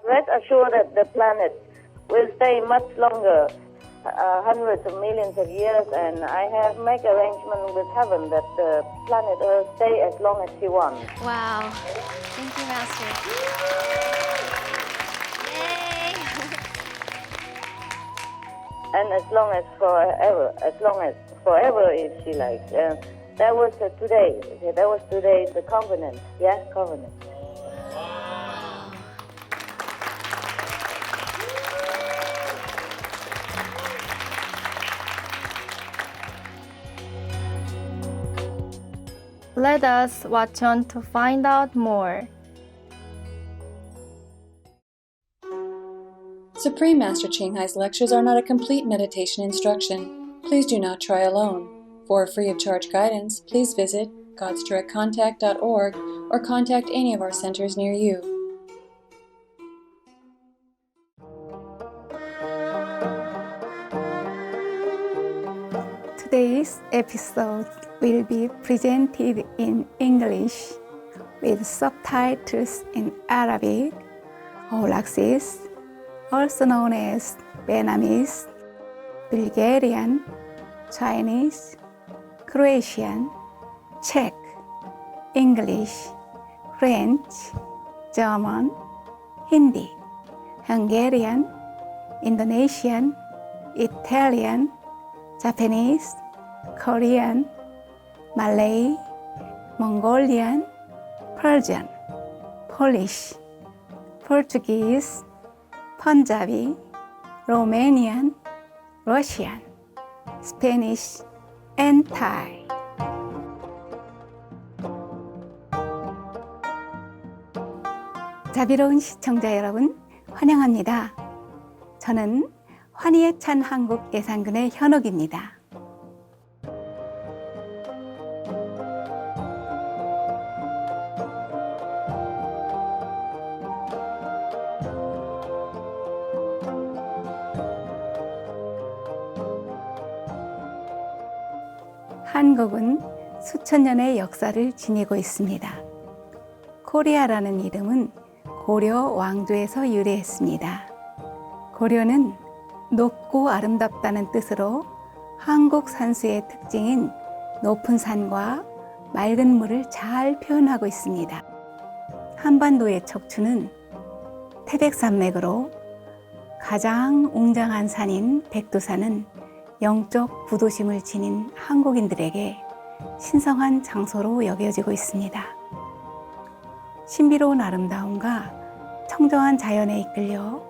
rest assured that the planet will stay much longer, hundreds of millions of years, and I have made arrangement with heaven that the planet Earth stay as long as she wants. Wow. Thank you, Master. Yay! And as long as forever if she likes. That was today. Okay, that was today the covenant. Yes, covenant. Let us watch on to find out more. Supreme Master Ching Hai's lectures are not a complete meditation instruction. Please do not try alone. For free of charge guidance, please visit godsdirectcontact.org or contact any of our centers near you. Today's episode will be presented in English with subtitles in Arabic, all access, also known as Vietnamese, Bulgarian, Chinese, Croatian, Czech, English, French, German, Hindi, Hungarian, Indonesian, Italian, Japanese, Korean, Malay, Mongolian, Persian, Polish, Portuguese, Punjabi, Romanian, Russian, Spanish, and Thai. 자비로운 시청자 여러분, 환영합니다. 저는 환희에 찬 한국 예산군의 현옥입니다. 한국은 수천 년의 역사를 지니고 있습니다. 코리아라는 이름은 고려 왕조에서 유래했습니다. 고려는 높고 아름답다는 뜻으로 한국 산수의 특징인 높은 산과 맑은 물을 잘 표현하고 있습니다. 한반도의 척추는 태백산맥으로 가장 웅장한 산인 백두산은 영적 부도심을 지닌 한국인들에게 신성한 장소로 여겨지고 있습니다. 신비로운 아름다움과 청정한 자연에 이끌려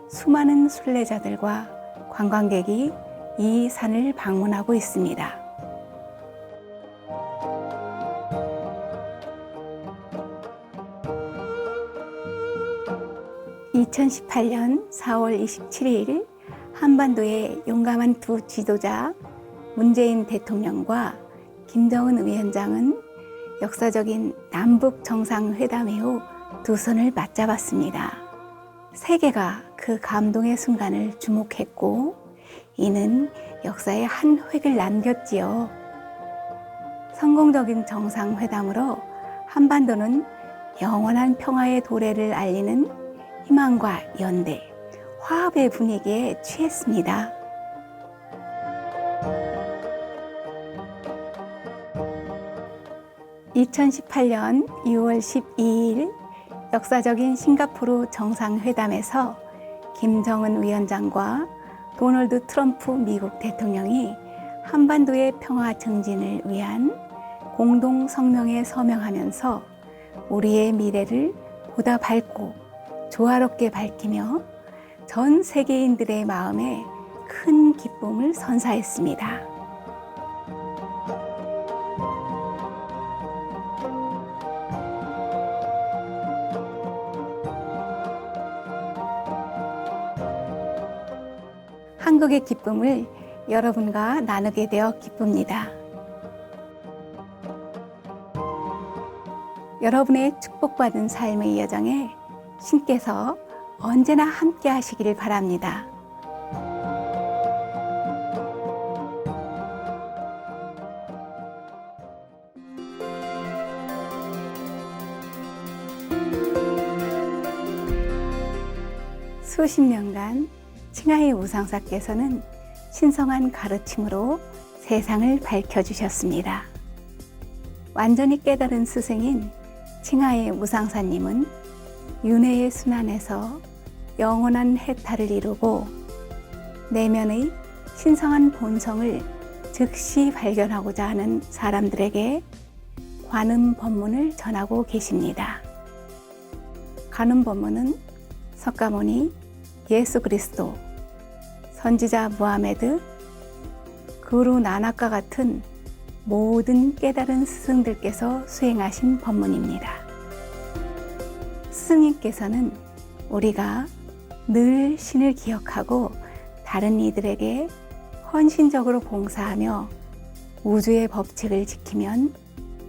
수많은 순례자들과 관광객이 이 산을 방문하고 있습니다. (2018년 4월 27일) 한반도의 용감한 두 지도자 문재인 대통령과 김정은 위원장은 역사적인 남북 정상회담 이후 두 손을 맞잡았습니다. 세계가 그 감동의 순간을 주목했고 이는 역사의 한 획을 남겼지요. 성공적인 정상회담으로 한반도는 영원한 평화의 도래를 알리는 희망과 연대, 화합의 분위기에 취했습니다. (2018년 6월 12일) 역사적인 싱가포르 정상회담에서 김정은 위원장과 도널드 트럼프 미국 대통령이 한반도의 평화 증진을 위한 공동 성명에 서명하면서 우리의 미래를 보다 밝고 조화롭게 밝히며 전 세계인들의 마음에 큰 기쁨을 선사했습니다. 한국의 기쁨을 여러분과 나누게 되어 기쁩니다. 여러분의 축복받은 삶의 여정에 신께서 언제나 함께 하시기를 바랍니다. 수십 년간 칭하이 우상사께서는 신성한 가르침으로 세상을 밝혀주셨습니다. 완전히 깨달은 스승인 칭하이 우상사님은 윤회의 순환에서 영원한 해탈을 이루고 내면의 신성한 본성을 즉시 발견하고자 하는 사람들에게 관음 법문을 전하고 계십니다. 관음 법문은 석가모니, 예수 그리스도, 선지자 무하메드, 그루 나낙과 같은 모든 깨달은 스승들께서 수행하신 법문입니다. 스승님께서는 우리가 늘 신을 기억하고 다른 이들에게 헌신적으로 봉사하며 우주의 법칙을 지키면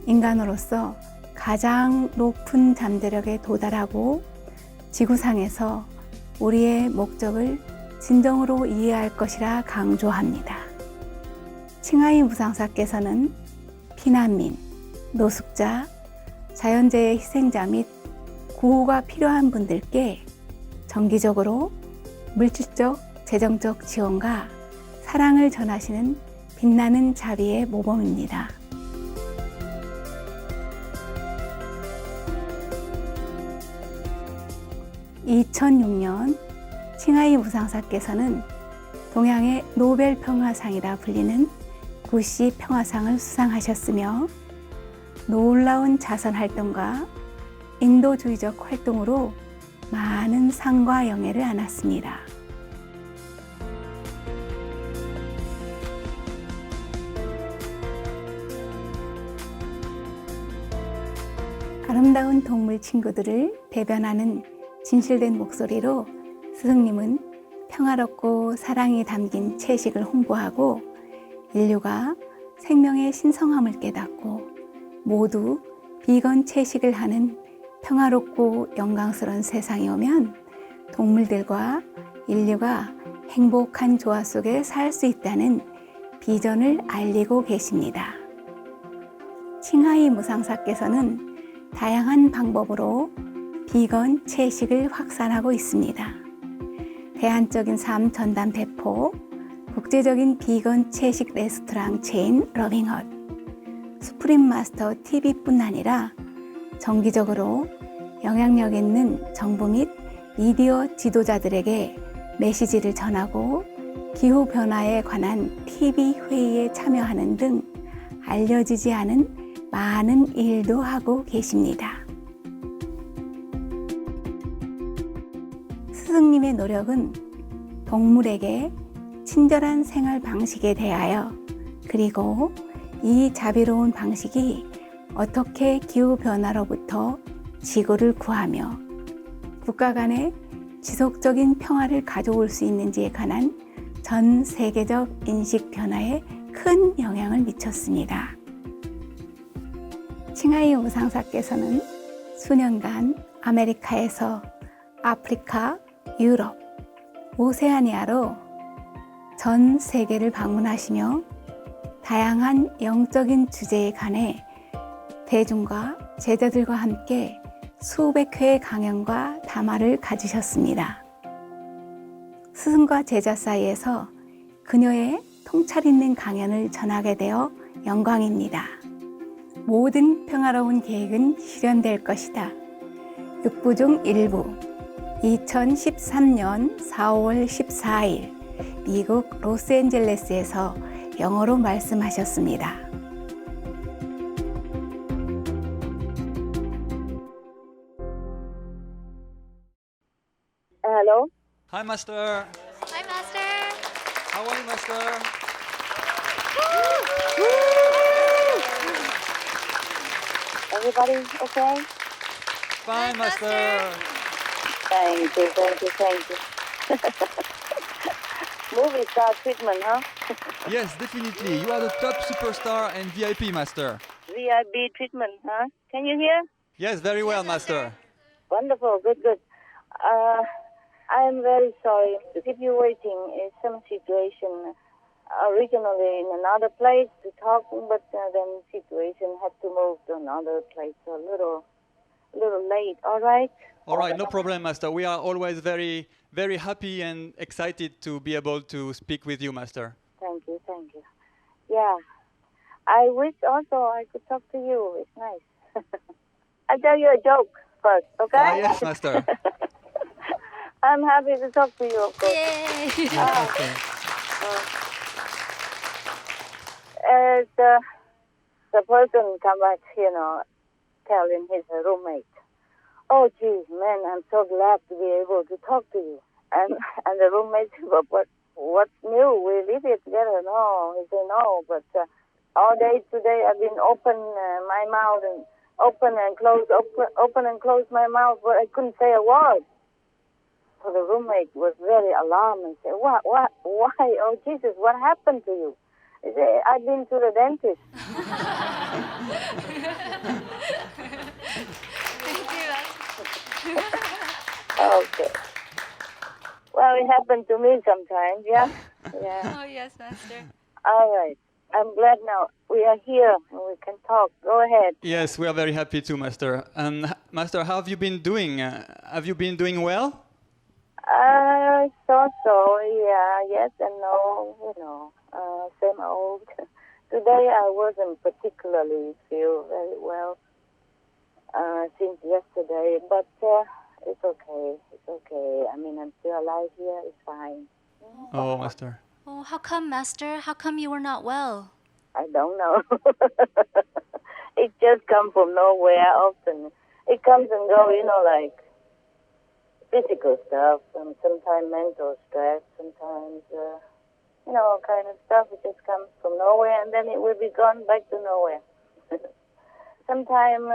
인간으로서 가장 높은 잠재력에 도달하고 지구상에서 우리의 목적을 진정으로 이해할 것이라 강조합니다. 칭하이 무상사께서는 피난민, 노숙자, 자연재해 희생자 및 구호가 필요한 분들께 정기적으로 물질적, 재정적 지원과 사랑을 전하시는 빛나는 자비의 모범입니다. (2006년) 칭하이 무상사께서는 동양의 노벨 평화상이라 불리는 구시 평화상을 수상하셨으며 놀라운 자선 활동과 인도주의적 활동으로 많은 상과 영예를 안았습니다. 아름다운 동물 친구들을 대변하는 진실된 목소리로 스승님은 평화롭고 사랑이 담긴 채식을 홍보하고 인류가 생명의 신성함을 깨닫고 모두 비건 채식을 하는 평화롭고 영광스러운 세상이 오면 동물들과 인류가 행복한 조화 속에 살 수 있다는 비전을 알리고 계십니다. 칭하이 무상사께서는 다양한 방법으로 비건 채식을 확산하고 있습니다. 대안적인 삶 전담 배포, 국제적인 비건 채식 레스토랑 체인 러빙헛, 수프림 마스터 TV뿐 아니라 정기적으로 영향력 있는 정부 및 미디어 지도자들에게 메시지를 전하고 기후변화에 관한 TV 회의에 참여하는 등 알려지지 않은 많은 일도 하고 계십니다. 스승님의 노력은 동물에게 친절한 생활 방식에 대하여 그리고 이 자비로운 방식이 어떻게 기후변화로부터 지구를 구하며 국가 간의 지속적인 평화를 가져올 수 있는지에 관한 전 세계적 인식 변화에 큰 영향을 미쳤습니다. 칭하이 무상사께서는 수년간 아메리카에서 아프리카, 유럽, 오세아니아로 전 세계를 방문하시며 다양한 영적인 주제에 관해 대중과 제자들과 함께 수백 회의 강연과 담화를 가지셨습니다. 스승과 제자 사이에서 그녀의 통찰 있는 강연을 전하게 되어 영광입니다. 모든 평화로운 계획은 실현될 것이다. 6부 중 1부 2013년 4월 14일 미국 로스앤젤레스에서 영어로 말씀하셨습니다. Hello. Hi, Master. Hi, Master. How are you, Master? Everybody okay? Fine, Hi, Master. Thank you, thank you, thank you. Movie star treatment, huh? Yes, definitely. You are the top superstar and VIP, Master. VIP treatment, huh? Can you hear? Yes, very well, Master. Wonderful, good, good. I am very sorry to keep you waiting. In some situation, originally in another place to talk, but then situation had to move to another place. So a little a little late, all right? All right, no problem, Master. We are always very, very happy and excited to be able to speak with you, Master. Thank you. Yeah. I wish also I could talk to you. It's nice. I'll tell you a joke first, okay? Yes, Master. I'm happy to talk to you, of course. Yay! Yes, Master. As the person come back, telling his roommate, "Oh, geez, man, I'm so glad to be able to talk to you." And the roommate said, "But what's new? We live here together." No, he said, "No, but all day today I've been open my mouth and open and close my mouth, but I couldn't say a word." So the roommate was very alarmed and said, "What? Why? Oh, Jesus, what happened to you?" He said, "I've been to the dentist." Thank you, Master. Okay. Well, it happened to me sometimes, yeah? Yeah. Oh, yes, Master. All right. I'm glad now we are here and we can talk. Go ahead. Yes, we are very happy too, Master. Master, how have you been doing? Have you been doing well? So, yeah, yes and no, same old. Today I wasn't particularly feel very well since yesterday, but it's okay. I mean, I'm still alive here, it's fine. Oh, Master. Oh, how come, Master? How come you were not well? I don't know. It just comes from nowhere often. It comes and goes, like physical stuff, and sometimes mental stress, sometimes, kind of stuff. It just comes from nowhere, and then it will be gone back to nowhere. Sometimes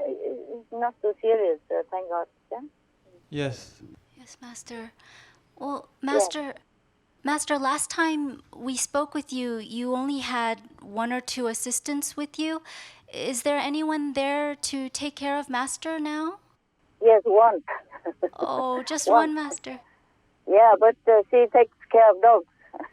it's not so serious, thank God. Yeah? Yes. Yes, Master. Well, Master, last time we spoke with you, you only had 1 or 2 assistants with you. Is there anyone there to take care of Master now? Yes, one. Oh, just one, Master. Yeah, but she takes care of dogs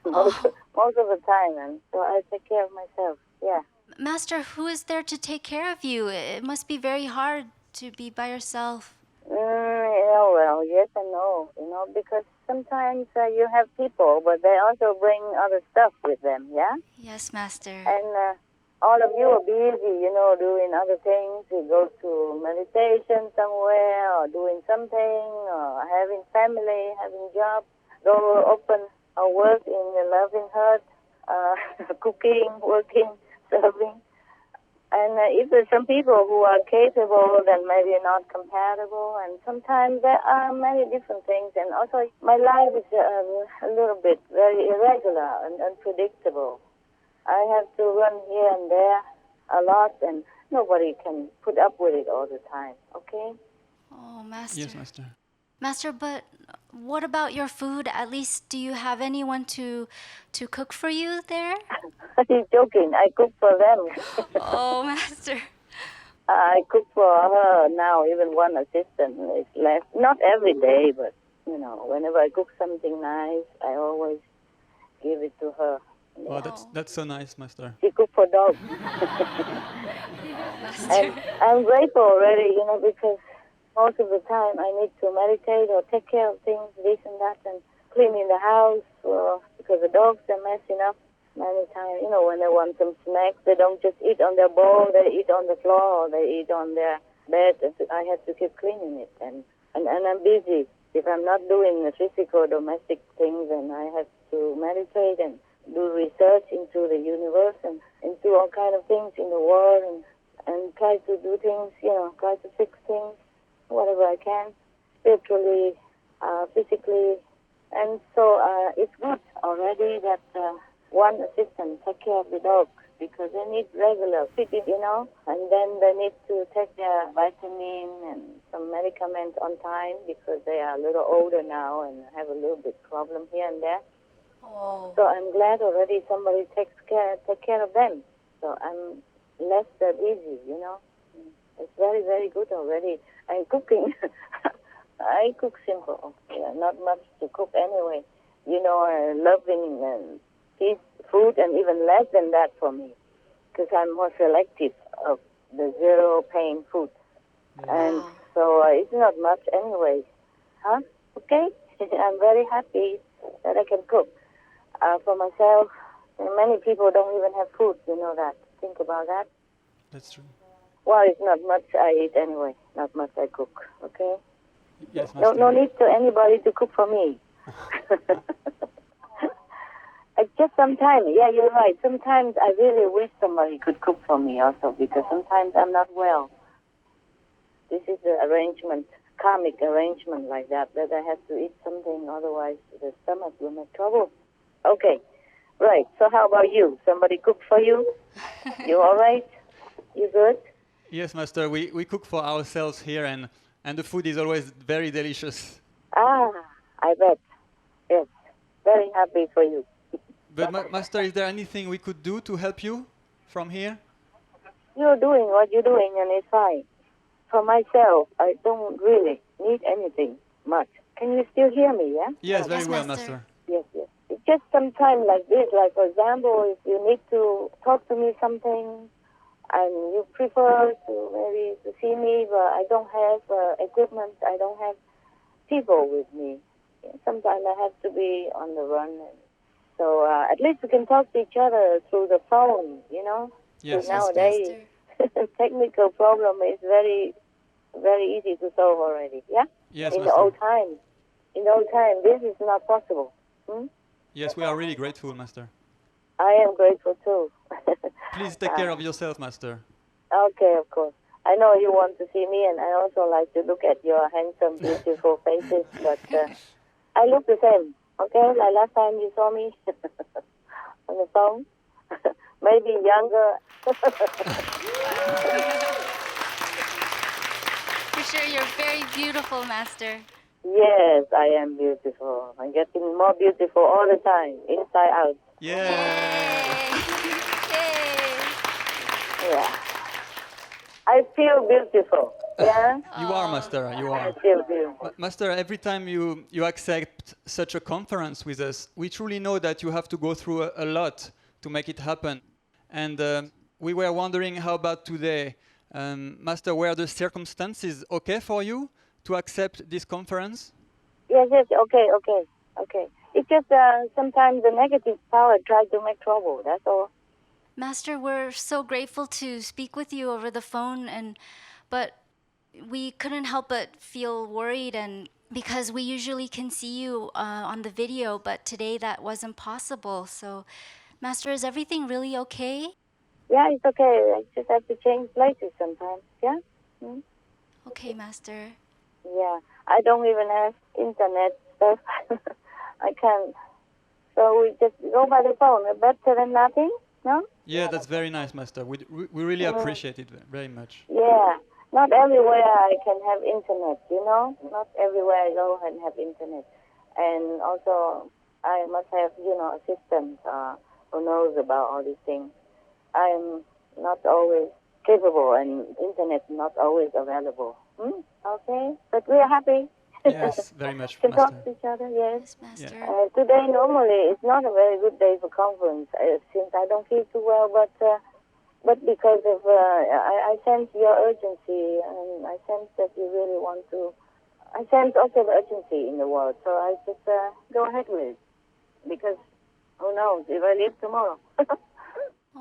most of the time, and so I take care of myself. Yeah. Master, who is there to take care of you? It must be very hard to be by yourself. Well, yes and no, because sometimes you have people, but they also bring other stuff with them, yeah? Yes, Master. And all of you are busy, doing other things. You go to meditation somewhere, or doing something, or having family, having job, go open or work in the loving heart, cooking, working, serving. And if there's some people who are capable, then maybe not compatible. And sometimes there are many different things. And also, my life is a little bit very irregular and unpredictable. I have to run here and there a lot, and nobody can put up with it all the time, okay? Oh, Master. Yes, Master. Master, but what about your food? At least, do you have anyone to cook for you there? He's joking. I cook for them. Oh, Master. I cook for her now. Even one assistant is left. Not every day, but, whenever I cook something nice, I always give it to her. Oh, that's so nice, Master. She cooks for dogs. And I'm grateful already, because most of the time I need to meditate or take care of things, this and that, and cleaning the house, because the dogs are messing up many times. When they want some snacks, they don't just eat on their bowl, they eat on the floor, or they eat on their bed. I have to keep cleaning it, and I'm busy. If I'm not doing the physical domestic things, then I have to meditate and do research into the universe and into all kind of things in the world, and try to do things, try to fix things, whatever I can, spiritually, physically. And so it's good already that one assistant take care of the dogs, because they need regular feeding, and then they need to take their vitamin and some medicaments on time, because they are a little older now and have a little bit problem here and there. Oh. So I'm glad already somebody take care of them. So I'm less that easy, It's very, very good already. And cooking, I cook simple. Not much to cook anyway. Loving food, and even less than that for me, because I'm more selective of the zero pain food. And so it's not much anyway. Huh? Okay? I'm very happy that I can cook for myself. And many people don't even have food, you know that. Think about that. That's true. Well, it's not much I eat anyway. Not much I cook, okay? Yes, Master. No need to anybody to cook for me. Just sometimes, yeah, you're right. Sometimes I really wish somebody could cook for me also, because sometimes I'm not well. This is the arrangement, karmic arrangement like that I have to eat something, otherwise the stomach will make trouble. Okay, right. So how about you? Somebody cook for you? You all right? You good? Yes, Master. We cook for ourselves here, and the food is always very delicious. Ah, I bet. Yes, very happy for you. But Master, is there anything we could do to help you from here? You're doing what you're doing, and it's fine. For myself, I don't really need anything much. Can you still hear me, yeah? Yes, very Yes, well, Master. Master. Yes, yes. It's just sometimes like this, like for example, if you need to talk to me something, and you prefer to maybe to see me, but I don't have equipment, I don't have people with me. Sometimes I have to be on the run. So at least we can talk to each other through the phone, you know? Yes. So nowadays, technical problem is very, very easy to solve already, yeah? Yes, In the Master. old time, this is not possible. Yes, we are really grateful, Master. I am grateful too. Please take care of yourself, Master. Okay, of course. I know you want to see me, and I also like to look at your handsome, beautiful faces, but I look the same, okay? Like last time you saw me on the phone, maybe younger. For sure, you're very beautiful, Master. Yes, I am beautiful. I'm getting more beautiful all the time, inside out. Yeah. Yay! Yeah. I feel beautiful, yeah? You are, Master. You I are. feel beautiful. Master, every time you accept such a conference with us, we truly know that you have to go through a lot to make it happen. And we were wondering, how about today? Master, were the circumstances okay for you to accept this conference? Yes, okay. It's just sometimes the negative power tries to make trouble, that's all. Master, we're so grateful to speak with you over the phone, but we couldn't help but feel worried, and because we usually can see you on the video, but today that wasn't possible. So, Master, is everything really okay? Yeah, it's okay. I just have to change places sometimes, yeah? Okay, Master. Yeah, I don't even have internet stuff. I can't. So we just go by the phone. Better than nothing, no? Yeah, that's very nice, Master. We really appreciate it very much. Yeah, not everywhere I can have internet, you know? Not everywhere I go and have internet. And also, I must have, assistants who knows about all these things. I'm not always capable, and internet not always available. Okay, but we are happy. Yes, very much, Can talk Master. to each other, yes. Yes, Master. Today normally it's not a very good day for conference since I don't feel too well, but because of I sense your urgency, and I sense that you really want to. I sense also the urgency in the world, so I just go ahead with it, because who knows if I live tomorrow.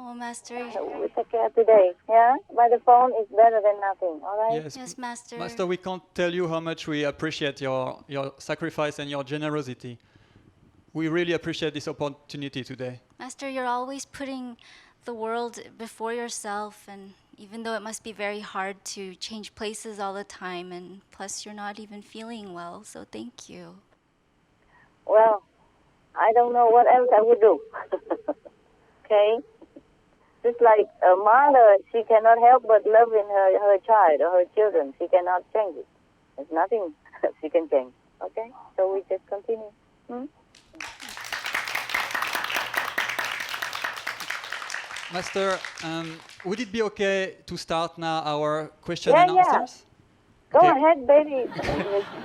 Oh, Master. We take care today, yeah? By the phone is better than nothing, all right? Yes, Master. Master, we can't tell you how much we appreciate your sacrifice and your generosity. We really appreciate this opportunity today. Master, you're always putting the world before yourself, and even though it must be very hard to change places all the time, and plus you're not even feeling well, so thank you. Well, I don't know what else I would do. Okay? Just like a mother, she cannot help but love in her child or her children. She cannot change it. There's nothing she can change. Okay? So we just continue. Master, would it be okay to start now our question Yeah, and yeah. answers? Go Okay. ahead, baby.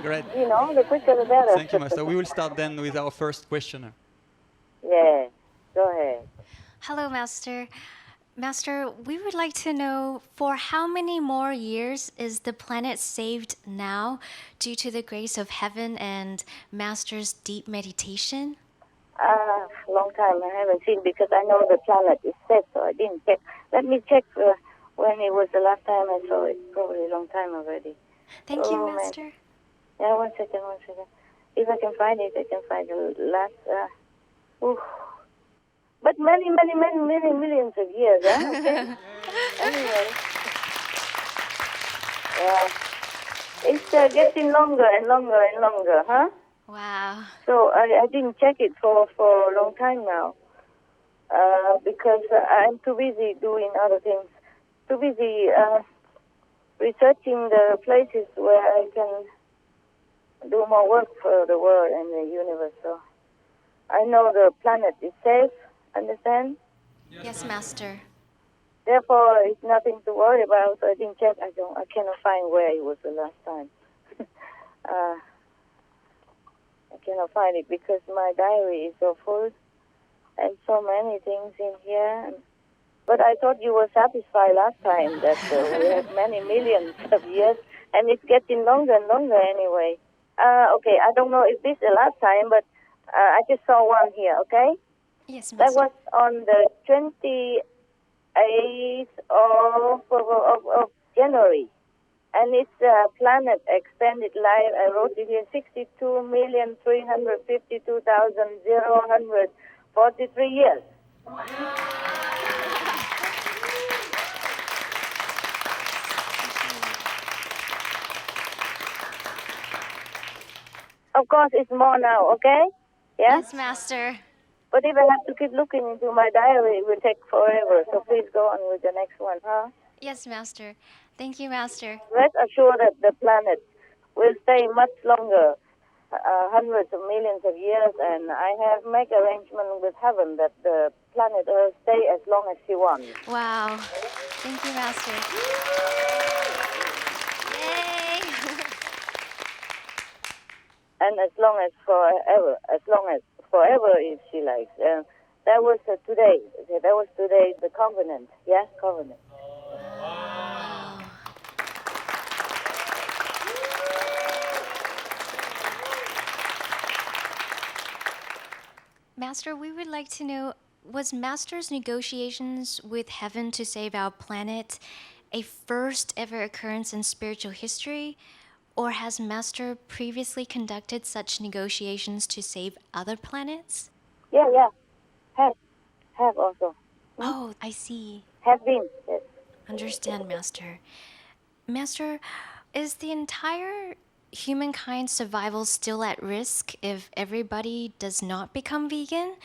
Great. The quicker the better. Thank you, Master. We will start then with our first questioner. Yeah, go ahead. Hello, Master. Master, we would like to know for how many more years is the planet saved now due to the grace of heaven and Master's deep meditation? Long time I haven't seen because I know the planet is set, so I didn't check. Let me check when it was the last time I saw it. Probably a long time already. Thank you, man. Master. Yeah, one second. If I can find it, I can find the last. But many millions of years, huh? Okay. Anyway. It's getting longer and longer, huh? Wow. So I didn't check it for a long time now because I'm too busy doing other things, too busy researching the places where I can do more work for the world and the universe. So I know the planet is safe, understand? Yes, Master. Therefore, it's nothing to worry about. So I didn't check. I cannot find where it was the last time. I cannot find it because my diary is so full and so many things in here. But I thought you were satisfied last time that we have many millions of years, and it's getting longer and longer anyway. Okay, I don't know if this is the last time, but I just saw one here, okay? Yes, That Master. was on the 28th of January. And it's planet extended life. I wrote it here, 62,352,043 years. Of course, it's more now, okay? Yeah? Yes, Master. But if I have to keep looking into my diary, it will take forever. So please go on with the next one, huh? Yes, Master. Thank you, Master. Rest assured that the planet will stay much longer, hundreds of millions of years, and I have made arrangement with heaven that the planet Earth stay as long as she wants. Wow. Thank you, Master. Yay! And as long as forever if she likes. That was today. That was today the covenant. Yeah, covenant. Wow. Master, we would like to know, was Master's negotiations with heaven to save our planet a first ever occurrence in spiritual history? Or has Master previously conducted such negotiations to save other planets? Yeah. Have also. Oh, I see. Have been, yes. Understand, Master. Master, is the entire humankind's survival still at risk if everybody does not become vegan?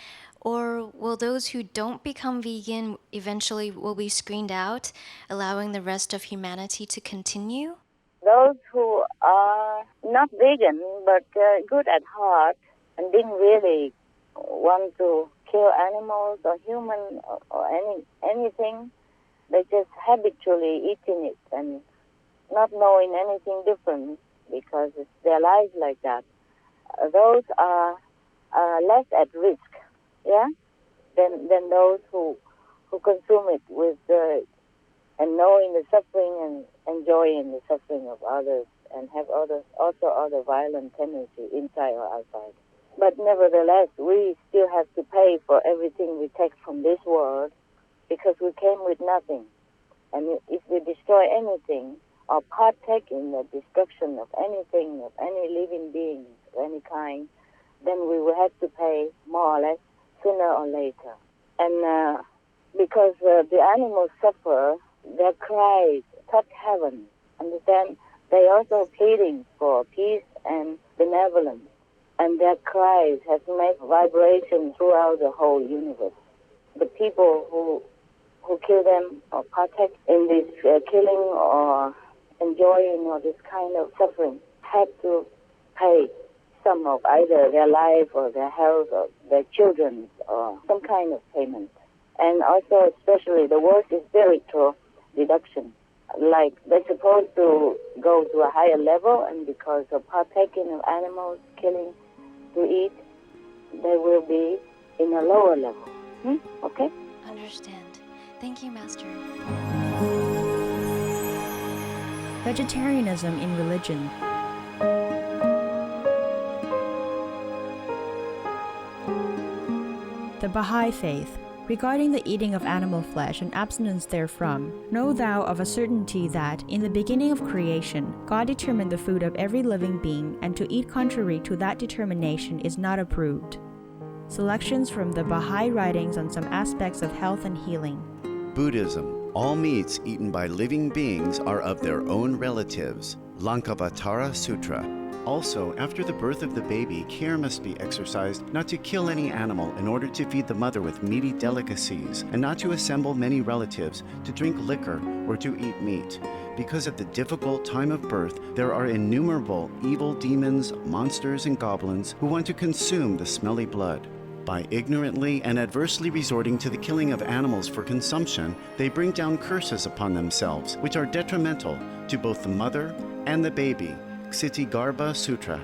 Or will those who don't become vegan eventually will be screened out, allowing the rest of humanity to continue? Those who are not vegan but good at heart and didn't really want to kill animals or human or anything, they just habitually eating it and not knowing anything different because it's their life like that. Those are less at risk, yeah, than those who consume it with and knowing the suffering and enjoying the suffering of others and have other violent tendency inside or outside. But nevertheless, we still have to pay for everything we take from this world because we came with nothing. And if we destroy anything or partake in the destruction of anything, of any living being of any kind, then we will have to pay more or less sooner or later. And because the animals suffer, their cries touch heaven. Understand? They also pleading for peace and benevolence. And their cries have made vibration throughout the whole universe. The people who kill them or partake in this killing or enjoying or this kind of suffering have to pay some of either their life or their health or their children or some kind of payment. And also especially the worst is spiritual deduction. Like they're supposed to go to a higher level, and because of partaking of animals, killing to eat, they will be in a lower level. Okay? Understand. Thank you, Master. Vegetarianism in religion. The Baha'i Faith. Regarding the eating of animal flesh and abstinence therefrom, know thou of a certainty that, in the beginning of creation, God determined the food of every living being, and to eat contrary to that determination is not approved. Selections from the Baha'i writings on some aspects of health and healing. Buddhism. All meats eaten by living beings are of their own relatives. Lankavatara Sutra. Also, after the birth of the baby, care must be exercised not to kill any animal in order to feed the mother with meaty delicacies, and not to assemble many relatives to drink liquor or to eat meat. Because at the difficult time of birth, there are innumerable evil demons, monsters, and goblins who want to consume the smelly blood. By ignorantly and adversely resorting to the killing of animals for consumption, they bring down curses upon themselves, which are detrimental to both the mother and the baby. Ksitigarbha Sutra.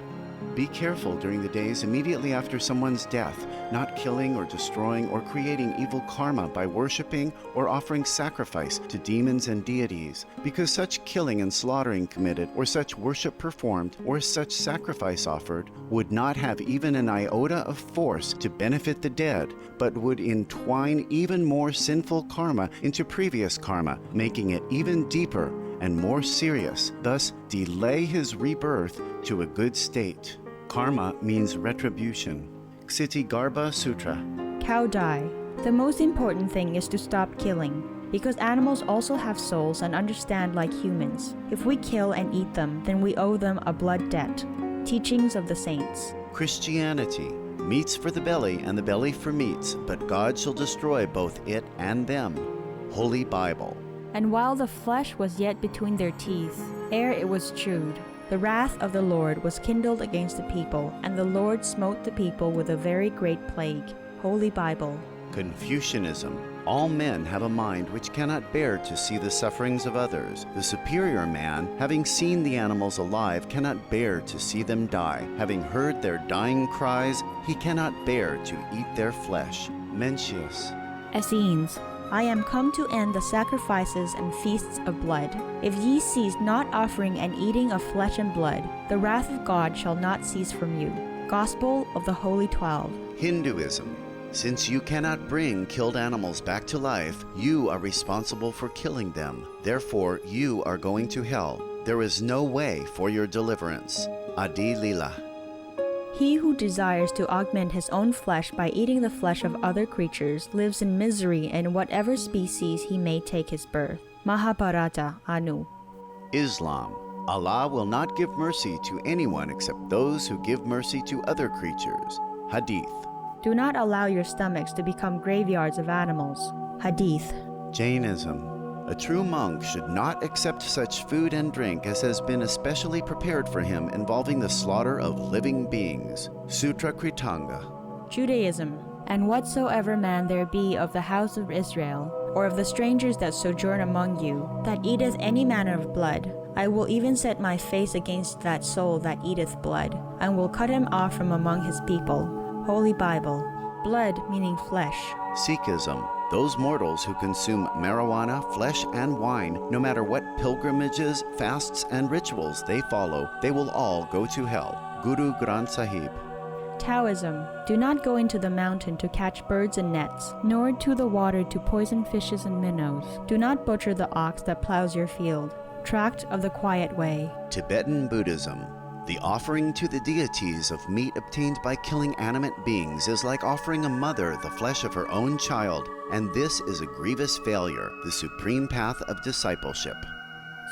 Be careful during the days immediately after someone's death, not killing or destroying or creating evil karma by worshiping or offering sacrifice to demons and deities, because such killing and slaughtering committed, or such worship performed, or such sacrifice offered, would not have even an iota of force to benefit the dead, but would entwine even more sinful karma into previous karma, making it even deeper and more serious, thus delay his rebirth to a good state. Karma means retribution. Ksitigarbha Sutra. Cow die. The most important thing is to stop killing, because animals also have souls and understand like humans. If we kill and eat them, then we owe them a blood debt. Teachings of the Saints. Christianity. Meats for the belly and the belly for meats, but God shall destroy both it and them. Holy Bible. And while the flesh was yet between their teeth, ere it was chewed, the wrath of the Lord was kindled against the people, and the Lord smote the people with a very great plague. Holy Bible. Confucianism. All men have a mind which cannot bear to see the sufferings of others. The superior man, having seen the animals alive, cannot bear to see them die. Having heard their dying cries, he cannot bear to eat their flesh. Mencius. Essenes. I am come to end the sacrifices and feasts of blood. If ye cease not offering and eating of flesh and blood, the wrath of God shall not cease from you. Gospel of the Holy 12. Hinduism. Since you cannot bring killed animals back to life, you are responsible for killing them. Therefore, you are going to hell. There is no way for your deliverance. Adi Lila. He who desires to augment his own flesh by eating the flesh of other creatures lives in misery in whatever species he may take his birth. Mahabharata, Anu. Islam. Allah will not give mercy to anyone except those who give mercy to other creatures. Hadith. Do not allow your stomachs to become graveyards of animals. Hadith. Jainism. A true monk should not accept such food and drink as has been especially prepared for him involving the slaughter of living beings. Sutra Kritanga. Judaism. And whatsoever man there be of the house of Israel, or of the strangers that sojourn among you, that eateth any manner of blood, I will even set my face against that soul that eateth blood, and will cut him off from among his people. Holy Bible. Blood meaning flesh. Sikhism. Those mortals who consume marijuana, flesh, and wine, no matter what pilgrimages, fasts, and rituals they follow, they will all go to hell. Guru Granth Sahib. Taoism. Do not go into the mountain to catch birds and nets, nor to the water to poison fishes and minnows. Do not butcher the ox that plows your field. Tract of the Quiet Way. Tibetan Buddhism. The offering to the deities of meat obtained by killing animate beings is like offering a mother the flesh of her own child, and this is a grievous failure, the supreme path of discipleship.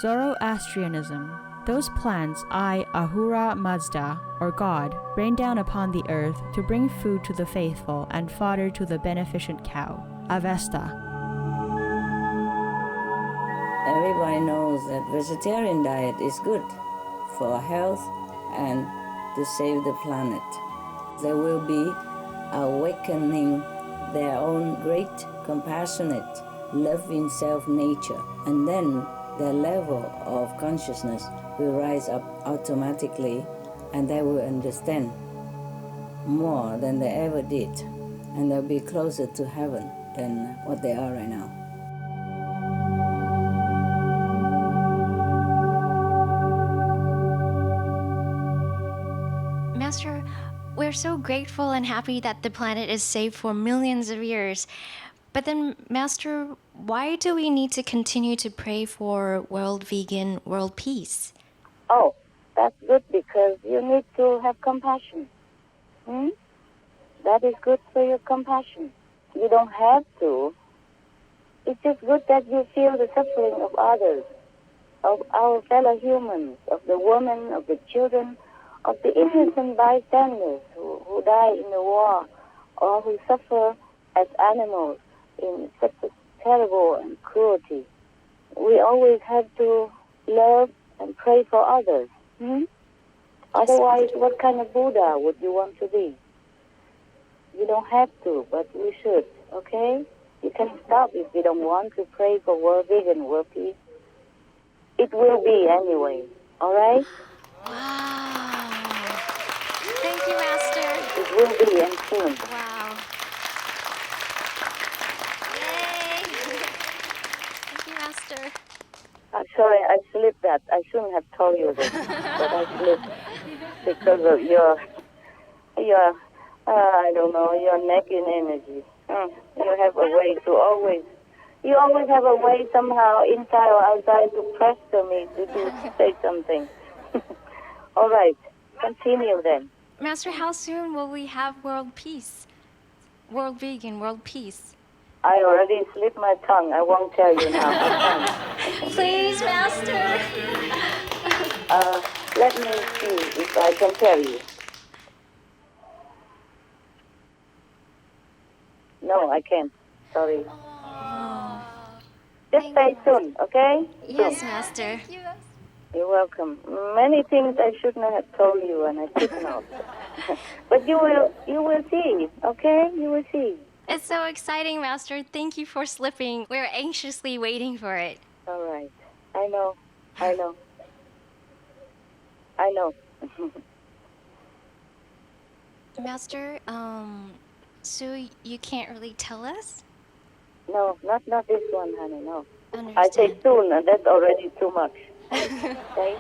Zoroastrianism. Those plants I, Ahura Mazda, or God, rain down upon the earth to bring food to the faithful and fodder to the beneficent cow. Avesta. Everybody knows that vegetarian diet is good for health and to save the planet. They will be awakening their own great, compassionate, loving self-nature, and then their level of consciousness will rise up automatically, and they will understand more than they ever did, and they'll be closer to heaven than what they are right now. so grateful and happy that the planet is safe for millions of years. But then, Master, why do we need to continue to pray for world vegan, world peace? Oh, that's good because you need to have compassion. That is good for your compassion. You don't have to. It's just good that you feel the suffering of others, of our fellow humans, of the women, of the children, of the innocent bystanders who die in the war or who suffer as animals in such a terrible and cruelty. We always have to love and pray for others. Otherwise, what kind of Buddha would you want to be? You don't have to, but we should, okay? You can stop if you don't want to pray for world vegan, world peace. It will be anyway, all right? Wow. Thank you, Master. It will be and soon. Wow. Yay. Thank you, Master. I'm sorry, I slipped that. I shouldn't have told you this, but I slipped because of your I don't know, your neck in energy. You have a way to you always have a way somehow inside or outside to pressure me to say something. All right, continue then. Master, how soon will we have world peace? World vegan, world peace. I already slipped my tongue. I won't tell you now. Please, Master. Let me see if I can tell you. No, I can't. Sorry. Just say soon, okay? Yes, Soon. Master. You're welcome. Many things I should not have told you, and I could not. But you will see, okay? You will see. It's so exciting, Master. Thank you for slipping. We're anxiously waiting for it. All right. I know. Master, so you can't really tell us? No, not this one, honey, no. Understand. I say soon, and that's already too much. Okay?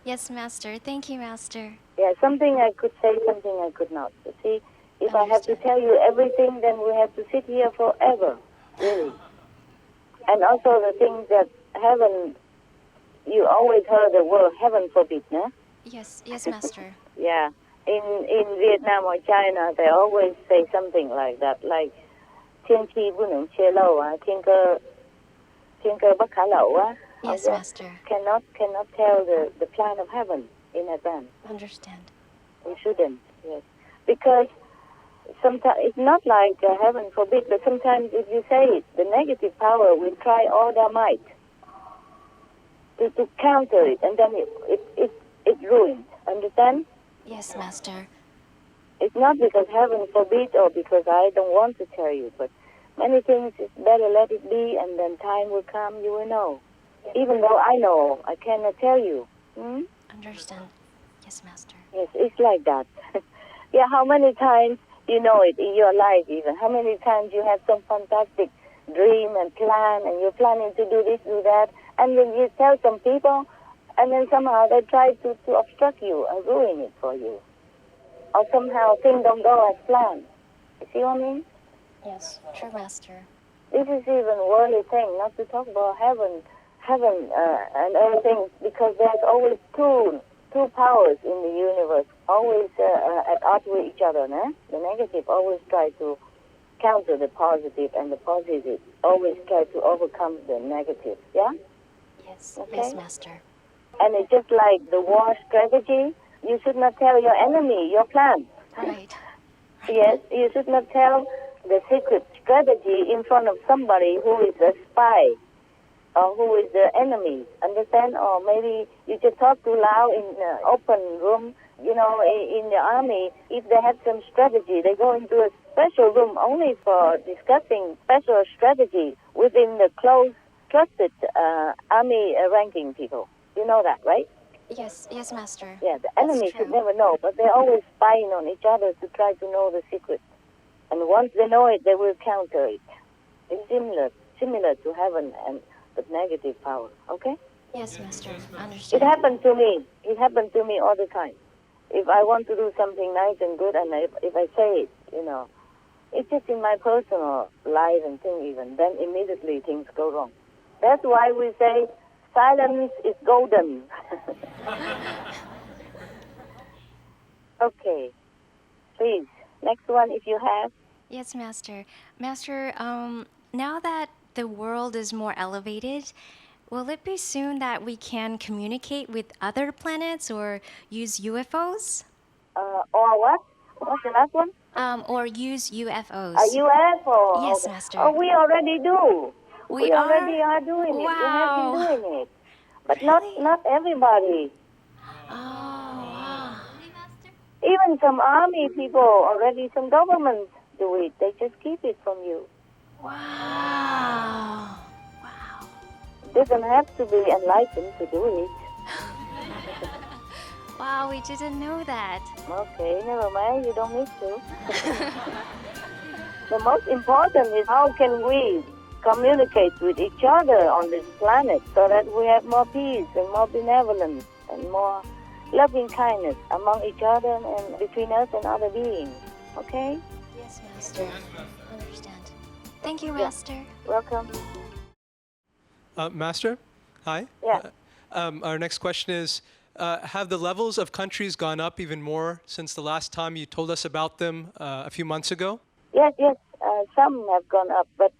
Yes, Master. Thank you, Master. Yeah, something I could say, something I could not. You see, if I have to tell you everything, then we have to sit here forever, really. And also the things that heaven, you always heard the word heaven forbid, no? Yes, Master. Yeah. In Vietnam or China, they always say something like that, like 天气不能泄露啊，天cơ bất khả lộ啊. Yes, Master. Cannot tell the plan of heaven in advance. Understand. We shouldn't, yes. Because sometimes it's not like heaven forbid, but sometimes if you say it, the negative power will try all their might to counter it, and then it ruins. Understand? Yes, Master. It's not because heaven forbid or because I don't want to tell you, but many things it's better let it be, and then time will come, you will know. Even though I know, I cannot tell you. Understand. Yes, Master. Yes, it's like that. Yeah, how many times you know it in your life even? How many times you have some fantastic dream and plan, and you're planning to do this, do that, and then you tell some people, and then somehow they try to obstruct you and ruin it for you. Or somehow things don't go as planned. You see what I mean? Yes, true, Master. This is even worldly thing, not to talk about heaven and other things, because there's always two powers in the universe, always at odds with each other. No? The negative always try to counter the positive, and the positive always try to overcome the negative. Yeah? Yes, okay? Yes, Master. And it's just like the war strategy. You should not tell your enemy your plan. Right. Yes, you should not tell the secret strategy in front of somebody who is a spy or who is the enemy. Understand? Or maybe you just talk too loud in an open room. You know, in the army, if they have some strategy, they go into a special room only for discussing special strategy within the close, trusted army ranking people. You know that, right? Yes, Master. Yeah, the enemy should never know, but they're always spying on each other to try to know the secret. And once they know it, they will counter it. It's similar to heaven and the negative power, okay? Yes, Master. Understand. It happened to me. It happened to me all the time. If I want to do something nice and good, and if I say it, it's just in my personal life and thing even, then immediately things go wrong. That's why we say silence is golden. Okay. Please, next one if you have. Yes, Master. Master, now that the world is more elevated, will it be soon that we can communicate with other planets or use UFOs? Or what? What's the last one? Or use UFOs. A UFO? Yes, Okay. Master. Oh, we already do. We already are doing it. Wow. We have been doing it. But Really? not everybody. Oh, wow. Even some army people already, some governments do it. They just keep it from you. Wow. Doesn't have to be enlightened to do it. Wow, we didn't know that. Okay, never mind. You don't need to. The most important is how can we communicate with each other on this planet so that we have more peace and more benevolence and more loving kindness among each other and between us and other beings. Okay? Yes, Master. Understand. Thank you, Master. Welcome. Master, hi. Yeah. Our next question is, have the levels of countries gone up even more since the last time you told us about them a few months ago? Yes. Some have gone up, but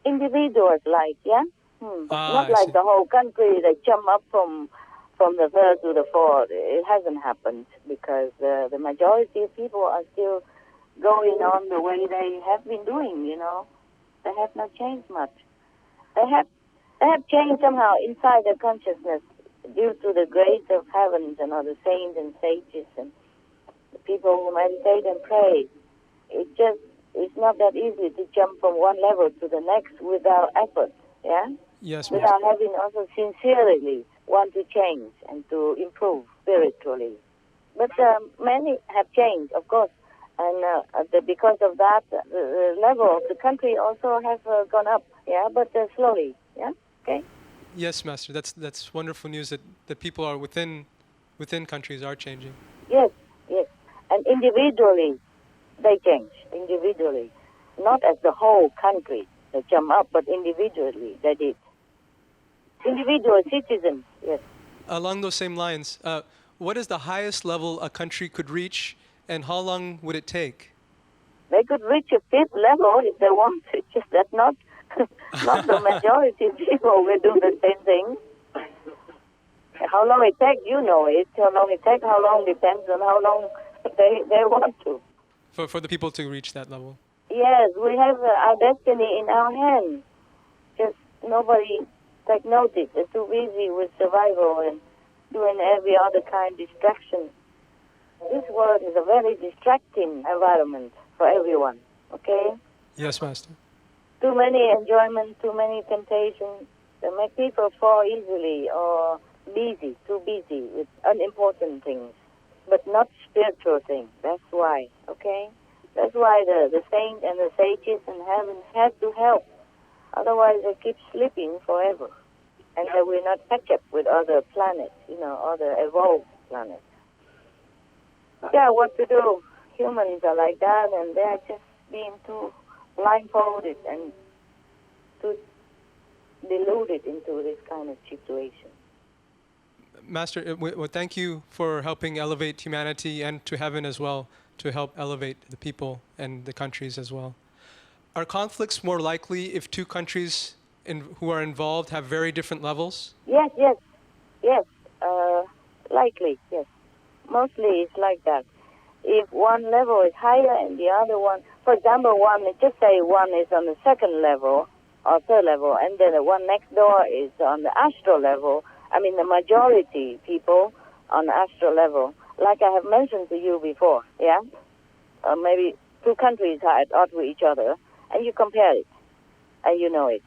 individuals not I like see. the whole country. They jump up from the third to the fourth. It hasn't happened because the majority of people are still going on the way they have been doing. They have not changed much. They have changed somehow inside their consciousness due to the grace of heavens and all the saints and sages and the people who meditate and pray. It's not that easy to jump from one level to the next without effort, yeah? Yes, Without Master. having also sincerely want to change and to improve spiritually. But many have changed, of course, and because of that, the level of the country also has gone up, yeah, but slowly, yeah, okay? Yes, Master. That's wonderful news that people are within countries are changing. Yes, and individually, they change, individually. Not as the whole country, they jump up, but individually, they did. Individual citizens, yes. Along those same lines, what is the highest level a country could reach, and how long would it take? They could reach a fifth level if they want to, just that not the majority of people will do the same thing. How long it takes, you know it. How long it takes, how long depends on how long they want to. For the people to reach that level? Yes, we have our destiny in our hands. Just nobody take notice. They're too busy with survival and doing every other kind of distraction. This world is a very distracting environment for everyone, okay? Yes, Master. Too many enjoyment, too many temptations. They make people fall easily or too busy with unimportant things, but not spiritual things. That's why, okay? That's why the saints and the sages in heaven have to help. Otherwise, they keep sleeping forever. And they will not catch up with other planets, other evolved planets. Yeah, what to do? Humans are like that, and they're just being too blindfolded and too deluded into this kind of situation. Master, thank you for helping elevate humanity and to heaven as well, to help elevate the people and the countries as well. Are conflicts more likely if two countries who are involved have very different levels? Yes. Likely, yes. Mostly it's like that. If one level is higher and the other one, for example, just say one is on the second level or third level, and then the one next door is on the astral level. I mean, the majority people on the astral level, like I have mentioned to you before, yeah? Maybe two countries are at odds with each other, and you compare it, and you know it.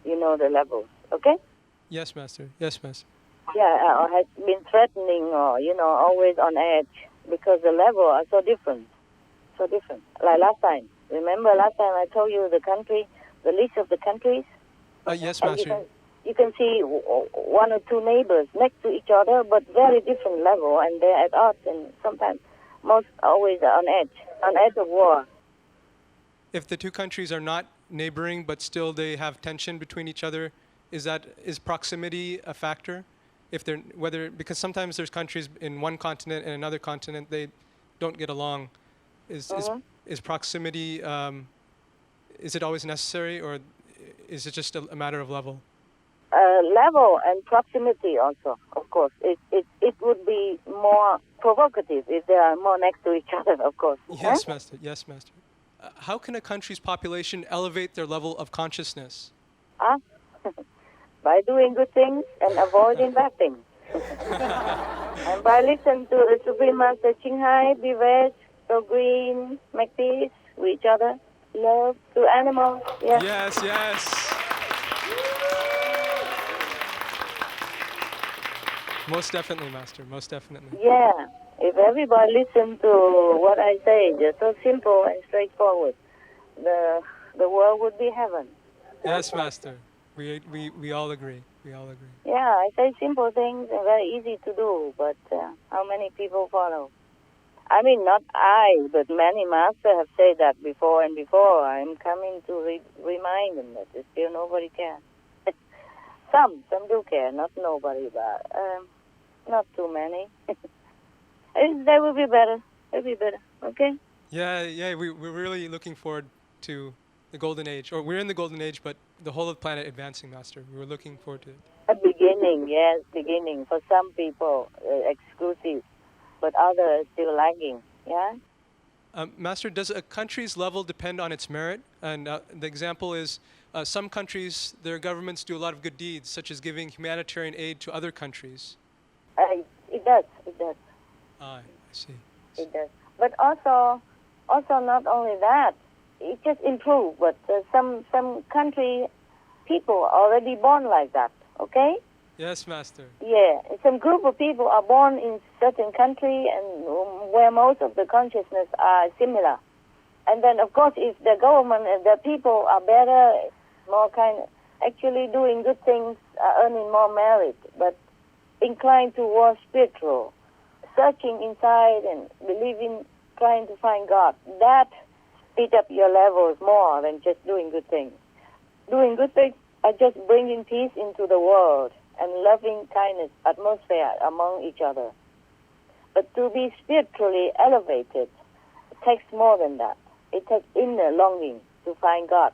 You know the levels, okay? Yes, Master. Yes, Master. Yeah, or has been threatening or, always on edge because the levels are so different. Like last time. Remember last time I told you the list of the countries? Yes, And Master. you can see one or two neighbors next to each other, but very different level, and they're at odds, and sometimes, most always on edge of war. If the two countries are not neighboring, but still they have tension between each other, is proximity a factor? Because sometimes there's countries in one continent and another continent, they don't get along. Is proximity, is it always necessary, or is it just a matter of level? Level and proximity also, of course. It would be more provocative if they are more next to each other, of course. Yes, Master. Yes, Master. How can a country's population elevate their level of consciousness? By doing good things and avoiding bad things. And by listening to the Supreme Master Ching, be veg, go green, make peace with each other, love to animals. Yes, yes. Most definitely, Master, most definitely. Yeah, if everybody listened to what I say, just so simple and straightforward, the world would be heaven. Yes, Master. We all agree. We all agree. Yeah, I say simple things and very easy to do, but how many people follow? I mean, not I, but many masters have said that before and before. I'm coming to remind them that still nobody cares. Some do care, not nobody, but not too many. They will be better. It'll be better, okay? Yeah, we're really looking forward to the golden age. Or we're in the golden age, but the whole of the planet advancing, Master. We were looking forward to it. A beginning, yes, beginning. For some people, exclusive, but others still lagging, yeah? Master, does a country's level depend on its merit? And the example is some countries, their governments do a lot of good deeds, such as giving humanitarian aid to other countries. It does. I see. It does. But also not only that, it just improved. But some country people are already born like that, okay? Yes, Master. Yeah, some group of people are born in certain country and where most of the consciousness are similar. And then, of course, if the government and the people are better, more actually doing good things, are earning more merit, but inclined towards spiritual, searching inside and believing, trying to find God, that speed up your levels more than just doing good things. Doing good things are just bringing peace into the world and loving kindness atmosphere among each other. But to be spiritually elevated, it takes more than that. It takes inner longing to find God.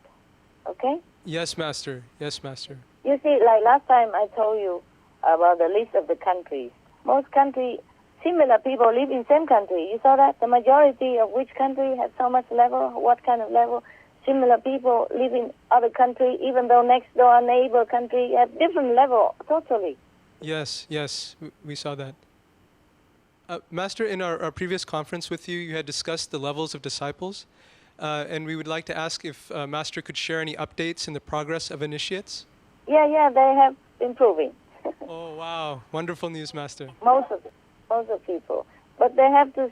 Okay? Yes, Master. Yes, Master. You see, like last time I told you about the list of the countries. Most countries, similar people live in same country. You saw that? The majority of which country has so much level, what kind of level? Similar people live in other country, even though next door neighbor country have different level, totally. Yes, we saw that. Master, in our previous conference with you, you had discussed the levels of disciples, and we would like to ask if Master could share any updates in the progress of initiates. Yeah, they have improving. Oh, wow. Wonderful news, Master. Most of people. But they have to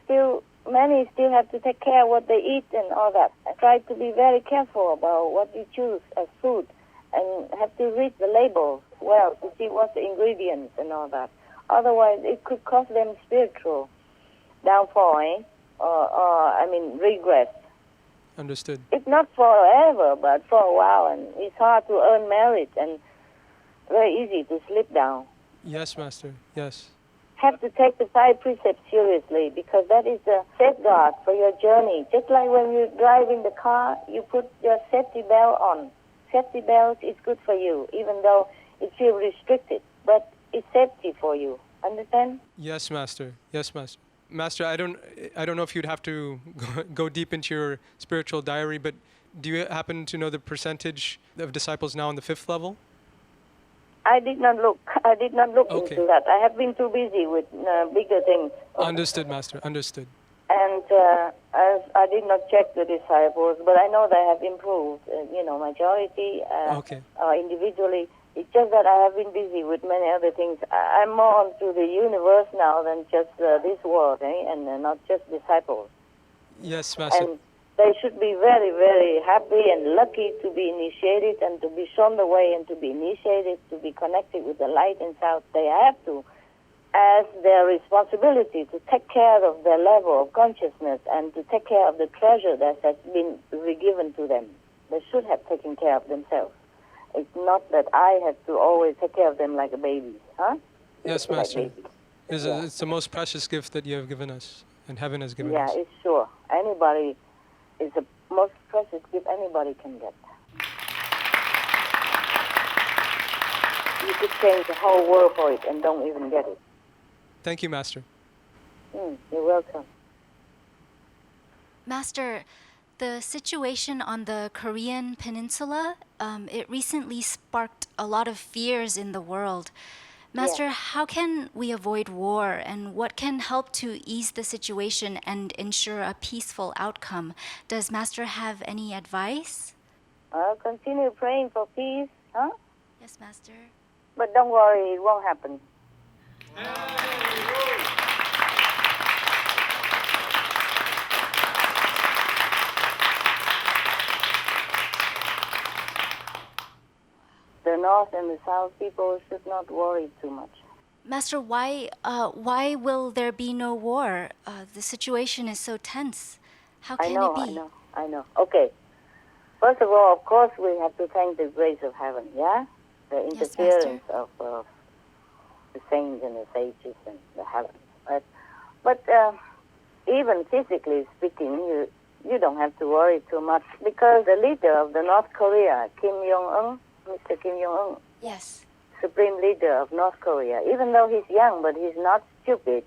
many still have to take care of what they eat and all that. I try to be very careful about what you choose as food and have to read the label well to see what's the ingredients and all that. Otherwise, it could cause them spiritual downfall, or regress. Understood. It's not forever, but for a while, and it's hard to earn merit and very easy to slip down. Yes, Master, yes. Have to take the 5 precepts seriously because that is the safeguard for your journey. Just like when you drive in the car, you put your safety belt on. Safety belt is good for you, even though it feels restricted, but it's safety for you. Understand? Yes, Master. Yes, Master. Master, I don't know if you'd have to go deep into your spiritual diary, but do you happen to know the percentage of disciples now on the 5th level? I did not look Okay. into that. I have been too busy with bigger things. Understood, Master. Understood. And I did not check the disciples, but I know they have improved. Majority individually. It's just that I have been busy with many other things. I'm more onto the universe now than just this world, and not just disciples. Yes, Master. They should be very, very happy and lucky to be initiated and to be shown the way and to be initiated, to be connected with the light in South. They have to, as their responsibility, to take care of their level of consciousness and to take care of the treasure that has been given to them. They should have taken care of themselves. It's not that I have to always take care of them like a baby, huh? Yes, Like Master. babies. It's the most precious gift that you have given us, and heaven has given us. Yeah, it's sure. Anybody is the most precious gift anybody can get. You could change the whole world for it and don't even get it. Thank you, Master. You're welcome. Master, the situation on the Korean peninsula, it recently sparked a lot of fears in the world. Master, how can we avoid war, and what can help to ease the situation and ensure a peaceful outcome? Does Master have any advice? Continue praying for peace, huh? Yes, Master. But don't worry, it won't happen. The North and the South people should not worry too much. Master, why will there be no war? The situation is so tense. How can it be? I know. Okay. First of all, of course, we have to thank the grace of heaven, yeah? The interference of the saints and the sages and the heavens. Right? But even physically speaking, you don't have to worry too much because the leader of the North Korea, Mr. Kim Jong-un, yes, supreme leader of North Korea, even though he's young, but he's not stupid.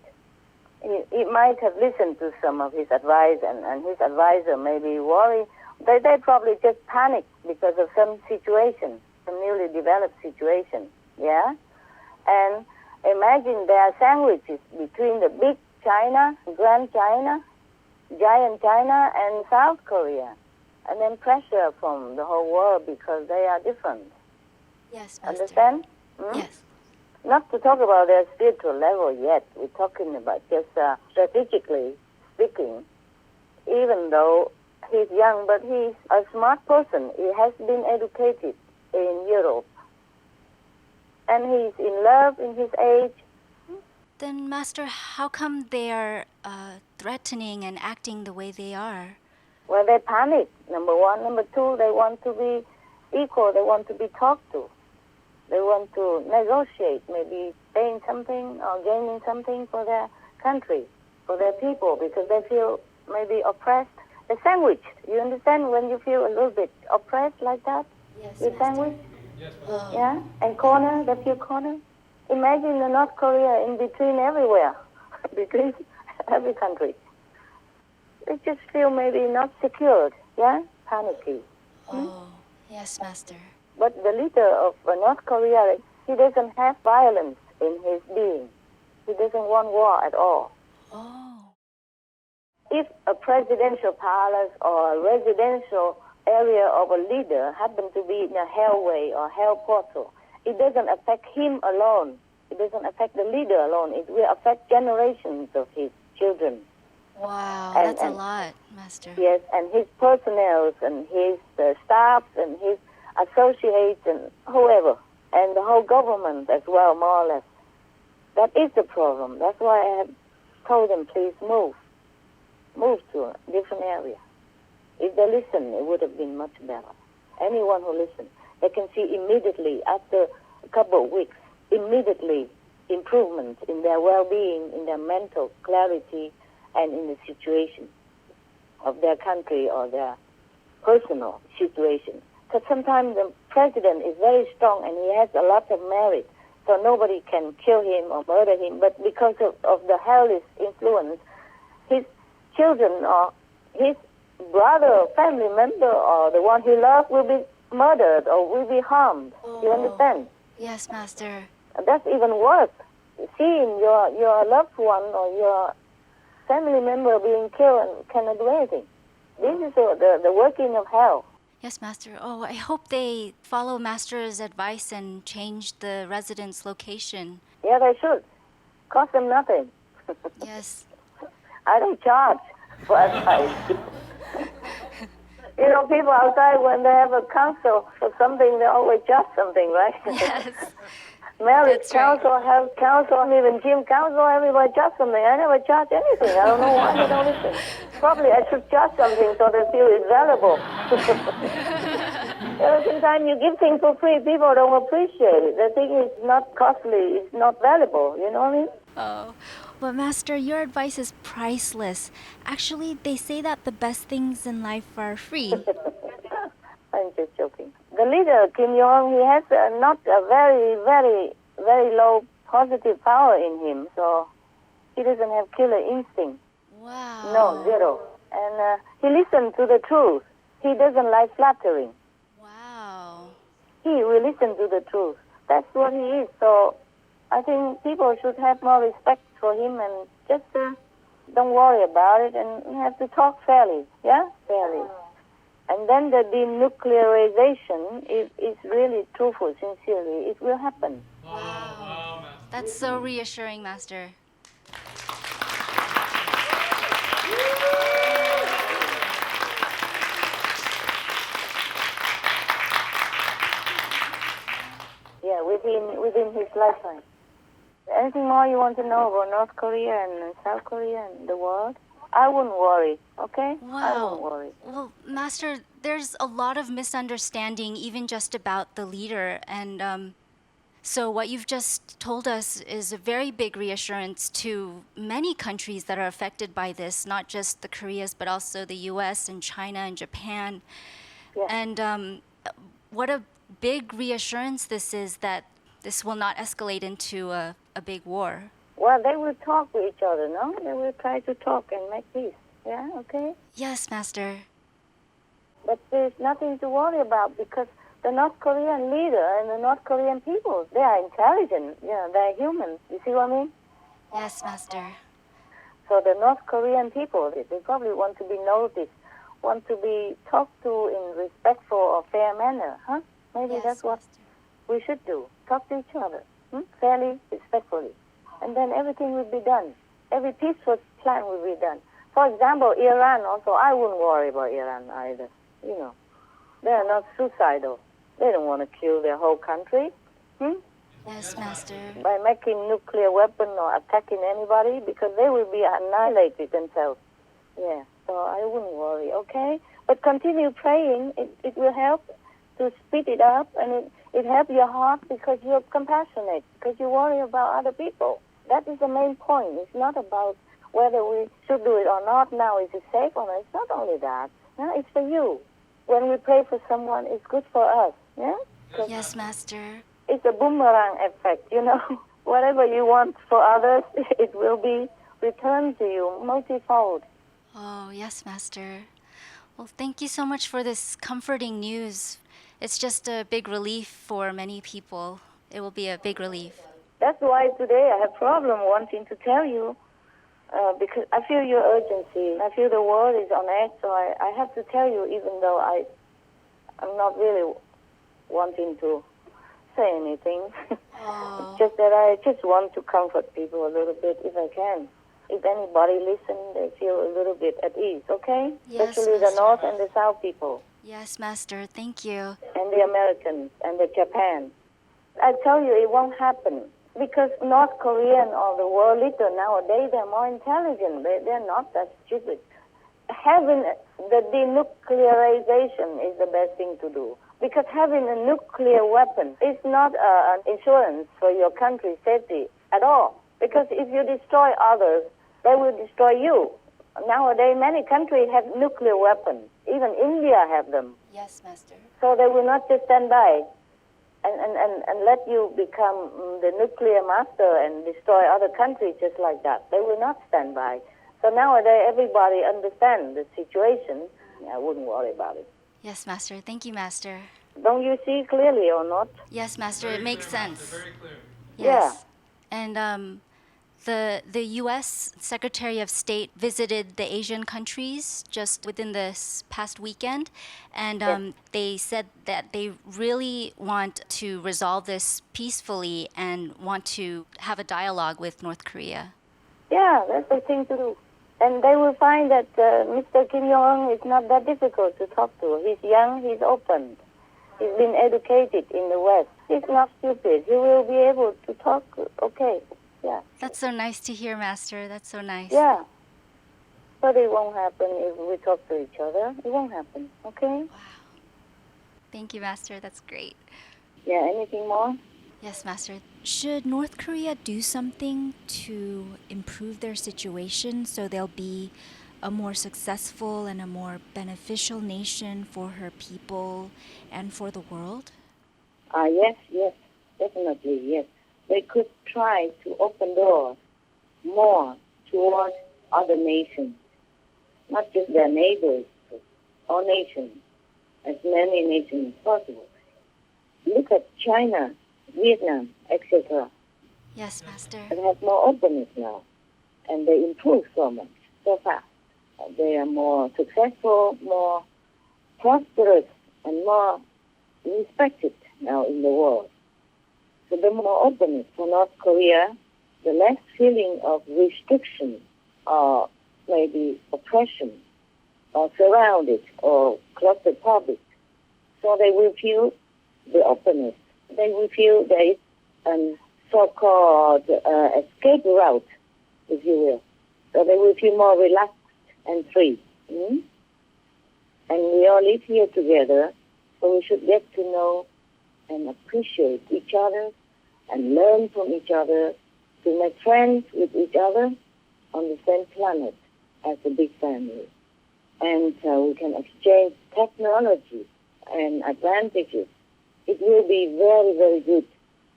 He might have listened to some of his advice, and his advisor may be worried. They probably just panic because of some situation, some newly developed situation, yeah? And imagine there are sandwiches between the big China, Grand China, giant China, and South Korea. And then pressure from the whole world because they are different. Yes, Master. Understand? Yes. Not to talk about their spiritual level yet. We're talking about just strategically speaking, even though he's young, but he's a smart person. He has been educated in Europe. And he's in love in his age. Then, Master, how come they are threatening and acting the way they are? Well, they panic, number one. Number two, they want to be equal. They want to be talked to. They want to negotiate, maybe paying something or gaining something for their country, for their people, because they feel maybe oppressed. They're sandwiched. You understand when you feel a little bit oppressed like that? Yes, You're Master. sandwiched? Yes, yeah? And corner, they feel corner. Imagine the North Korea in between everywhere, between every country. They just feel maybe not secured, yeah? Panicky. Oh, yes, Master. But the leader of North Korea, he doesn't have violence in his being. He doesn't want war at all. Oh. If a presidential palace or a residential area of a leader happen to be in a hellway or hell portal, it doesn't affect him alone. It doesn't affect the leader alone. It will affect generations of his children. Wow, that's a lot, Master. Yes, and his personnel and his staff and his associates and whoever, and the whole government as well, more or less. That is the problem. That's why I have told them, please move to a different area. If they listen, it would have been much better. Anyone who listens, they can see immediately, after a couple of weeks, immediately improvement in their well-being, in their mental clarity, and in the situation of their country or their personal situation. Because sometimes the president is very strong and he has a lot of merit, so nobody can kill him or murder him. But because of the hellish influence, his children or his brother or family member or the one he loves will be murdered or will be harmed. Oh. You understand? Yes, Master. That's even worse. Seeing your loved one or your family member being killed and cannot do anything. This is the working of hell. Yes, Master. Oh, I hope they follow Master's advice and change the residence location. Yeah, they should. Cost them nothing. Yes. I don't charge for advice. You know, people outside, when they have a council for something, they always judge something, right? Yes. Marriage That's right. council, health council, even gym council, everybody judge something. I never judge anything. I don't know why they don't listen. Probably I should judge something so they feel it's valuable. Every time you give things for free, people don't appreciate it. They think it's not costly, it's not valuable. You know what I mean? Oh, but Master, your advice is priceless. Actually, they say that the best things in life are free. I'm just joking. The leader, Kim Jong, he has not a very, very, very low positive power in him, so he doesn't have killer instinct. Wow. No, zero. And he listens to the truth. He doesn't like flattering. Wow. He will listen to the truth. That's what he is. So I think people should have more respect for him and just don't worry about it and have to talk fairly. Yeah? Fairly. And then the denuclearization is really truthful, sincerely. It will happen. Wow. That's so reassuring, Master. Yeah, within his lifetime. Anything more you want to know about North Korea and South Korea and the world? I wouldn't worry, okay? Wow. I wouldn't worry. Well, Master, there's a lot of misunderstanding, even just about the leader. And so what you've just told us is a very big reassurance to many countries that are affected by this, not just the Koreas, but also the U.S. and China and Japan. Yes. And what a big reassurance this is that this will not escalate into a big war. Well, they will talk to each other, no? They will try to talk and make peace. Yeah, okay? Yes, Master. But there's nothing to worry about because the North Korean leader and the North Korean people, they are intelligent. You know, they're human. You see what I mean? Yes, Master. So the North Korean people, they probably want to be noticed, want to be talked to in respectful or fair manner, huh? Maybe Yes, that's what Master. we should do. Talk to each other, fairly, respectfully. And then everything will be done. Every peaceful plan will be done. For example, Iran also, I wouldn't worry about Iran either. You know, they are not suicidal. They don't want to kill their whole country. Yes, Master. By making nuclear weapon or attacking anybody, because they will be annihilated themselves. Yeah, so I wouldn't worry, okay? But continue praying. It will help to speed it up, and it helps your heart because you're compassionate, because you worry about other people. That is the main point. It's not about whether we should do it or not now. Is it safe or not? It's not only that. Yeah? It's for you. When we pray for someone, it's good for us. Yeah? Yes, Master. It's a boomerang effect, you know. Whatever you want for others, it will be returned to you multifold. Oh, yes, Master. Well, thank you so much for this comforting news. It's just a big relief for many people. It will be a big relief. That's why today I have problem wanting to tell you, because I feel your urgency. I feel the world is on edge, so I have to tell you, even though I'm not really wanting to say anything. Oh. It's just that I just want to comfort people a little bit if I can. If anybody listens, they feel a little bit at ease, okay? Yes, Especially the Master. North and the South people. Yes, Master. Thank you. And the Americans and the Japan. I tell you, it won't happen. Because North Korean or the world leader nowadays, they're more intelligent. They're not that stupid. Having the denuclearization is the best thing to do. Because having a nuclear weapon is not an insurance for your country's safety at all. Because if you destroy others, they will destroy you. Nowadays, many countries have nuclear weapons. Even India have them. Yes, Master. So they will not just stand by and let you become the nuclear master and destroy other countries just like that. They will not stand by. So nowadays, everybody understands the situation. I wouldn't worry about it. Yes, Master. Thank you, Master. Don't you see clearly or not? Yes, Master. It makes sense. Very clear. Yes. And the U.S. Secretary of State visited the Asian countries just within this past weekend, and they said that they really want to resolve this peacefully and want to have a dialogue with North Korea. Yeah, that's the thing to do. And they will find that Mr. Kim Jong-un is not that difficult to talk to. He's young, he's open. He's been educated in the West. He's not stupid. He will be able to talk okay. Yeah. That's so nice to hear, Master. That's so nice. Yeah. But it won't happen if we talk to each other. It won't happen, okay? Wow. Thank you, Master. That's great. Yeah, anything more? Yes, Master. Should North Korea do something to improve their situation so they'll be a more successful and a more beneficial nation for her people and for the world? Yes, definitely, yes. They could try to open doors more towards other nations, not just their neighbors, but all nations, as many nations as possible. Look at China, Vietnam, etc. Yes, Master. They have more openness now, and they improve so much, so fast. They are more successful, more prosperous, and more respected now in the world. So the more openness for North Korea, the less feeling of restriction or maybe oppression or surrounded or clustered public. So they will feel the openness. They will feel there is a so-called escape route, if you will. So they will feel more relaxed and free. And we all live here together, so we should get to know and appreciate each other and learn from each other to make friends with each other on the same planet as a big family. And we can exchange technology and advantages. It will be very, very good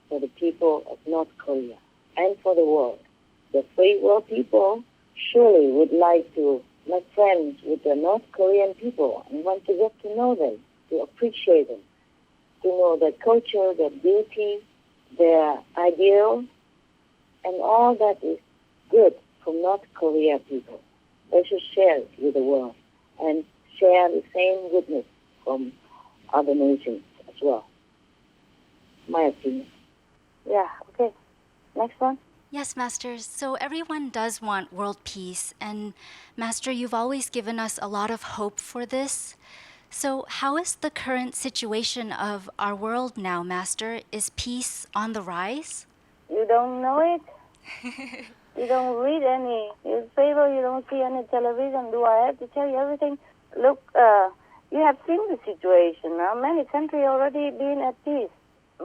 for the people of North Korea and for the world. The free world people surely would like to make friends with the North Korean people and want to get to know them, to appreciate them, to know their culture, their beauty, their ideals, and all that is good from North Korea people. They should share it with the world and share the same goodness from other nations as well. My opinion. Yeah, okay. Next one. Yes, Master. So everyone does want world peace. And Master, you've always given us a lot of hope for this. So how is the current situation of our world now, Master? Is peace on the rise? You don't know it? You don't read any newspaper, you don't see any television. Do I have to tell you everything? Look, you have seen the situation now. Many countries already been at peace.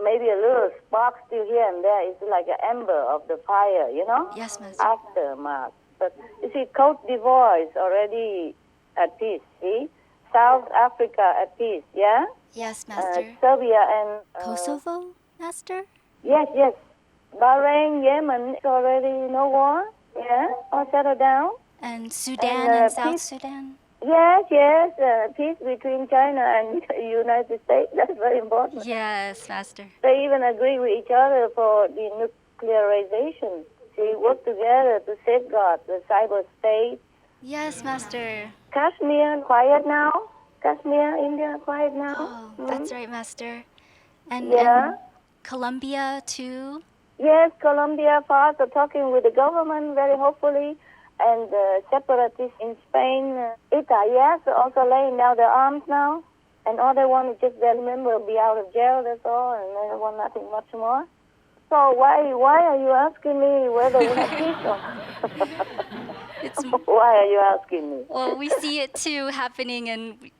Maybe a little spark still here and there. It's like an ember of the fire, you know? Yes, Master. Aftermath. But you see, Côte d'Ivoire is already at peace, see? South Africa at peace, yeah? Yes, Master. Serbia and... Kosovo, Master? Yes. Bahrain, Yemen is already no war, yeah? All settled down. And Sudan and South peace. Sudan? Yes, peace between China and United States. That's very important. Yes, Master. They even agree with each other for denuclearization. They work together to safeguard the cyberspace. Yes, Master. Kashmir, quiet now. Kashmir, India, quiet now. Oh, that's right, Master. And Colombia, too? Yes, Colombia, fast are talking with the government very hopefully. And separatists in Spain, Esta, yes, also laying down their arms now. And all they want is just their member be out of jail, that's all, and they want nothing much more. So why are you asking me whether we have peace or why are you asking me? Well, we see it too happening, and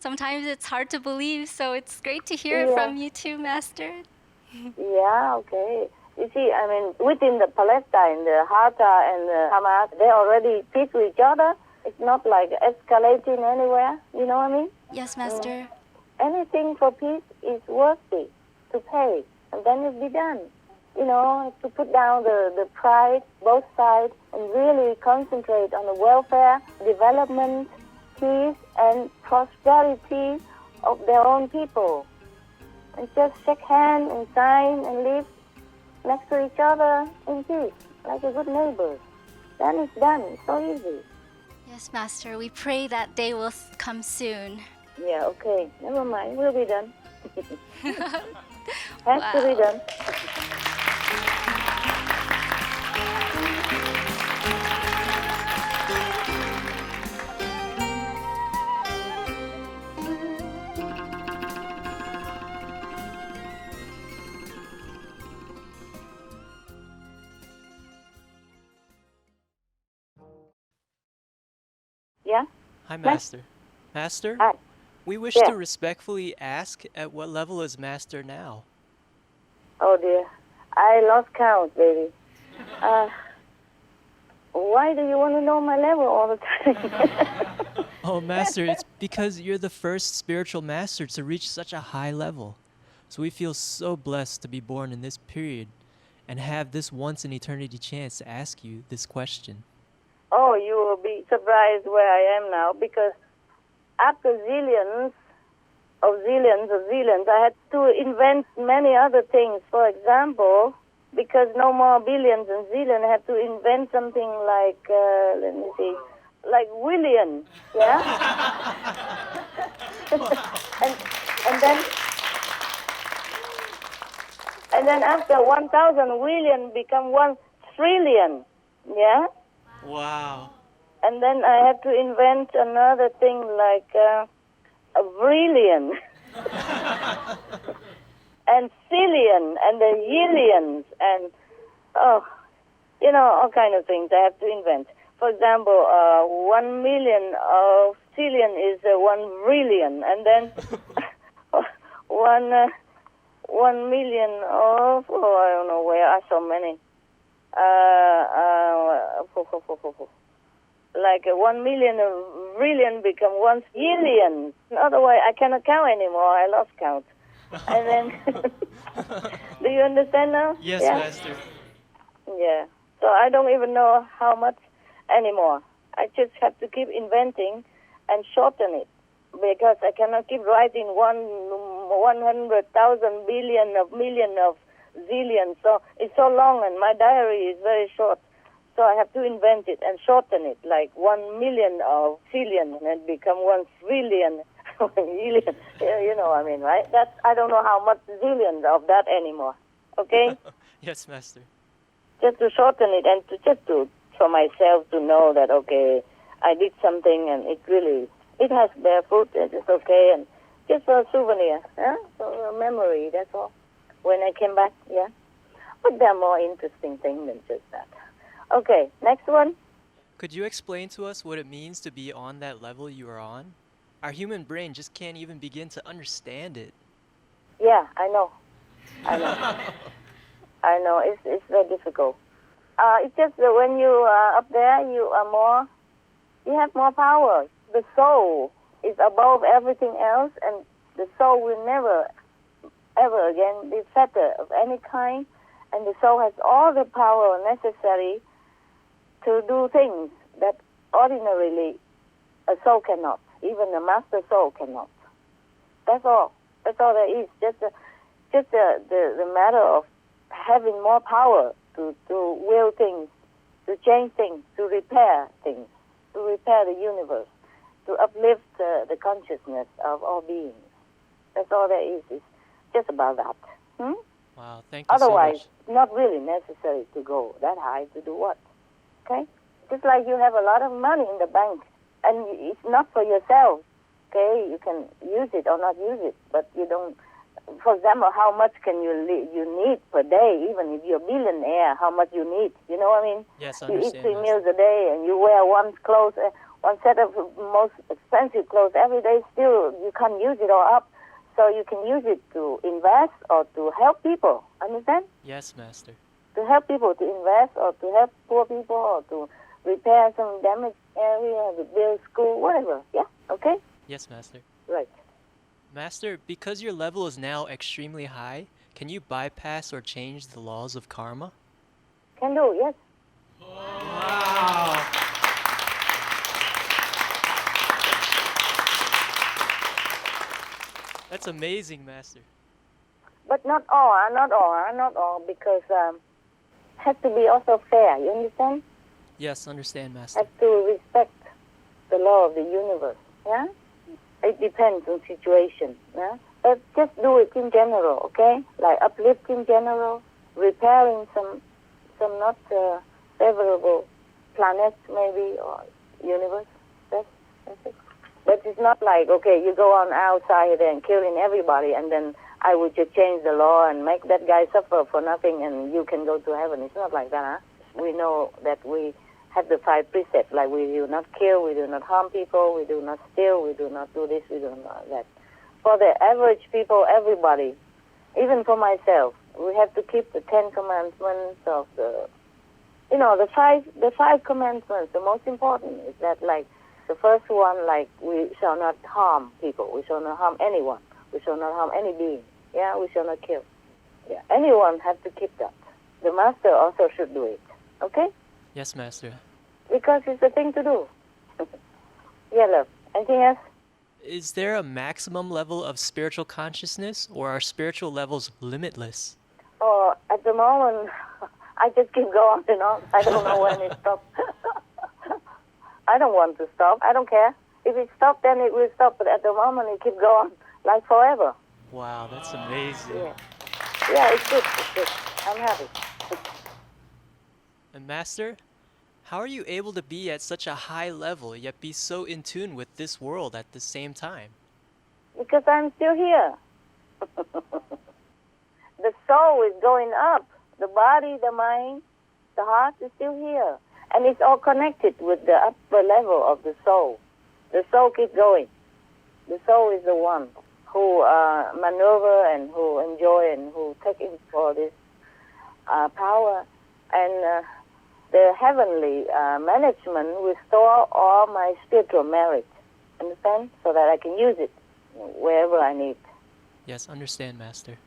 sometimes it's hard to believe, so it's great to hear it from you too, Master. Yeah, okay. You see, I mean, within the Palestine, the Fatah and the Hamas, they're already peace with each other. It's not like escalating anywhere, you know what I mean? Yes, Master. Anything for peace is worthy to pay, and then it'll be done. You know, to put down the pride, both sides, and really concentrate on the welfare, development, peace, and prosperity of their own people. And just shake hands and sign and live next to each other in peace, like a good neighbor. Then it's done. It's so easy. Yes, Master. We pray that day will come soon. Yeah, okay. Never mind. We'll be done. Has to be done. Hi, Master. Master? Hi. We wish Yeah. to respectfully ask, at what level is Master now? Oh dear, I lost count, baby. Why do you want to know my level all the time? Oh, Master, it's because you're the first spiritual master to reach such a high level. So we feel so blessed to be born in this period and have this once-in-eternity chance to ask you this question. Oh, you will be surprised where I am now, because after zillions, I had to invent many other things. For example, because no more billions and zillions, I had to invent something like, let me see, like William, yeah? and then after 1,000 William become 1 trillion, yeah? Wow. And then I had to invent another thing like a brilliant and cillion and the yillions and, all kind of things I have to invent. For example, 1 million of cillion is 1 brilliant, and then 1 million of, I don't know where are so many. Like 1 million of brilliant become 1 zillion. Otherwise, I cannot count anymore. I lost count. And then, do you understand now? Yes, yeah? Master. Yeah. So I don't even know how much anymore. I just have to keep inventing and shorten it, because I cannot keep writing 100,000 billion of million of zillion. So it's so long, and my diary is very short. So I have to invent it and shorten it, like 1 million of zillion, and it become 1 trillion. Zillion. You know what I mean, right? I don't know how much zillions of that anymore. Okay? Yes, Master. Just to shorten it, and for myself to know that, okay, I did something and it has bear fruit, it's okay, and just for a souvenir, for a memory, that's all. When I came back, yeah. But there are more interesting things than just that. Okay, next one. Could you explain to us what it means to be on that level you are on? Our human brain just can't even begin to understand it. Yeah, I know. I know, it's very difficult. It's just that when you are up there, you have more power. The soul is above everything else, and the soul will never, ever again be fetter of any kind, and the soul has all the power necessary to do things that ordinarily a soul cannot, even a master soul cannot. That's all. That's all there is. Just the matter of having more power to will things, to change things, to repair things, to repair the universe, to uplift the consciousness of all beings. That's all there is. It's just about that. Wow, thank you Otherwise, so much. not really necessary to go that high to do what? Okay? Just like you have a lot of money in the bank, and it's not for yourself. Okay? You can use it or not use it, but you don't. For example, how much can you need per day? Even if you're a billionaire, how much you need? You know what I mean? Yes, I you eat understand. 3 meals a day, and you wear one set of most expensive clothes every day. Still, you can't use it all up. So you can use it to invest or to help people. Understand? Yes, Master. To help people, to invest or to help poor people or to repair some damaged area, to build school, whatever. Yeah? Okay? Yes, Master. Right. Master, because your level is now extremely high, can you bypass or change the laws of karma? Can do, yes. Wow. That's amazing, Master. But not all, because has to be also fair, you understand? Yes, understand, Master. Have to respect the law of the universe, yeah? It depends on situation, yeah? But just do it in general, okay? Like uplift in general, repairing some not favorable planets maybe, or universe. That's it. But it's not like, okay, you go on outside and killing everybody, and then I would just change the law and make that guy suffer for nothing and you can go to heaven. It's not like that, huh? We know that we have the 5 precepts, like we do not kill, we do not harm people, we do not steal, we do not do this, we do not that. For the average people, everybody, even for myself, we have to keep the 10 commandments of the, the 5 commandments. The most important is that, like, the first one, like, we shall not harm people, we shall not harm anyone, we shall not harm any being, yeah, we shall not kill. Yeah, anyone has to keep that. The master also should do it, okay? Yes, Master. Because it's the thing to do. Yeah, love. Anything else? Is there a maximum level of spiritual consciousness, or are spiritual levels limitless? Oh, at the moment, I just keep going and on. I don't know when it stops. I don't want to stop. I don't care. If it stops, then it will stop. But at the moment, it keeps going like forever. Wow, that's amazing. Yeah, it's good. It's good. I'm happy. And Master, how are you able to be at such a high level yet be so in tune with this world at the same time? Because I'm still here. The soul is going up. The body, the mind, the heart is still here. And it's all connected with the upper level of the soul. The soul keeps going. The soul is the one who maneuver and who enjoy and who take in for this power. And the heavenly management will store all my spiritual merit, understand? So that I can use it wherever I need. Yes, understand, Master.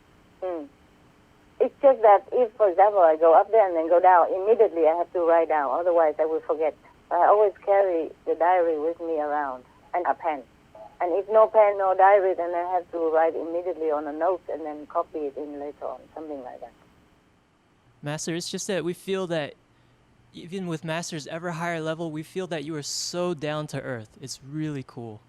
It's just that if, for example, I go up there and then go down, immediately I have to write down, otherwise I will forget. I always carry the diary with me around, and a pen. And if no pen, no diary, then I have to write immediately on a note and then copy it in later on, something like that. Master, it's just that we feel that even with Master's ever higher level, we feel that you are so down to earth. It's really cool.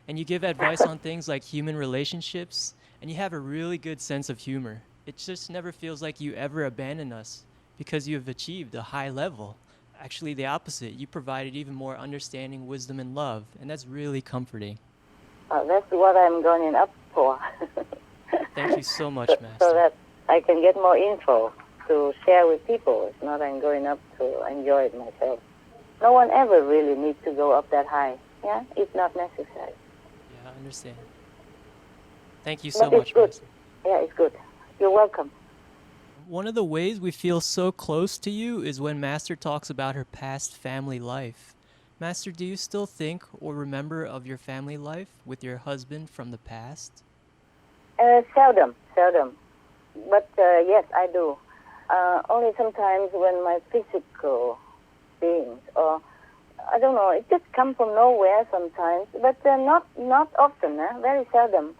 And you give advice on things like human relationships, and you have a really good sense of humor. It just never feels like you ever abandon us because you have achieved a high level. Actually, the opposite. You provided even more understanding, wisdom, and love, and that's really comforting. That's what I'm going up for. Thank you so much, Master. So that I can get more info to share with people. It's not I'm going up to enjoy it myself. No one ever really needs to go up that high. Yeah, it's not necessary. Yeah, I understand. Thank you so much, good. Master. Yeah, it's good. You're welcome. One of the ways we feel so close to you is when Master talks about her past family life. Master, do you still think or remember of your family life with your husband from the past? Seldom. But yes, I do. Only sometimes when my physical beings, or I don't know, it just comes from nowhere sometimes, but not often, very seldom.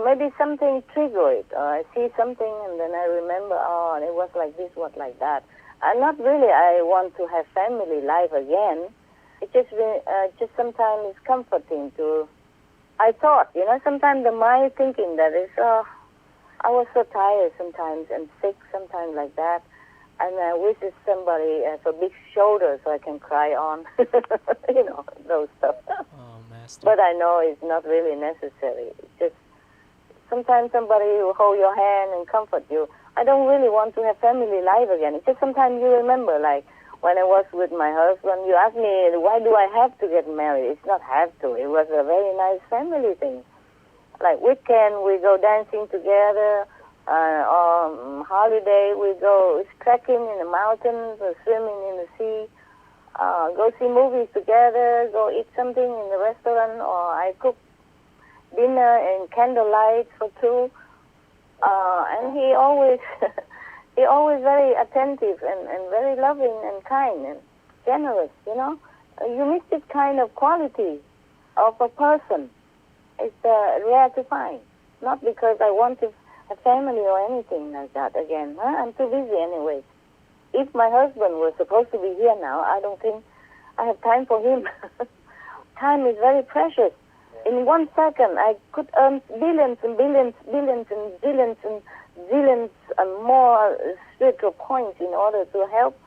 Maybe something trigger it, or I see something and then I remember, oh, it was like this, was like that. Not really I want to have family life again. It just sometimes it's comforting to, I thought, sometimes the mind thinking that is, I was so tired sometimes and sick sometimes like that. And I wish somebody has a big shoulder so I can cry on, those stuff. Oh, Master. But I know it's not really necessary. It's just sometimes somebody will hold your hand and comfort you. I don't really want to have family life again. It's just sometimes you remember, like when I was with my husband, you asked me, why do I have to get married? It's not have to. It was a very nice family thing. Like weekend, we go dancing together. On holiday, we go trekking in the mountains or swimming in the sea. Go see movies together. Go eat something in the restaurant, or I cook dinner and candlelight for two. And he always very attentive and very loving and kind and generous. You miss this kind of quality of a person. It's rare to find. Not because I want to have family or anything like that again. I'm too busy anyway. If my husband was supposed to be here now, I don't think I have time for him. Time is very precious. In 1 second, I could earn billions and billions, billions and zillions and zillions and more spiritual points in order to help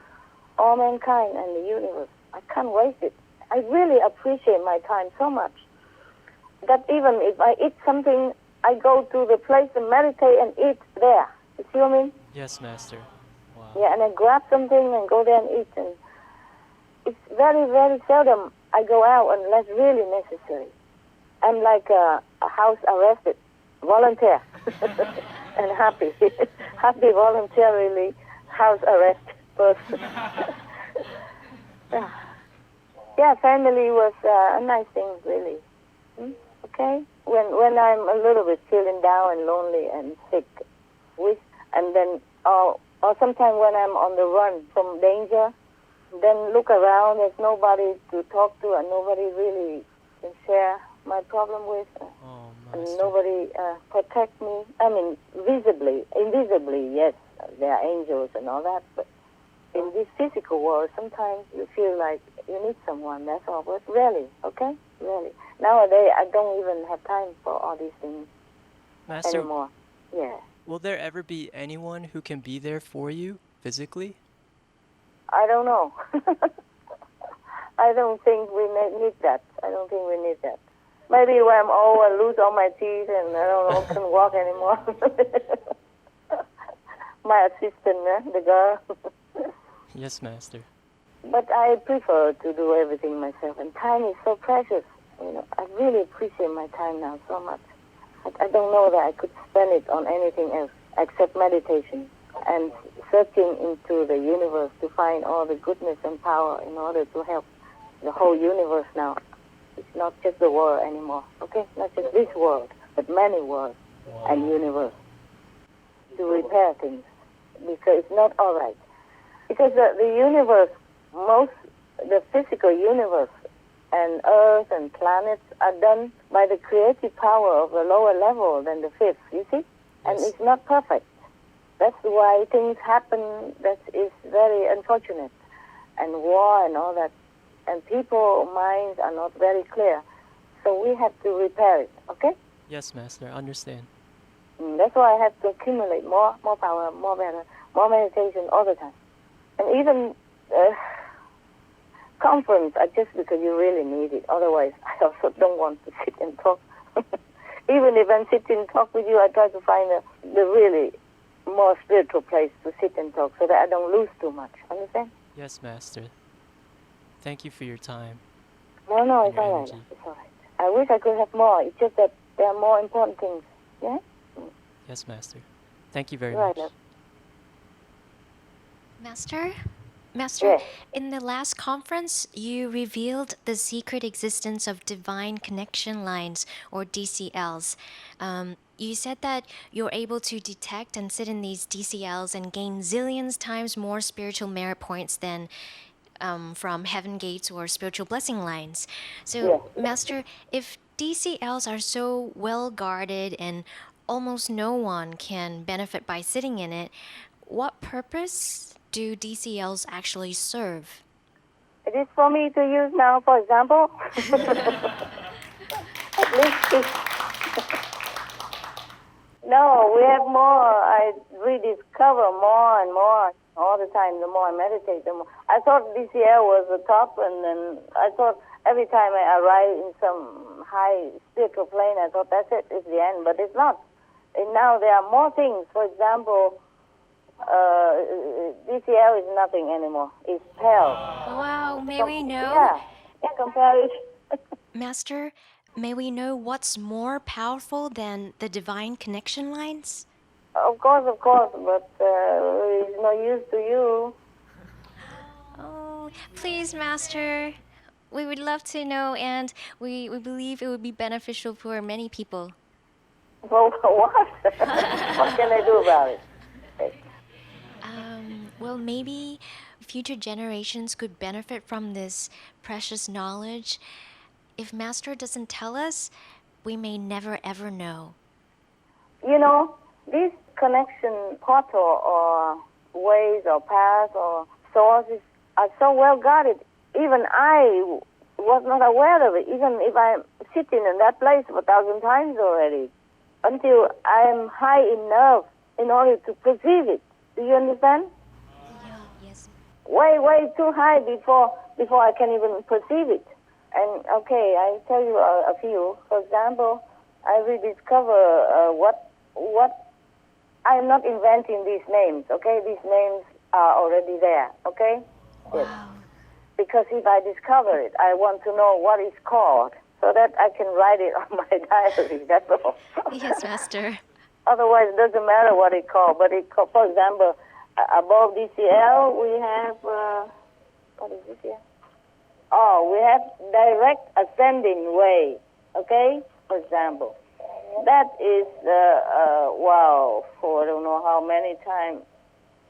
all mankind and the universe. I can't waste it. I really appreciate my time so much that even if I eat something, I go to the place and meditate and eat there. You see what I mean? Yes, Master. Wow. Yeah, and I grab something and go there and eat. And it's very, very seldom I go out unless really necessary. I'm like a house arrested, volunteer, and happy voluntarily house arrest person. Yeah, family was a nice thing, really. Okay? When I'm a little bit feeling down and lonely and sick, and then, or sometimes when I'm on the run from danger, then look around, there's nobody to talk to and nobody really can share my problem with. And nobody protect me. I mean, invisibly, yes, there are angels and all that, but in this physical world, sometimes you feel like you need someone, that's all. But rarely, okay? Rarely. Nowadays, I don't even have time for all these things Master, anymore. Yeah. will there ever be anyone who can be there for you physically? I don't know. I don't think we need that. Maybe when I'm old, I lose all my teeth and I don't know, can walk anymore. My assistant, the girl. Yes, Master. But I prefer to do everything myself, and time is so precious. You know, I really appreciate my time now so much. I don't know that I could spend it on anything else except meditation and searching into the universe to find all the goodness and power in order to help the whole universe now. It's not just the world anymore, okay? Not just this world, but many worlds and universe to repair things, because it's not all right. Because the universe, the physical universe and Earth and planets are done by the creative power of a lower level than the fifth, you see? And it's not perfect. That's why things happen that is very unfortunate, and war and all that. And people's minds are not very clear. So we have to repair it, okay? Yes, Master, understand. That's why I have to accumulate more power, more better, more meditation all the time. And even conference are just because you really need it. Otherwise, I also don't want to sit and talk. Even if I'm sitting and talk with you, I try to find the really more spiritual place to sit and talk so that I don't lose too much. Understand? Yes, Master. Thank you for your time. No, it's all right. It's all right. I wish I could have more. It's just that there are more important things. Yeah? Yes, Master. Thank you very Right, much. Master, Yes. in the last conference, you revealed the secret existence of divine connection lines, or DCLs. You said that you're able to detect and sit in these DCLs and gain zillions times more spiritual merit points than from heaven gates or spiritual blessing lines. So, Master, if DCLs are so well guarded and almost no one can benefit by sitting in it, what purpose do DCLs actually serve? It is for me to use now, for example. At least no, we have more. I rediscover more and more all the time. The more I meditate, the more. I thought DCL was the top, and then I thought every time I arrive in some high spiritual plane, I thought that's it, it's the end, but it's not. And now there are more things. For example, DCL is nothing anymore. It's hell. Wow, may we know? Yeah, comparison. Master, may we know what's more powerful than the divine connection lines? Of course, but it's no use to you. Oh, please, Master. We would love to know, and we believe it would be beneficial for many people. Well, what? What can I do about it? Well, maybe future generations could benefit from this precious knowledge. If Master doesn't tell us, we may never ever know. You know, these connection portal or ways or paths or sources are so well guarded. Even I was not aware of it, even if I'm sitting in that place 1,000 times already, until I'm high enough in order to perceive it. Do you understand? Yes. Way too high before I can even perceive it. And okay, I tell you a few. For example, I rediscover what I'm not inventing these names. Okay, these names are already there. Okay. Wow. Yes. Because if I discover it, I want to know what it's called so that I can write it on my diary, that's all. Yes, Master. Otherwise, it doesn't matter what it's called. But for example, above DCL, we have, what is this here? Oh, we have direct ascending way, okay? For example. That is, wow, for I don't know how many times.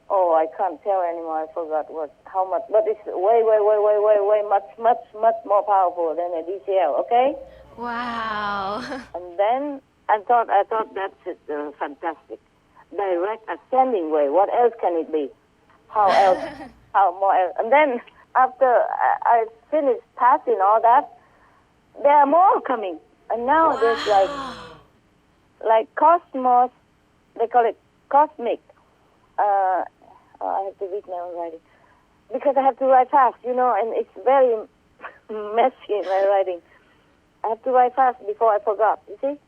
Oh, I can't tell anymore. I forgot how much. But it's way, much more powerful than a DCL, okay? Wow. And then I thought that's fantastic. Direct ascending way. What else can it be? How else? How more else? And then after I finished passing all that, there are more coming. And now there's like cosmos, they call it cosmic. I have to read now and writing. Because I have to write fast, and it's very messy in my writing. I have to write fast before I forgot, you see?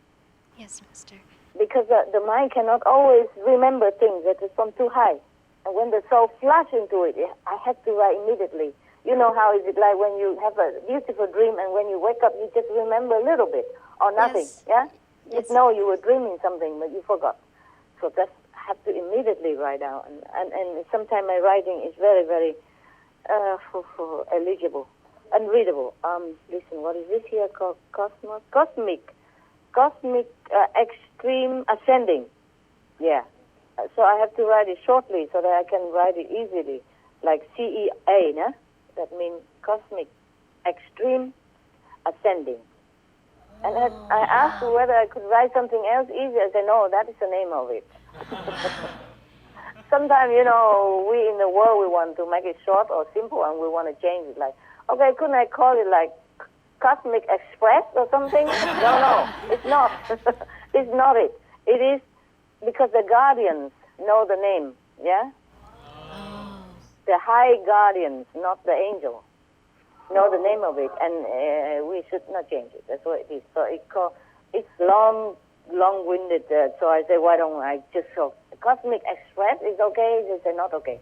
Yes, Master. Because the mind cannot always remember things that is from too high. And when the soul flash into it, I have to write immediately. You know how is it like when you have a beautiful dream and when you wake up, you just remember a little bit or nothing, yeah? Yes. You know you were dreaming something, but you forgot. So that's have to immediately write out. And sometimes my writing is very, very illegible, unreadable. Listen, what is this here called? Cosmic extreme ascending. Yeah. So I have to write it shortly so that I can write it easily, like CEA, nah? That means cosmic extreme ascending. And I asked whether I could write something else easier. I said, no, that is the name of it. Sometimes, we in the world, we want to make it short or simple, and we want to change it. Like, okay, couldn't I call it like Cosmic Express or something? No, it's not. It's not it. It is because the guardians know the name, yeah? The high guardians, not the angel, know the name of it, and we should not change it. That's what it is. So it's long-winded. So I say, why don't I just so Cosmic Express is okay? They say not okay.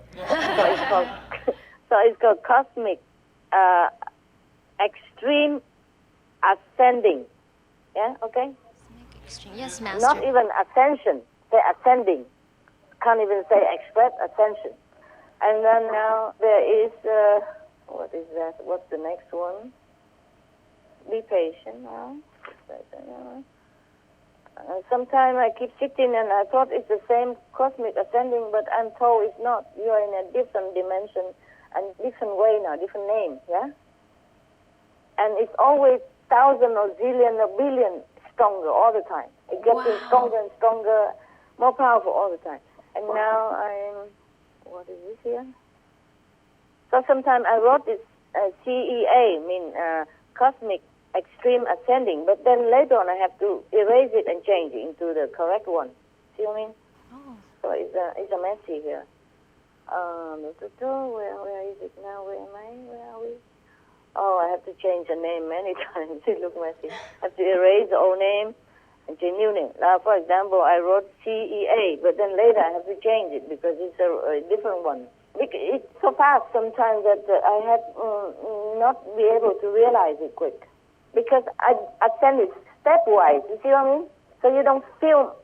So it's called Cosmic Extreme Ascending. Yeah, okay. Yes, Master. Not even ascension. Say ascending. Can't even say express ascension. And then now there is, what is that? What's the next one? Be patient now. Sometimes I keep sitting and I thought it's the same cosmic ascending, but I'm told it's not. You are in a different dimension and different way now, different name, yeah? And it's always thousand or zillion or billion stronger all the time. It gets stronger and stronger, more powerful all the time. And now what is this here? So sometimes I wrote this CEA, cosmic extreme ascending, but then later on I have to erase it and change it into the correct one. See what I mean? Oh. So it's a messy here. Where is it now? Where am I? Where are we? Oh, I have to change the name many times. It looks messy. I have to erase the old name and change new name. Now, for example, I wrote CEA, but then later I have to change it because it's a different one. It's so fast sometimes that I have not be able to realize it quick. Because I send it stepwise, you see what I mean? So you don't feel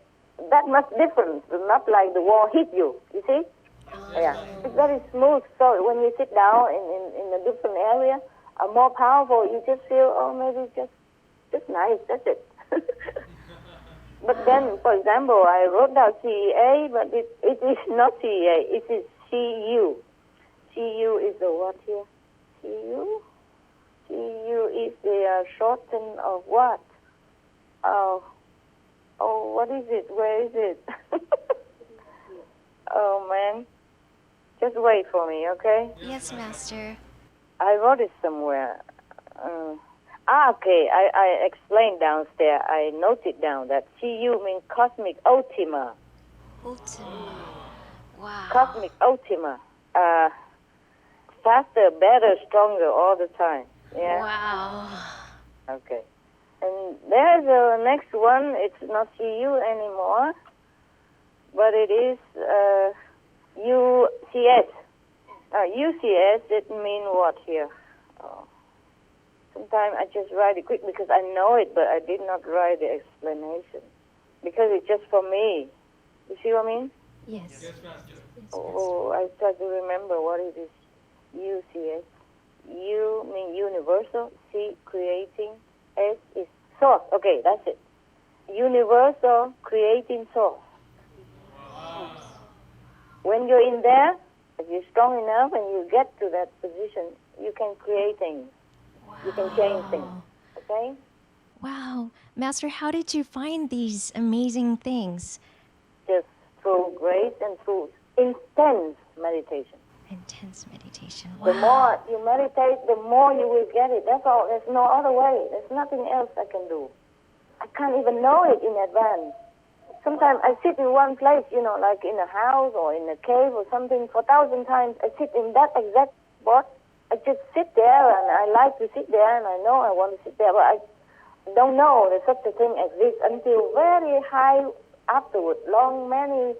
that much difference, not like the wall hit you, you see? Yeah, it's very smooth. So when you sit down in a different area, more powerful, you just feel, maybe just nice, that's it. But then, for example, I wrote down CEA, but it is not CEA, it is CU. CU is the what here? CU? CU is the shorten of what? Oh, what is it? Where is it? Oh, man. Just wait for me, okay? Yes, Master. I wrote it somewhere. Okay. I explained downstairs. I noted down that CU means Cosmic Ultima. Ultima. Wow. Cosmic Ultima. Faster, better, stronger all the time. Yeah. Wow. Okay. And there's the next one. It's not CU anymore, but it is UCS. UCS, it means what here? Sometimes I just write it quick because I know it, but I did not write the explanation because it's just for me. You see what I mean? Yes. Oh, I try to remember what it is. UCS. U mean universal. C, creating. S is source. Okay, that's it. Universal creating source. When you're in there, if you're strong enough and you get to that position, you can create things. You can change things. Okay? Wow. Master, how did you find these amazing things? Just through grace and through intense meditation. Intense meditation. Wow. The more you meditate, the more you will get it. That's all. There's no other way. There's nothing else I can do. I can't even know it in advance. Sometimes I sit in one place, like in a house or in a cave or something, for 1,000 times. I sit in that exact spot. I just sit there, and I like to sit there, and I know I want to sit there, but I don't know that such a thing exists until very high afterward, many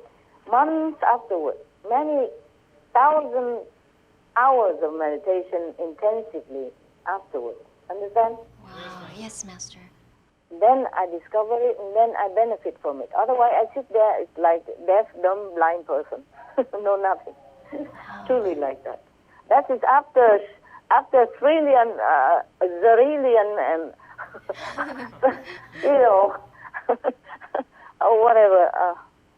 months afterward, many 1,000 hours of meditation intensively afterward. Understand? Wow. Yes, Master. Then I discover it, and then I benefit from it. Otherwise, I sit there, it's like deaf, dumb, blind person. No, nothing. Truly like that. That is after trillion, zerillion, and, or whatever,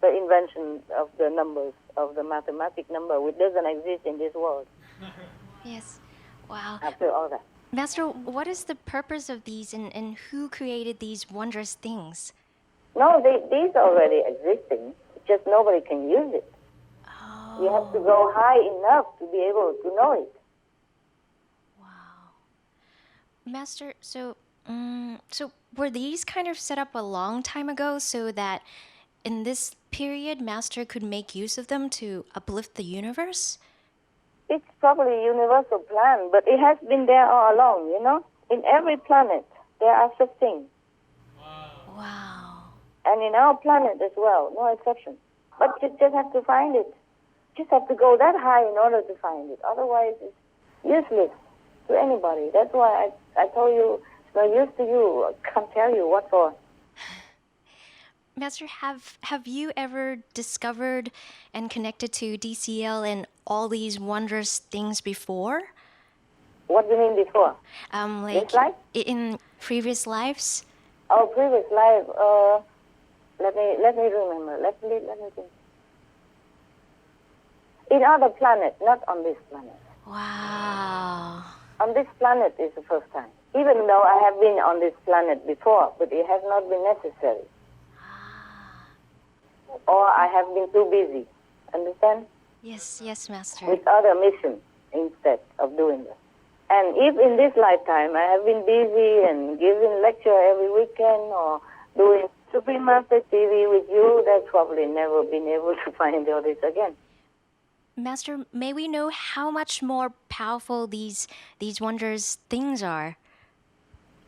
the invention of the numbers, of the mathematic number, which doesn't exist in this world. Yes. Wow. After all that. Master, what is the purpose of these, and who created these wondrous things? No, these are already existing. Just nobody can use it. Oh. You have to go high enough to be able to know it. Wow. Master, so were these kind of set up a long time ago so that in this period, Master could make use of them to uplift the universe? It's probably a universal plan, but it has been there all along, In every planet, there are such things. Wow. And in our planet as well, no exception. But you just have to find it. Just have to go that high in order to find it. Otherwise, it's useless to anybody. That's why I told you it's no use to you. I can't tell you what for. Master, have you ever discovered and connected to DCL and all these wondrous things before? What do you mean before? Like this life? In previous lives? Oh, previous life. Let me remember. Let me think. In other planets, not on this planet. Wow. On this planet is the first time. Even though I have been on this planet before, but it has not been necessary. Or I have been too busy. Understand? Yes, Master. With other missions instead of doing that. And if in this lifetime I have been busy and giving lecture every weekend or doing Suprema TV with you, that's probably never been able to find all this again. Master, may we know how much more powerful these wondrous things are?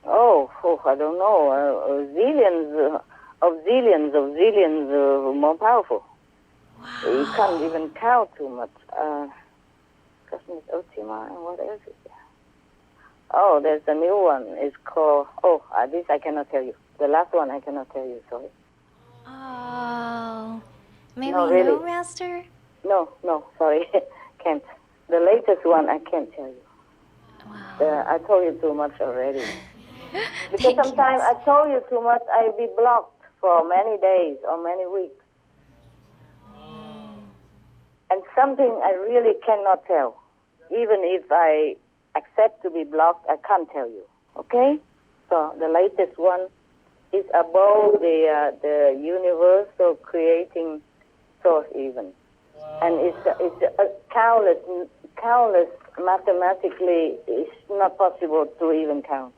Oh, I don't know. Zillions more powerful. Wow. You can't even count too much. Cosmic Ultima, and what else is there? Oh, there's a new one. It's called, this I cannot tell you. The last one I cannot tell you, sorry. Oh, may No, we really. know, Master? No, sorry, can't. The latest one I can't tell you. Wow. I told you too much already. Because sometimes I told you too much, I'll be blocked for many days or many weeks. And something I really cannot tell. Even if I accept to be blocked, I can't tell you. Okay? So the latest one is above the universal creating source even. And it's a countless mathematically, it's not possible to even count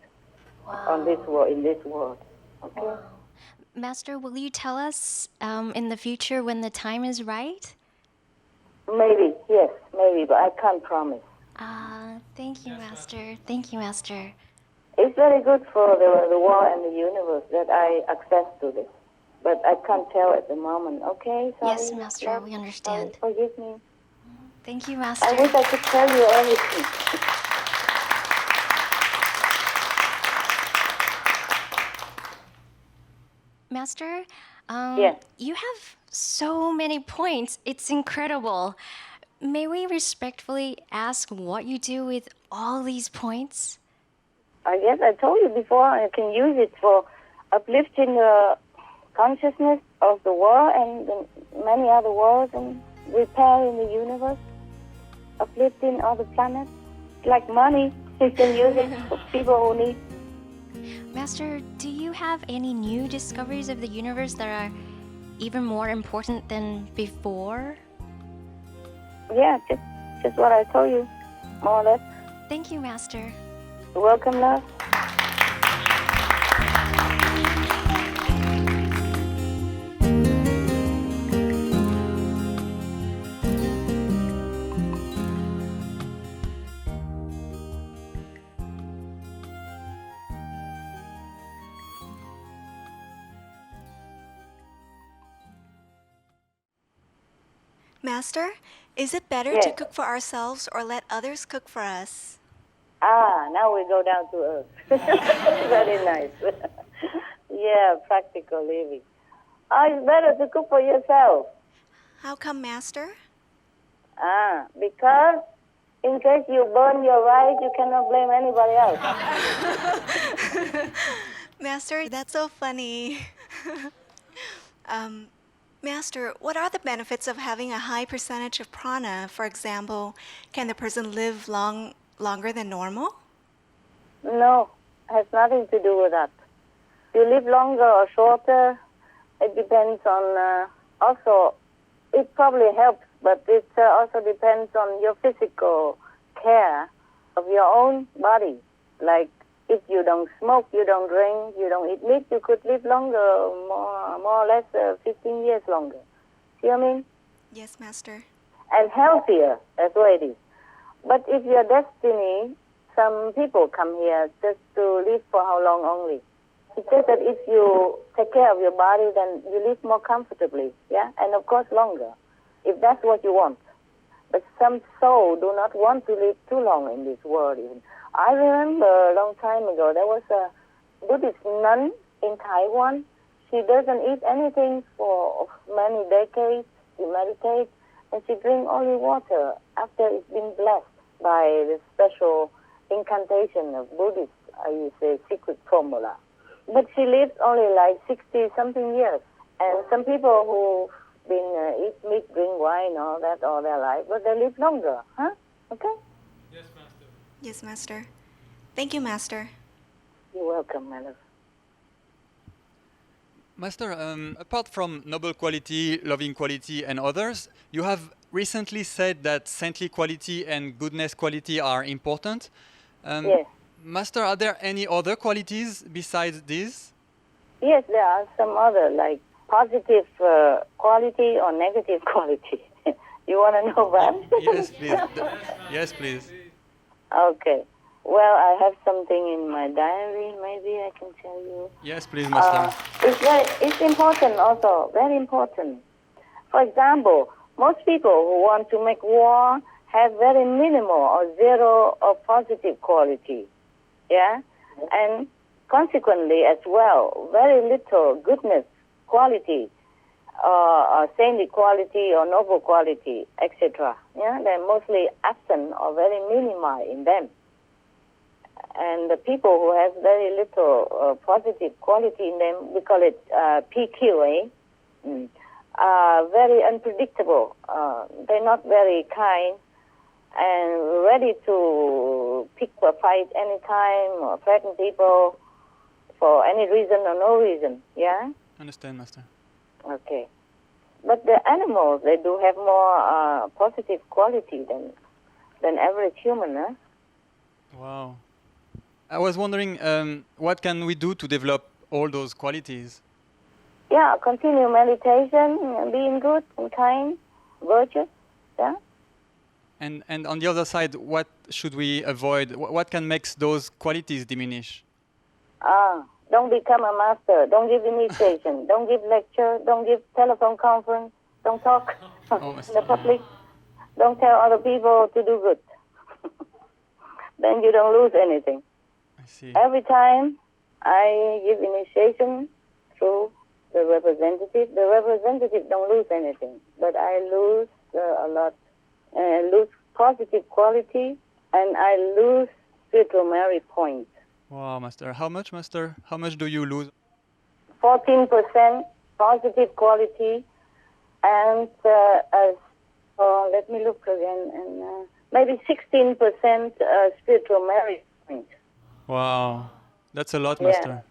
on this world, in this world. Okay? Wow. Master, will you tell us in the future when the time is right? Maybe, yes, maybe, but I can't promise. Thank you, Master. Thank you, Master. It's very good for the world and the universe that I access to this. But I can't tell at the moment, okay? Sorry, Yes, Master, we understand. Sorry, forgive me. Thank you, Master. I wish I could tell you everything. Master, Yes. you have so many points. It's incredible. May we respectfully ask what you do with all these points? I guess I told you before, I can use it for uplifting the consciousness of the world and the many other worlds and repairing the universe, uplifting other planets. It's like money. You can use it for people who need. Master, do you have any new discoveries of the universe that are even more important than before? Yeah, just what I told you, more or less. Thank you, Master. You're welcome, love. Master, is it better Yes. to cook for ourselves or let others cook for us? Now we go down to earth. Very nice. Yeah, practical living. It's better to cook for yourself. How come, Master? Because in case you burn your rice, you cannot blame anybody else. Master, that's so funny. Master, what are the benefits of having a high percentage of prana? For example, can the person live longer than normal? No, it has nothing to do with that. You live longer or shorter, it depends on, also, it probably helps, but it also depends on your physical care of your own body. Like, if you don't smoke, you don't drink, you don't eat meat, you could live longer, more or less 15 years longer. See what I mean? Yes, Master. And healthier, that's what it is. But if your destiny, some people come here just to live for how long only. It says that if you take care of your body, then you live more comfortably, yeah? And of course longer, if that's what you want. But some soul do not want to live too long in this world even. I remember a long time ago, there was a Buddhist nun in Taiwan. She doesn't eat anything for many decades. She meditates, and she drinks only water after it's been blessed by the special incantation of Buddhist, I say, secret formula. But she lived only like 60-something years. And some people who've been eat meat, drink wine, all that all their life, but they live longer, huh? Okay? Yes, Master. Yes, Master. Thank you, Master. You're welcome, my love. Master, apart from noble quality, loving quality, and others, you have recently said that saintly quality and goodness quality are important. Yes. Master, are there any other qualities besides these? Yes, there are some other, like positive quality or negative quality. You want to know that? Yes, please. Yes, please. Okay. Well, I have something in my diary. Maybe I can tell you. Yes, please, Master. It's important also, very important. For example, most people who want to make war have very minimal or zero of positive quality. Yeah? And consequently as well, very little goodness quality, or saintly quality or noble quality, etc. Yeah? They're mostly absent or very minimal in them. And the people who have very little positive quality in them, we call it PQ, are very unpredictable. They're not very kind and ready to pick a fight anytime or threaten people for any reason or no reason, yeah? Understand, Master. Okay. But the animals, they do have more positive quality than average human, huh? Wow. I was wondering, what can we do to develop all those qualities? Yeah, continue meditation, being good and kind, virtuous, yeah? And on the other side, what should we avoid? What can make those qualities diminish? Don't become a master. Don't give initiation. Don't give lecture. Don't give telephone conference. Don't talk in the public. Don't tell other people to do good. Then you don't lose anything. I see. Every time I give initiation through representative. The representative don't lose anything, but I lose a lot. I lose positive quality, and I lose spiritual merit points. Wow, Master. How much, Master? How much do you lose? 14% positive quality, and let me look again, and maybe 16% spiritual merit points. Wow, that's a lot, Master.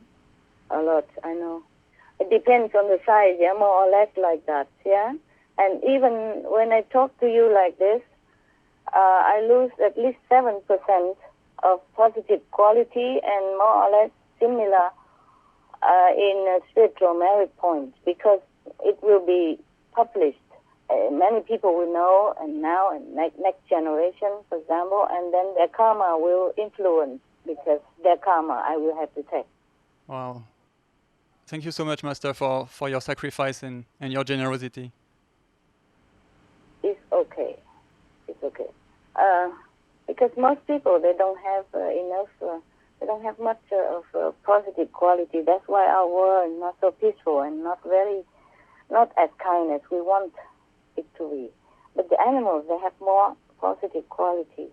A lot, I know. It depends on the size, yeah, more or less like that, yeah. And even when I talk to you like this, I lose at least 7% of positive quality and more or less similar in spiritual merit points, because it will be published. Many people will know, and now and next generation, for example, and then their karma will influence, because their karma I will have to take. Wow. Thank you so much, Master, for your sacrifice and your generosity. It's okay. It's okay. Because most people, they don't have enough, they don't have much of positive quality. That's why our world is not so peaceful and not as kind as we want it to be. But the animals, they have more positive quality.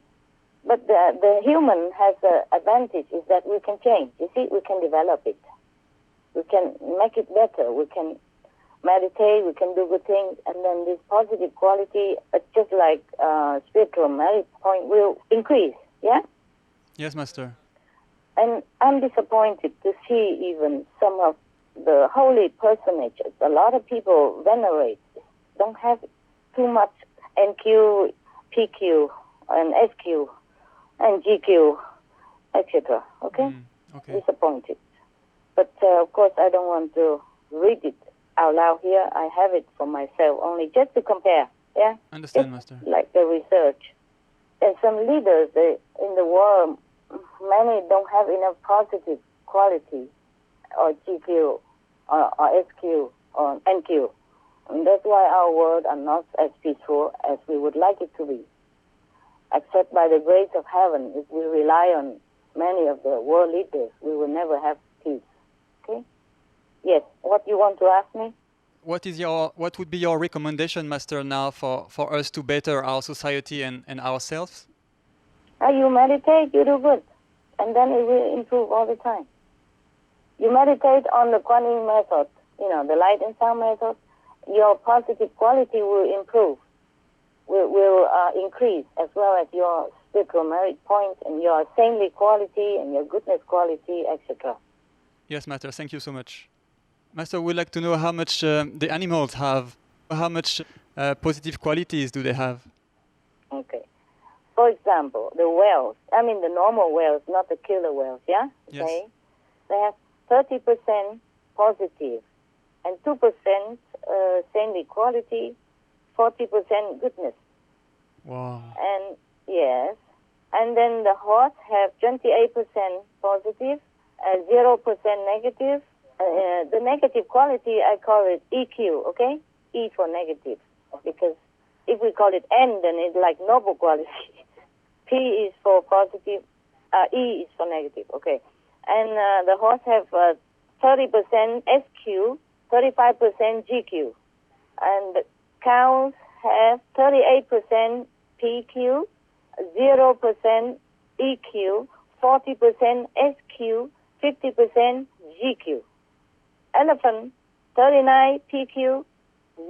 But the human has an advantage, is that we can change. You see, we can develop it. We can make it better. We can meditate, we can do good things, and then this positive quality, just like spiritual merit point, will increase, yeah? Yes, Master. And I'm disappointed to see even some of the holy personages. A lot of people venerate, don't have too much NQ, PQ, and SQ, and GQ, etc., okay? Okay. Disappointed. But, of course, I don't want to read it out loud here. I have it for myself only, just to compare, yeah? Understand, Master. Like the research. And some leaders in the world, many don't have enough positive quality, or GQ, or SQ, or NQ. And that's why our world are not as peaceful as we would like it to be. Except by the grace of heaven, if we rely on many of the world leaders, we will never have peace. Okay? Yes. What you want to ask me? What would be your recommendation, Master, now for us to better our society and ourselves? You meditate, you do good, and then it will improve all the time. You meditate on the Kuan method, the light and sound method. Your positive quality will improve, will increase, as well as your spiritual merit points and your saintly quality and your goodness quality, etc. Yes, Master. Thank you so much. Master, we'd like to know how much the animals have. How much positive qualities do they have? Okay. For example, the whales, the normal whales, not the killer whales, yeah? Yes. Okay. They have 30% positive and 2% saintly quality, 40% goodness. Wow. And yes. And then the horse have 28% positive, 0% negative. The negative quality, I call it EQ, okay? E for negative. Because if we call it N, then it's like noble quality. P is for positive, E is for negative, okay? And the horse have 30% SQ, 35% GQ. And the cows have 38% PQ, 0% EQ, 40% SQ, 50% GQ. Elephant, 39 PQ,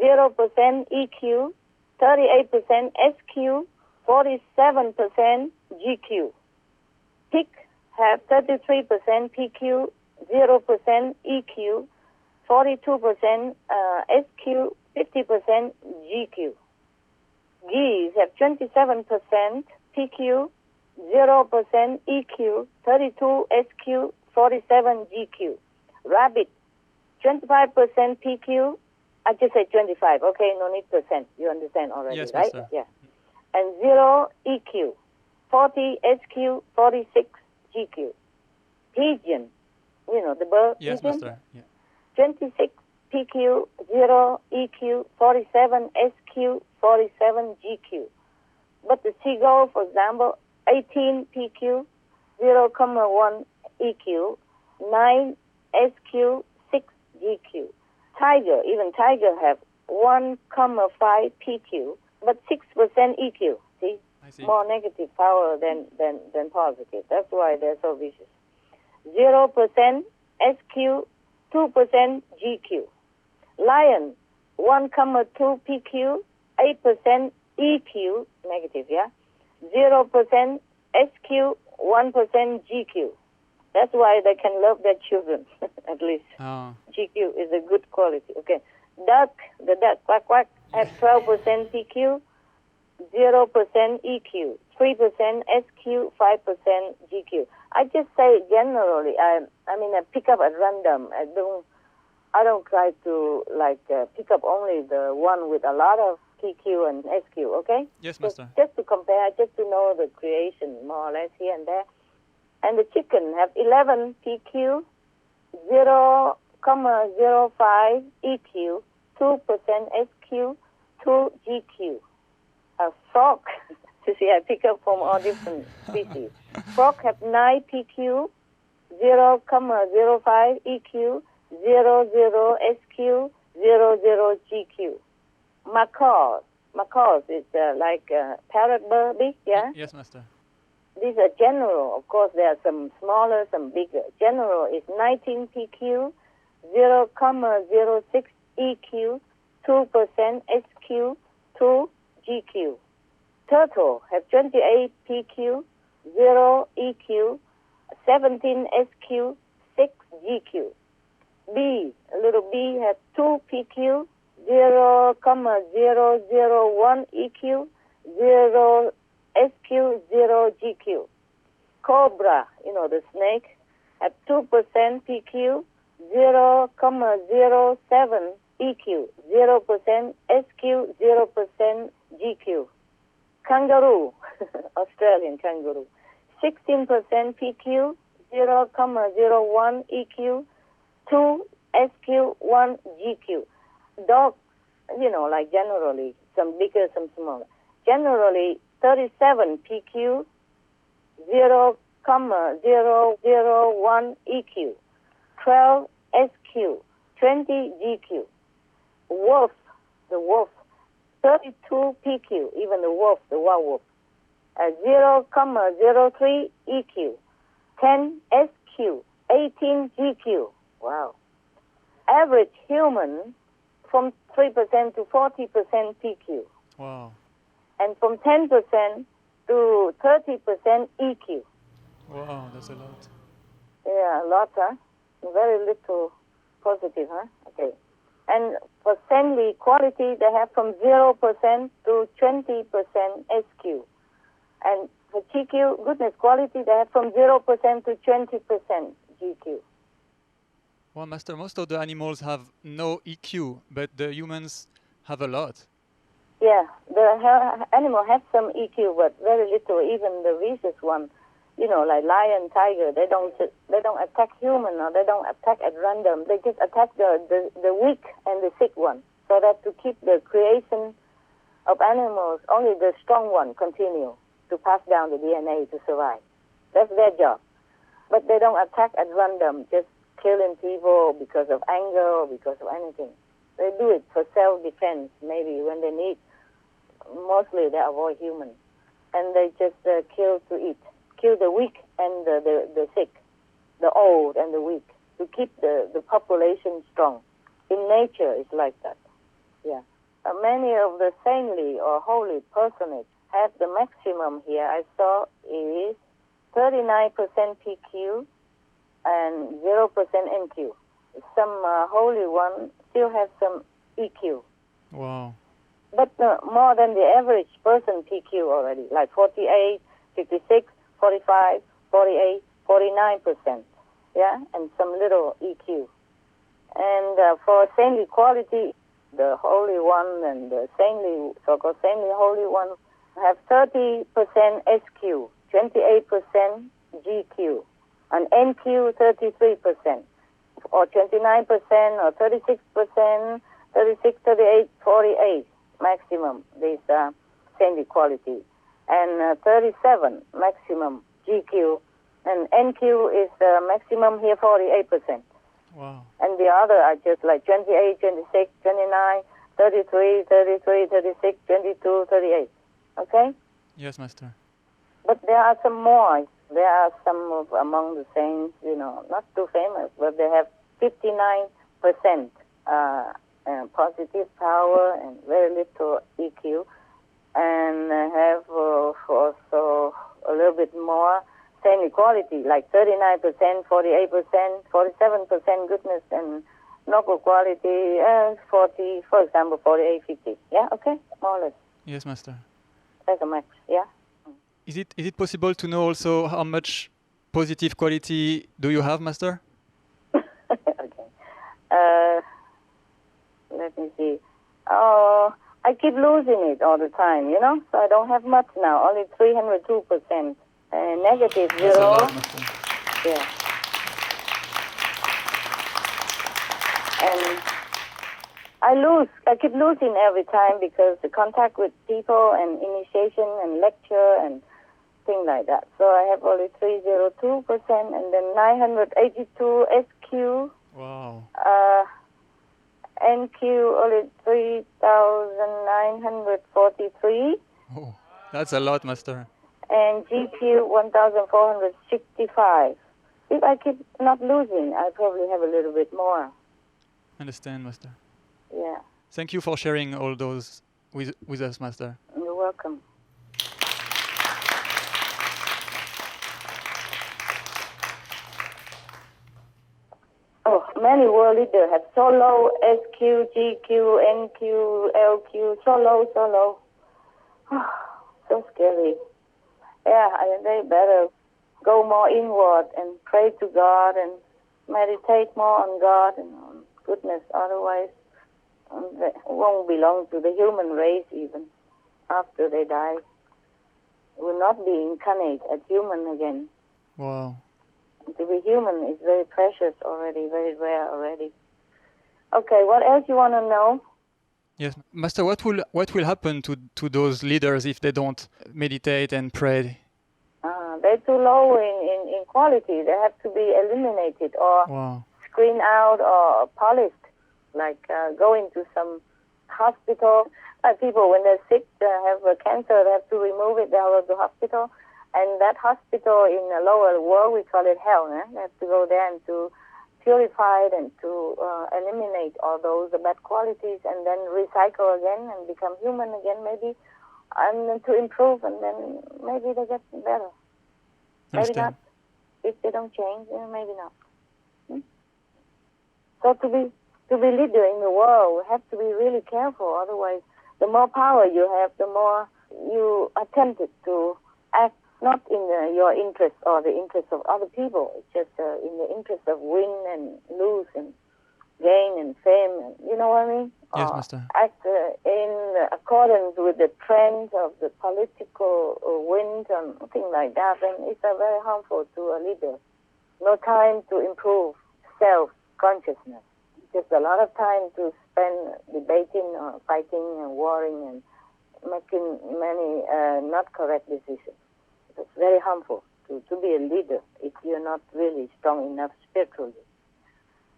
0% EQ, 38% SQ, 47% GQ. Pig have 33% PQ, 0% EQ, 42% SQ, 50% GQ. Geese have 27% PQ, 0% EQ, 32 SQ, 47 GQ. Rabbit, 25% PQ. I just say 25, okay? No need percent. You understand already, yes, right? Master. Yeah. And 0 EQ, 40 SQ, 46 GQ. Pigeon, the bird. Yes, pigeon? Master. Yeah. 26 PQ, 0 EQ, 47 SQ, 47 GQ. But the seagull, for example, 18 PQ, 0,1 EQ, 9 SQ, 6 GQ. Tiger, even tiger have 1,5 PQ, but 6% EQ. See? I see. More negative power than positive. That's why they're so vicious. 0% SQ, 2% GQ. Lion, 1,2 PQ, 8% EQ, negative, yeah? 0% SQ, 1% GQ. That's why they can love their children, at least. Oh. GQ is a good quality. Okay. Duck, the duck, quack, quack, have 12% PQ, 0% EQ, 3% SQ, 5% GQ. I just say generally, I pick up at random. I don't try to pick up only the one with a lot of PQ and SQ, okay? Yes, Master. Just to compare, just to know the creation more or less here and there. And the chicken have 11 PQ, 0,05 EQ, 2% SQ, 2 GQ. A frog, you see, I pick up from all different species. Frog have 9 PQ, 0,05 EQ, 00 SQ, 00 GQ. Macaws is like parrot bird, yeah? Yes, Master. These are general. Of course, there are some smaller, some bigger. General is 19 PQ, 0,06 EQ, 2% SQ, 2 GQ. Turtle have 28 PQ, 0 EQ, 17 SQ, 6 GQ. Bee, a little bee has 2 PQ, 0,001 EQ, 0 SQ, 0 GQ. Cobra, the snake, have 2% PQ, 0,07 EQ, 0% SQ, 0% GQ. Kangaroo, Australian kangaroo, 16% PQ, 0,01 EQ, 2 SQ, 1 GQ. Dogs, like generally, some bigger, some smaller. Generally, 37 PQ, 0,001 EQ, 12 SQ, 20 GQ. Wolf, the wolf, 32 PQ, even the wolf, the wild wolf, 0,03 EQ, 10 SQ, 18 GQ. Wow. Average human from 3% to 40% PQ. Wow. And from 10% to 30% EQ. Wow, that's a lot. Yeah, a lot, huh? Very little positive, huh? Okay. And for saintly quality, they have from 0% to 20% SQ. And for GQ, goodness quality, they have from 0% to 20% GQ. Well, Master, most of the animals have no EQ, but the humans have a lot. Yeah, the animal has some EQ, but very little. Even the vicious one, like lion, tiger, they don't attack human, or they don't attack at random. They just attack the weak and the sick one, so that to keep the creation of animals, only the strong one continue to pass down the DNA to survive. That's their job. But they don't attack at random, just killing people because of anger or because of anything. They do it for self-defense, maybe when they need. Mostly they avoid humans. And they just kill to eat. Kill the weak and the sick, the old and the weak, to keep the population strong. In nature, it's like that. Yeah. Many of the saintly or holy personages have the maximum here I saw is 39% PQ and 0% NQ. Some holy one still have some EQ. Wow. But more than the average person PQ already, like 48, 56, 45, 48, 49%. Yeah, and some little EQ. And for saintly quality, the holy one and the saintly, so-called saintly holy one have 30% SQ, 28% GQ, and NQ 33%, or 29%, or 36%, 36, 38, 48 maximum, these saintly quality, and 37 maximum GQ, and NQ is maximum here 48%. Wow. And the other are just like 28, 26, 29, 33, 33, 36, 22, 38. Okay? Yes, Master. But there are some more. There are some of among the saints, not too famous, but they have 59% positive power and very little EQ, and have also a little bit more same equality, like 39%, 48%, 47% goodness, and noble quality, 40, for example, 48, 50. Yeah, okay, more or less. Yes, Master. That's a match, yeah. Is it possible to know also how much positive quality do you have, Master? Okay. Let me see. Oh, I keep losing it all the time, so I don't have much now, only 302%. Negative 0. That's a lot, Master. Yeah. And I keep losing every time because the contact with people and initiation and lecture and things like that. So I have only 302% and then 982 SQ. Wow. NQ only 3,943. Oh, that's a lot, Master. And GQ 1,465. If I keep not losing, I probably have a little bit more. Understand, Master. Yeah. Thank you for sharing all those with us, Master. You're welcome. Oh, many world leaders have so low SQ, GQ, NQ, LQ, so low. So scary. Yeah, they better go more inward and pray to God and meditate more on God and on goodness. Otherwise, they won't belong to the human race even after they die. Will not be incarnate as human again. Wow. To be human is very precious already, very rare already. Okay, what else you want to know? Yes, Master. What will happen to those leaders if they don't meditate and pray? They're too low in quality. They have to be eliminated or screened out or polished. Like going to some hospital. People, when they're sick, they have cancer, they have to remove it. They go to the hospital. And that hospital in the lower world, we call it hell. They have to go there and to purify it and to eliminate all those bad qualities and then recycle again and become human again maybe, and to improve, and then maybe they get better. Maybe not. If they don't change, maybe not. So to be leader in the world, we have to be really careful. Otherwise, the more power you have, the more you are tempted to act not in your interest or the interest of other people. It's just in the interest of win and lose and gain and fame. And, you know what I mean? Yes, Master. Act in accordance with the trends of the political wind and things like that. And it's very harmful to a leader. No time to improve self-consciousness. Just a lot of time to spend debating or fighting and warring and making many not correct decisions. It's very harmful to be a leader if you're not really strong enough spiritually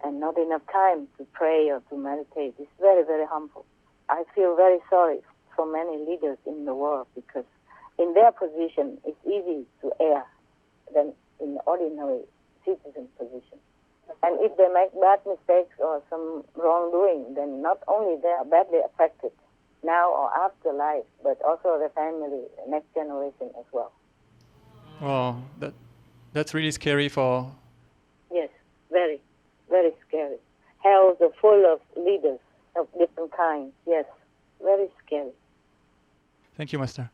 and not enough time to pray or to meditate. It's very, very harmful. I feel very sorry for many leaders in the world because in their position it's easy to err than in the ordinary citizen position. And if they make bad mistakes or some wrongdoing, then not only they are badly affected now or after life, but also the family, the next generation as well. Wow, that's really scary for... Yes, very, very scary. Hells are full of leaders of different kinds. Yes, very scary. Thank you, Master.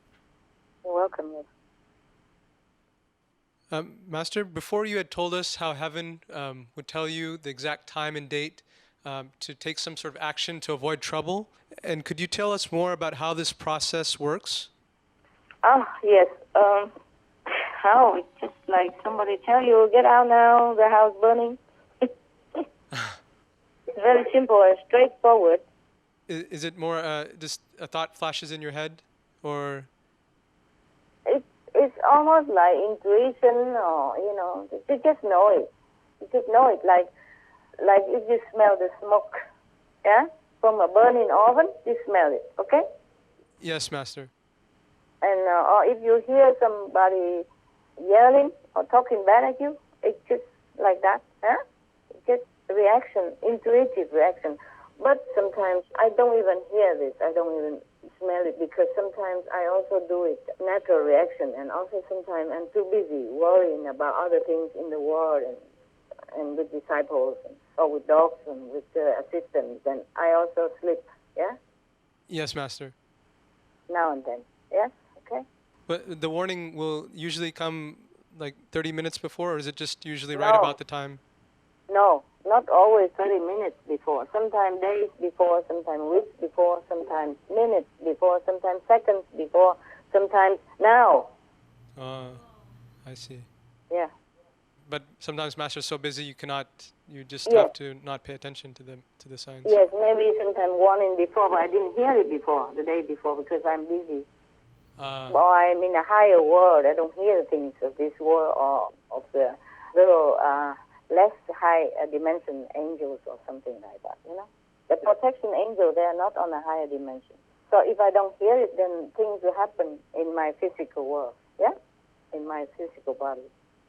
You're welcome. Yes. Master, before you had told us how heaven would tell you the exact time and date to take some sort of action to avoid trouble, and could you tell us more about how this process works? Yes. How? It's just like somebody tell you, get out now, the house burning. It's very simple and straightforward. Is it more just a thought flashes in your head, or? It's almost like intuition, or you just know it. You just know it. Like like if you smell the smoke, yeah, from a burning oven, you smell it, okay? Yes, Master. And or if you hear somebody yelling or talking bad at you, it's just like that, huh? It's just reaction, intuitive reaction. But sometimes I don't even hear this. I don't even smell it because sometimes I also do it, natural reaction, and also sometimes I'm too busy worrying about other things in the world and with disciples or with dogs and with assistants, and I also sleep, yeah? Yes, Master. Now and then, yes? Okay. But the warning will usually come like 30 minutes before, or is it just usually right about the time? No, not always 30 minutes before. Sometimes days before, sometimes weeks before, sometimes minutes before, sometimes seconds before, sometimes now. I see. Yeah. But sometimes Master's so busy you just Yes. have to not pay attention to the signs. Yes, maybe sometimes warning before, but I didn't hear it before, the day before, because I'm busy. Or I'm in a higher world. I don't hear things of this world or of the little less high dimension angels or something like that, you know. The protection angel, they are not on a higher dimension. So if I don't hear it, then things will happen in my physical world, yeah, in my physical body.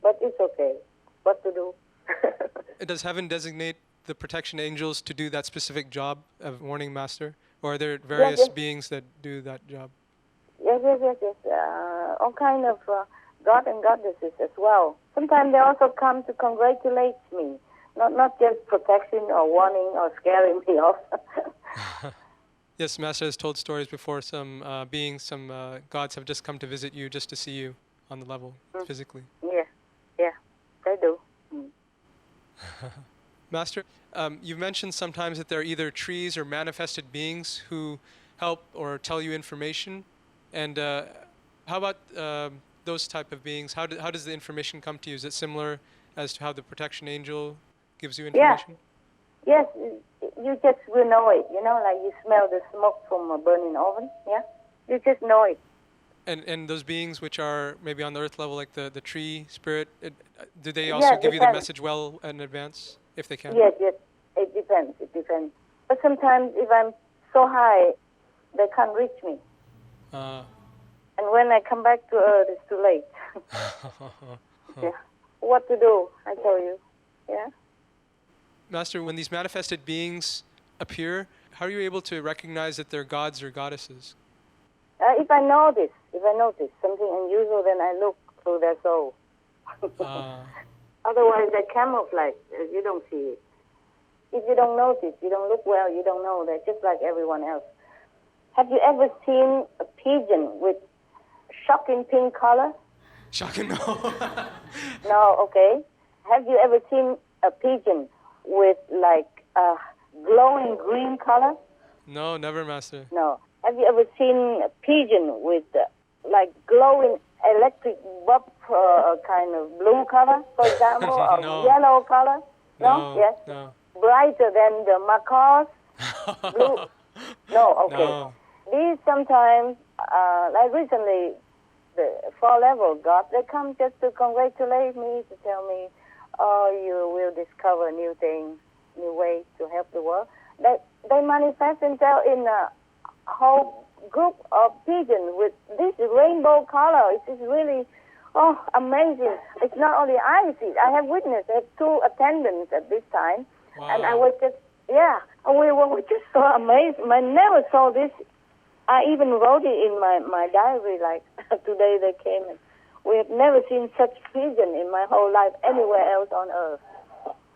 But it's okay. What to do? Does heaven designate the protection angels to do that specific job of warning Master? Or are there various beings that do that job? Yes. All kind of God and goddesses as well. Sometimes they also come to congratulate me, not just protection or warning or scaring me off. Yes, Master has told stories before. Some beings, some gods have just come to visit you just to see you on the level, physically. Yeah, they do. Master, you've mentioned sometimes that there are either trees or manifested beings who help or tell you information. And how about those type of beings? How does the information come to you? Is it similar as to how the protection angel gives you information? Yes, you just will know it, you know, like you smell the smoke from a burning oven, yeah? You just know it. And those beings which are maybe on the earth level, like the tree spirit, do they also give you the message well in advance, if they can? Yes, it depends. But sometimes if I'm so high, they can't reach me. And when I come back to earth, it's too late. Yeah. What to do, I tell you, yeah? Master, when these manifested beings appear, how are you able to recognize that they're gods or goddesses? If I notice something unusual, then I look through their soul. Otherwise, they camouflage. You don't see it. If you don't notice, you don't look well, you don't know. They're just like everyone else. Have you ever seen a pigeon with shocking pink color? Shocking, no. No, okay. Have you ever seen a pigeon with like a glowing green color? No, never, Master. No. Have you ever seen a pigeon with like glowing electric bulb kind of blue color, for example, or yellow color? No? Yes? No. Brighter than the macaws? Blue? No, okay. No. These sometimes, like recently, the 4-level God, they come just to congratulate me, to tell me, oh, you will discover new things, new ways to help the world. They manifest themselves in a whole group of pigeons with this rainbow color. It is really, amazing. It's not only I see it. I have witnessed. I have 2 attendants at this time. Wow. And I was just, we were just so amazed. I never saw this. I even wrote it in my diary, like, today they came and we have never seen such pigeon in my whole life anywhere else on earth.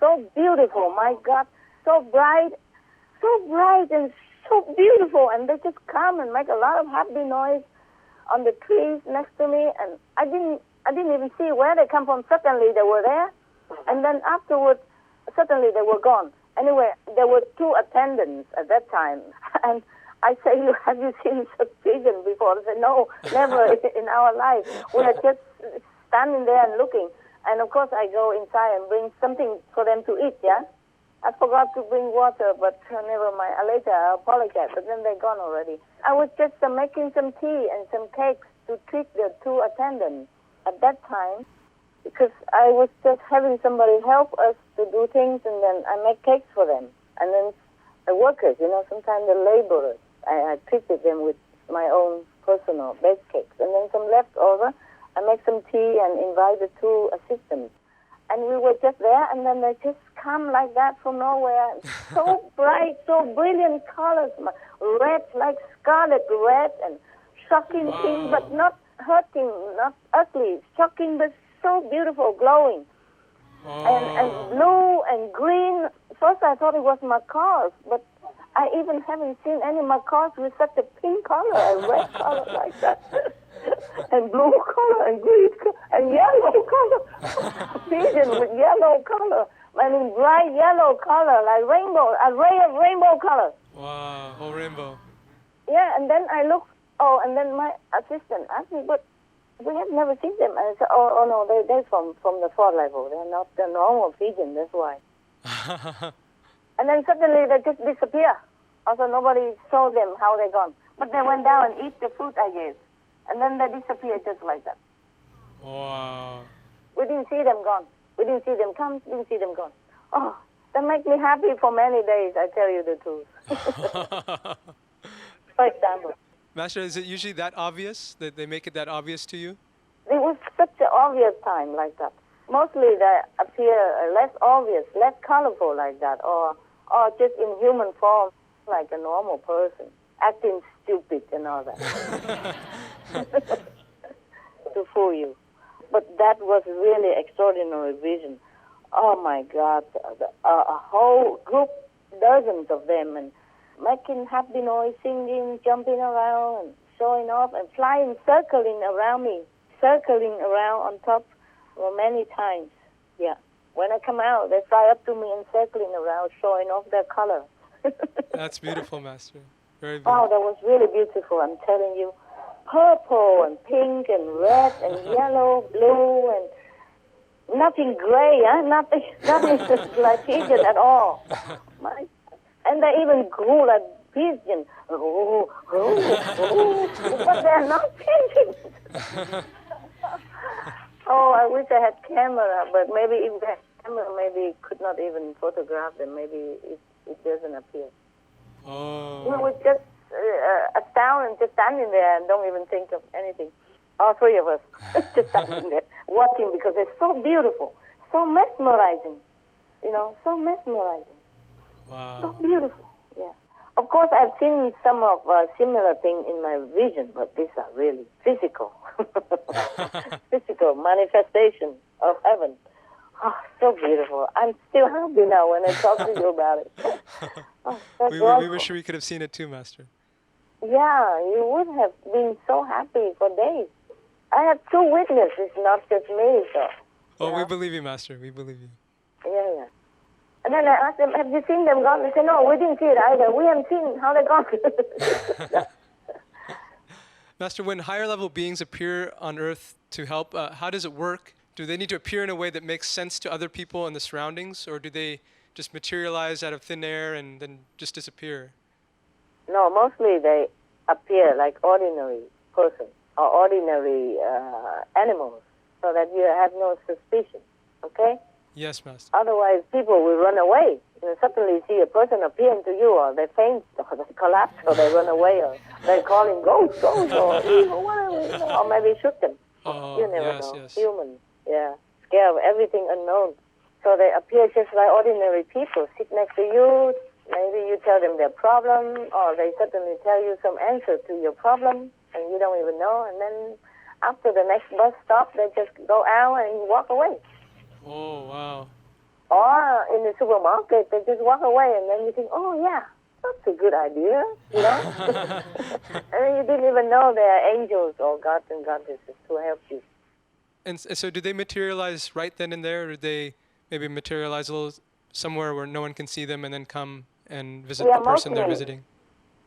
So beautiful, my God, so bright and so beautiful, and they just come and make a lot of happy noise on the trees next to me, and I didn't even see where they come from. Suddenly they were there, and then afterwards, suddenly they were gone. Anyway, there were 2 attendants at that time, and I say, have you seen such pigeon before? They said, no, never in our life. We are just standing there and looking. And of course, I go inside and bring something for them to eat, yeah? I forgot to bring water, but never mind. Later, I apologize, but then they're gone already. I was just making some tea and some cakes to treat the 2 attendants. At that time, because I was just having somebody help us to do things, and then I make cakes for them. And then the workers, sometimes the laborers, I treated them with my own personal bake cakes. And then some leftover, I make some tea and invite the two assistants. And we were just there, and then they just come like that from nowhere. So bright, so brilliant colors. Red, like scarlet red, and shocking pink, but not hurting, not ugly. Shocking, but so beautiful, glowing. And blue and green. First I thought it was macaws, but I even haven't seen any macaws with such a pink color and red color like that. And blue color and green color and yellow color. Pigeon with yellow color. I mean, bright yellow color, like rainbow, a ray of rainbow color. Wow, whole rainbow. Yeah, and then I looked, and then my assistant asked me, but we have never seen them. And I said, oh no, they're from the fourth level. They're not the normal pigeon, that's why. And then suddenly they just disappear. Also, nobody saw them, how they gone. But they went down and eat the fruit, I guess. And then they disappeared just like that. Wow. We didn't see them gone. We didn't see them come, didn't see them gone. Oh, that makes me happy for many days, I tell you the truth. For example. Master, is it usually that obvious, that they make it that obvious to you? It was such an obvious time like that. Mostly they appear less obvious, less colorful like that, or just in human form, like a normal person, acting stupid and all that. To fool you. But that was really extraordinary vision. Oh my God, a whole group, dozens of them, and making happy noise, singing, jumping around, and showing off, and flying, circling around me, circling around on top many times. Yeah. When I come out, they fly up to me and circling around, showing off their color. That's beautiful, Master. Very beautiful. Oh, that was really beautiful, I'm telling you. Purple and pink and red and yellow, blue, and nothing gray, nothing like pigeon at all. And they even grew like pigeon. But they're not pigeons. Oh, I wish I had camera, but maybe if they had camera, maybe could not even photograph them. Maybe it doesn't appear. Oh. We were just astounded and just standing there and don't even think of anything. All three of us just standing there watching because they're so beautiful, so mesmerizing, so mesmerizing. Wow. So beautiful, yeah. Of course, I've seen some of similar things in my vision, but these are really physical, physical manifestation of heaven. Oh, so beautiful. I'm still happy now when I talk to you about it. Oh, we wish we could have seen it too, Master. Yeah, you would have been so happy for days. I have two witnesses, not just me, so. Oh, we believe you, Master. We believe you. Yeah. And then I asked them, have you seen them gone? They said, no, we didn't see it either. We haven't seen how they gone. Master, when higher level beings appear on Earth to help, how does it work? Do they need to appear in a way that makes sense to other people and the surroundings, or do they just materialize out of thin air and then just disappear? No, mostly they appear like ordinary persons or ordinary animals, so that you have no suspicion, okay? Yes, Master. Otherwise, people will run away. Suddenly see a person appearing to you, or they faint, or they collapse, or they run away, or they call him ghost, or evil, whatever, or maybe shoot them. Oh, you never yes, know. yes. Human, yeah, scared of everything unknown. So they appear just like ordinary people, sit next to you. Maybe you tell them their problem, or they suddenly tell you some answer to your problem, and you don't even know. And then after the next bus stop, they just go out and walk away. Oh, wow. Or in the supermarket, they just walk away, and then you think, oh, yeah, that's a good idea, And then you didn't even know they are angels or gods and goddesses to help you. And so do they materialize right then and there, or do they maybe materialize a little somewhere where no one can see them and then come and visit the person they're visiting?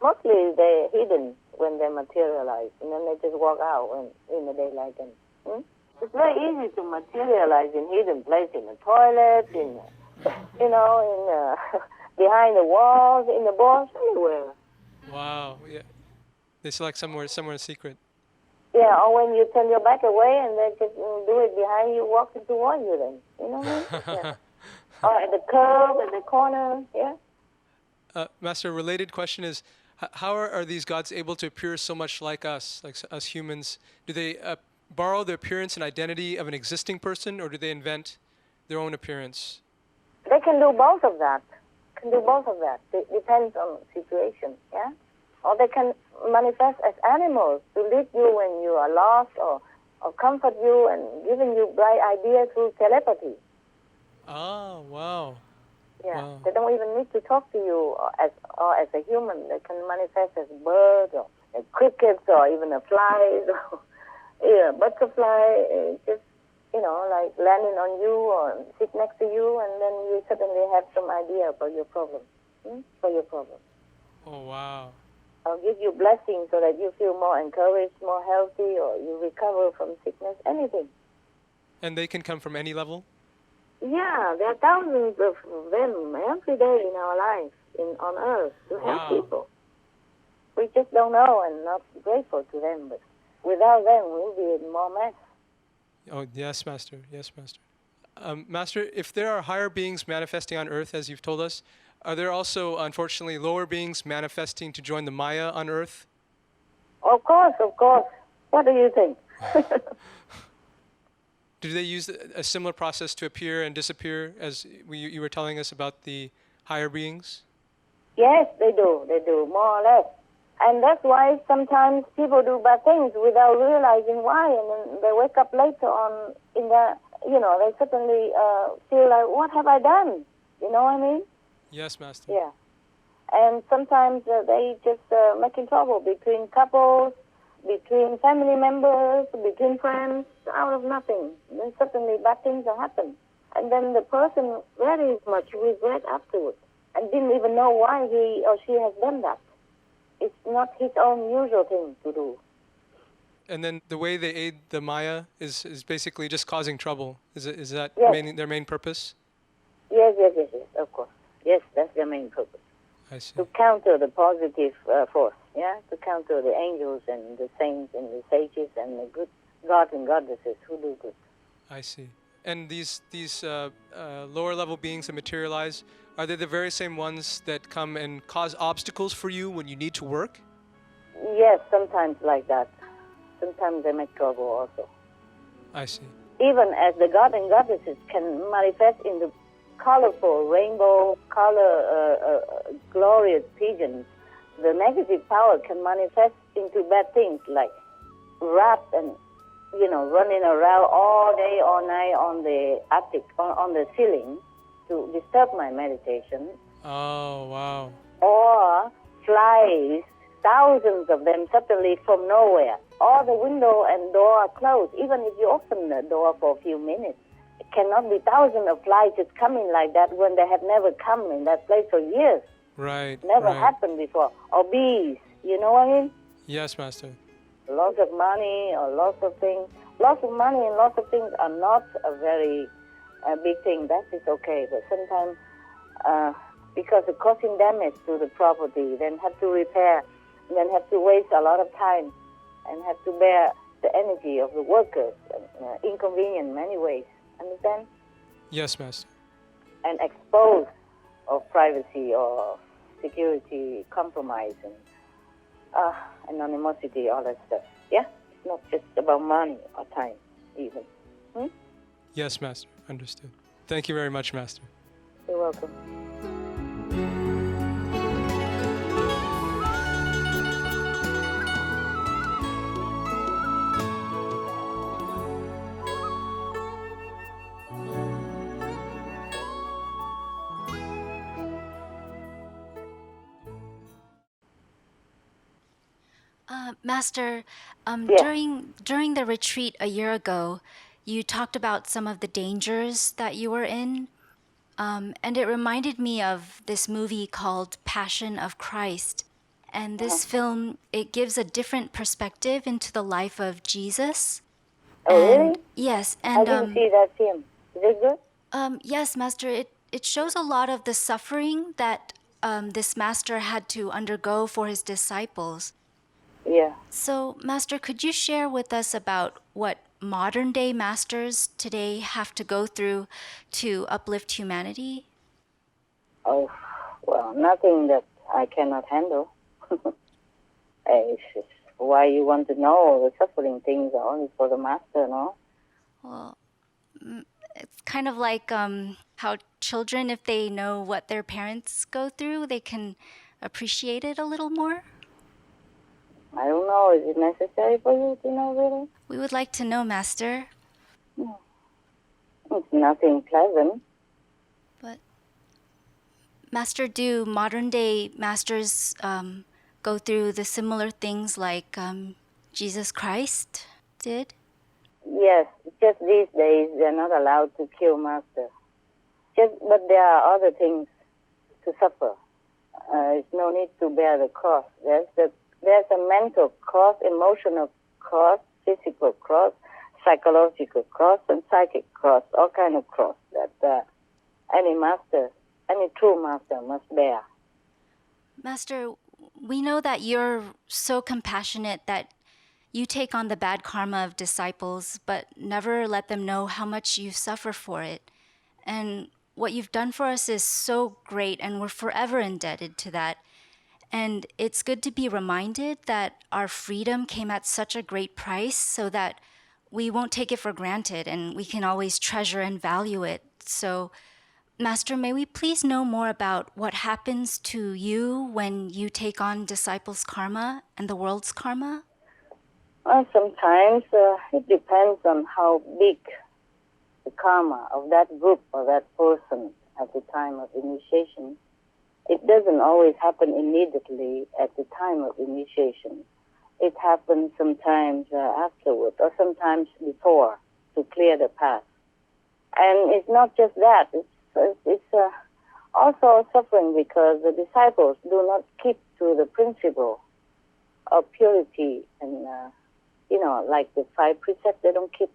Mostly they're hidden when they materialize, and then they just walk out in the daylight. And, It's very easy to materialize in hidden places, in the toilet, in behind the walls, in the bush, anywhere. Wow. Yeah. They select somewhere secret. Yeah, or when you turn your back away and they just do it behind you, walking towards you then. You know what I mean? Yeah. Or at the curb, at the corner, yeah. Master, a related question is, how are these gods able to appear so much like us humans? Do they borrow the appearance and identity of an existing person, or do they invent their own appearance? They can do both of that. It depends on the situation, yeah? Or they can manifest as animals to lead you when you are lost, or comfort you and giving you bright ideas through telepathy. Oh, wow. Yeah, wow. They don't even need to talk to you as a human. They can manifest as birds or crickets or even a fly, or butterfly, just, like landing on you or sit next to you, and then you suddenly have some idea about your problem, Oh, wow. I'll give you blessings so that you feel more encouraged, more healthy, or you recover from sickness, anything. And they can come from any level? Yeah, there are thousands of them every day in our lives, on Earth, to help people. We just don't know and not grateful to them, but without them, we'll be in more mess. Oh, yes, Master. Yes, Master. Master, if there are higher beings manifesting on Earth, as you've told us, are there also, unfortunately, lower beings manifesting to join the Maya on Earth? Of course. What do you think? Do they use a similar process to appear and disappear, as you were telling us about the higher beings? Yes, they do, more or less. And that's why sometimes people do bad things without realizing why, and then they wake up later on they suddenly feel like, what have I done? You know what I mean? Yes, Master. Yeah. And sometimes they just making trouble between couples, between family members, between friends, out of nothing. Then suddenly bad things happen. And then the person very much regret afterwards and didn't even know why he or she has done that. It's not his own usual thing to do. And then the way they aid the Maya is basically just causing trouble. Is that their main purpose? Yes, of course. Yes, that's their main purpose. I see. To counter the positive force, to counter the angels and the saints and the sages and the good gods and goddesses who do good. I see. And these lower level beings that materialize, are they the very same ones that come and cause obstacles for you when you need to work? Yes, sometimes like that. Sometimes they make trouble also. I see. Even as the gods and goddesses can manifest in the colorful rainbow color glorious pigeons, the negative power can manifest into bad things like rats and running around all day all night on the attic, on the ceiling to disturb my meditation. Oh, wow. Or flies, thousands of them suddenly from nowhere. All the window and door are closed. Even if you open the door for a few minutes, it cannot be thousands of flies just coming like that when they have never come in that place for years. Right. Never happened before. Or bees, you know what I mean? Yes, Master. Lots of money or lots of things. Lots of money and lots of things are not a very big thing. That is okay. But sometimes because it's causing damage to the property, then have to repair, then have to waste a lot of time and have to bear the energy of the workers, inconvenient in many ways. Understand? Yes, Master. And expose of privacy or security compromise and anonymity, all that stuff. Yeah? It's not just about money or time, even. Yes, Master. Understood. Thank you very much, Master. You're welcome. Master, during the retreat a year ago, you talked about some of the dangers that you were in, and it reminded me of this movie called Passion of Christ. And this film, it gives a different perspective into the life of Jesus. Oh, really? Yes. And, I didn't see that film. Is it good? Yes, Master. It shows a lot of the suffering that this master had to undergo for his disciples. Yeah. So, Master, could you share with us about what modern day masters today have to go through to uplift humanity? Oh, well, nothing that I cannot handle. It's just why you want to know the suffering things are only for the master, no? Well, it's kind of like how children, if they know what their parents go through, they can appreciate it a little more. I don't know. Is it necessary for you to know, really? We would like to know, Master. No. It's nothing pleasant. But, Master, do modern day masters go through the similar things like Jesus Christ did? Yes, just these days they're not allowed to kill master. But there are other things to suffer. There's no need to bear the cross. There's a mental cross, emotional cross, physical cross, psychological cross, and psychic cross, all kind of cross that any true master must bear. Master, we know that you're so compassionate that you take on the bad karma of disciples, but never let them know how much you suffer for it. And what you've done for us is so great, and we're forever indebted to that. And it's good to be reminded that our freedom came at such a great price so that we won't take it for granted and we can always treasure and value it. So, Master, may we please know more about what happens to you when you take on disciples' karma and the world's karma? Well, sometimes it depends on how big the karma of that group or that person at the time of initiation. It doesn't always happen immediately at the time of initiation. It happens sometimes afterward or sometimes before to clear the path. And it's not just that. It's also suffering because the disciples do not keep to the principle of purity and, like the 5 precepts, they don't keep.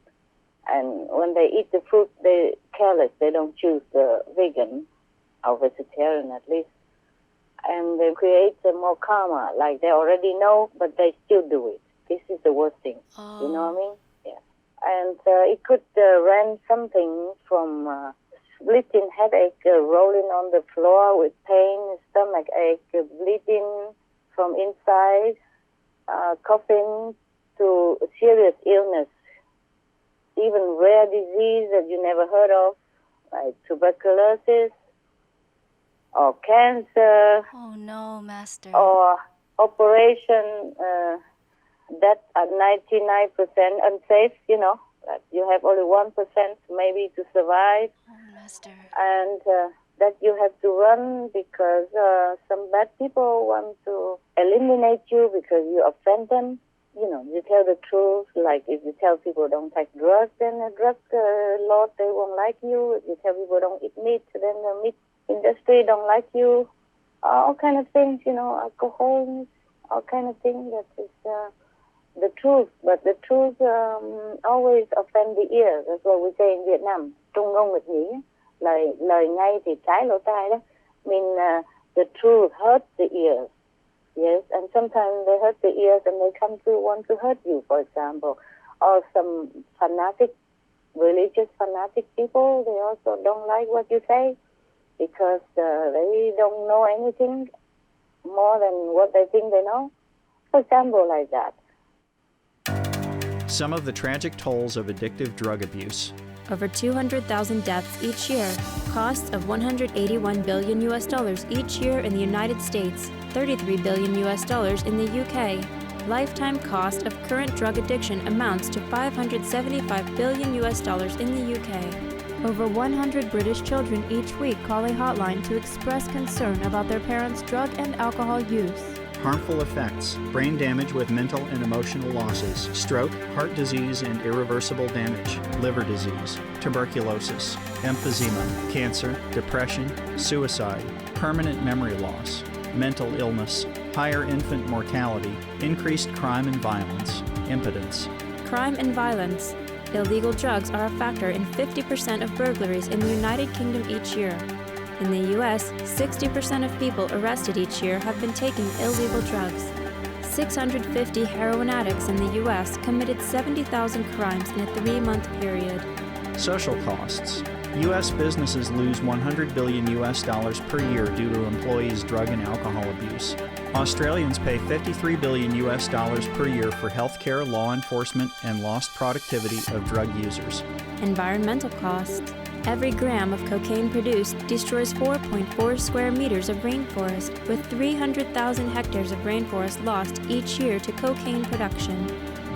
And when they eat the fruit, they're careless. They don't choose the vegan or vegetarian at least. And they create more karma, like they already know, but they still do it. This is the worst thing. You know what I mean? Yeah. And it could range something from splitting headache, rolling on the floor with pain, stomach ache, bleeding from inside, coughing, to serious illness, even rare disease that you never heard of, like tuberculosis or cancer. Oh no, Master. Or operation that at 99% unsafe, that you have only 1% maybe to survive. Oh, Master. And that you have to run because some bad people want to eliminate you because you offend them. You tell the truth, like if you tell people don't take drugs, then the drug lord, they won't like you. If you tell people don't eat meat, then the meat industry don't like you. All kind of things, alcohol, all kind of things that is the truth. But the truth always offend the ear. That's what we say in Vietnam. Trung ngôn nghịch nghĩa. Lời ngay thì trái lỗ tai đó. The truth hurts the ears. Yes, and sometimes they hurt the ears and they come to want to hurt you, for example. Or some religious fanatic people, they also don't like what you say because they don't know anything more than what they think they know. For example, like that. Some of the tragic tolls of addictive drug abuse. Over 200,000 deaths each year, costs of $181 billion each year in the United States, $33 billion in the UK. Lifetime cost of current drug addiction amounts to $575 billion in the UK. Over 100 British children each week call a hotline to express concern about their parents' drug and alcohol use. Harmful effects: brain damage with mental and emotional losses, stroke, heart disease and irreversible damage, liver disease, tuberculosis, emphysema, cancer, depression, suicide, permanent memory loss, mental illness, higher infant mortality, increased crime and violence, impotence. Crime and violence. Illegal drugs are a factor in 50% of burglaries in the United Kingdom each year. In the U.S., 60% of people arrested each year have been taking illegal drugs. 650 heroin addicts in the U.S. committed 70,000 crimes in a 3-month period. Social costs. U.S. businesses lose $100 billion per year due to employees' drug and alcohol abuse. Australians pay $53 billion per year for healthcare, law enforcement, and lost productivity of drug users. Environmental costs. Every gram of cocaine produced destroys 4.4 square meters of rainforest, with 300,000 hectares of rainforest lost each year to cocaine production.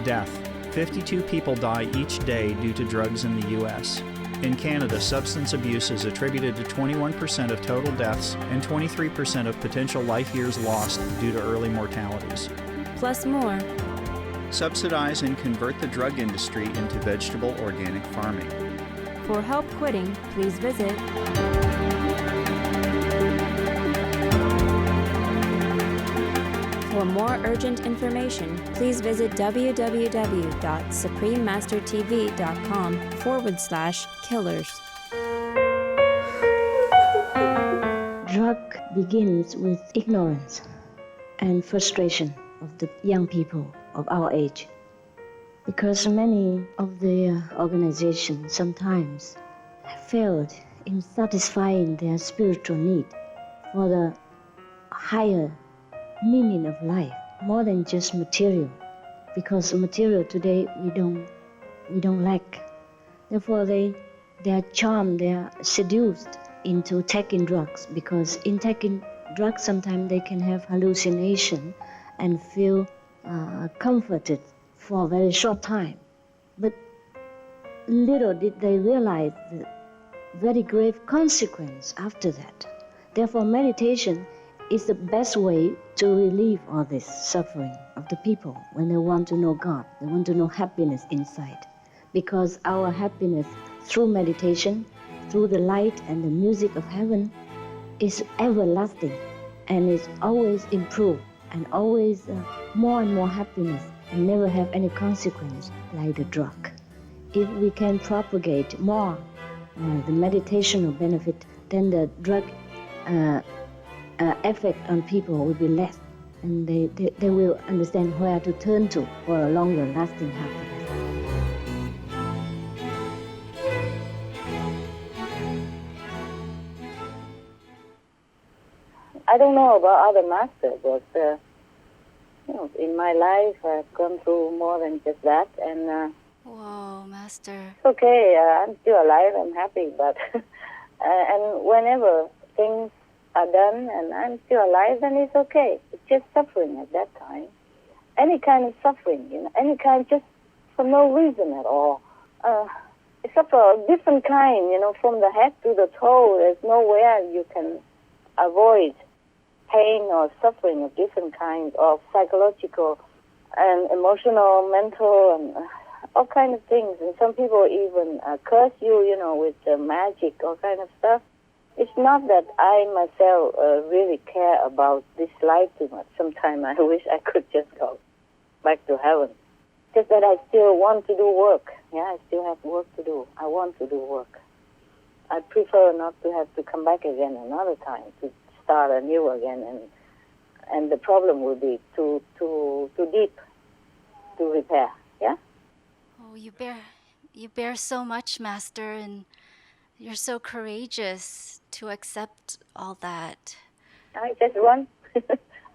Death. 52 people die each day due to drugs in the U.S. In Canada, substance abuse is attributed to 21% of total deaths and 23% of potential life years lost due to early mortalities. Plus more. Subsidize and convert the drug industry into vegetable organic farming. For help quitting, please visit For more urgent information, please visit www.suprememastertv.com/killers. Drug begins with ignorance and frustration of the young people of our age. Because many of the organizations sometimes have failed in satisfying their spiritual need for the higher meaning of life, more than just material. Because material today we don't lack. Therefore they are charmed, they are seduced into taking drugs, because in taking drugs sometimes they can have hallucination and feel comforted for a very short time. But little did they realize the very grave consequence after that. Therefore, meditation is the best way to relieve all this suffering of the people when they want to know God, they want to know happiness inside. Because our happiness through meditation, through the light and the music of heaven, is everlasting and is always improved and always more and more happiness and never have any consequence like the drug. If we can propagate more the meditational benefit, then the drug effect on people will be less, and they will understand where to turn to for a longer lasting happiness. I don't know about other masters, but in my life I've gone through more than just that, and Whoa, Master. It's okay. I'm still alive. I'm happy, but and whenever things are done and I'm still alive, then it's okay. It's just suffering at that time. Any kind of suffering, any kind, just for no reason at all. Except for a different kind, from the head to the toe. There's nowhere you can avoid pain or suffering of different kinds of psychological and emotional, mental, and all kind of things. And some people even curse you, with magic, all kind of stuff. It's not that I myself really care about this life too much. Sometimes I wish I could just go back to heaven. Just that I still want to do work. Yeah, I still have work to do. I want to do work. I prefer not to have to come back again another time, to start anew again, and the problem will be too deep to repair. Yeah. Oh, you bear so much, Master, and you're so courageous to accept all that. I just run.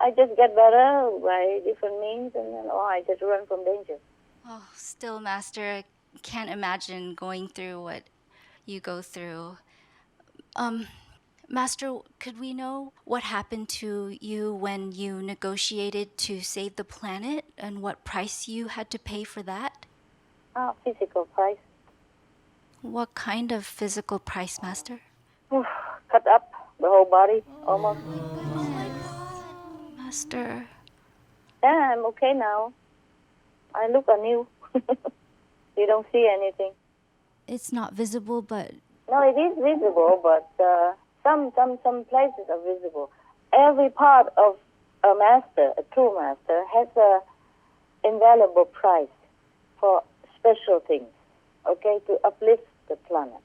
I just get better by different means, and then I just run from danger. Oh, still, Master, I can't imagine going through what you go through. Master, could we know what happened to you when you negotiated to save the planet and what price you had to pay for that? Physical price. What kind of physical price, Master? Cut up the whole body, almost. Oh my God, Master. Yeah, I'm okay now. I look anew. You don't see anything. It's not visible, but... No, it is visible, but some places are visible. Every part of a master, a true master, has a invaluable price for special things, okay, to uplift the planet,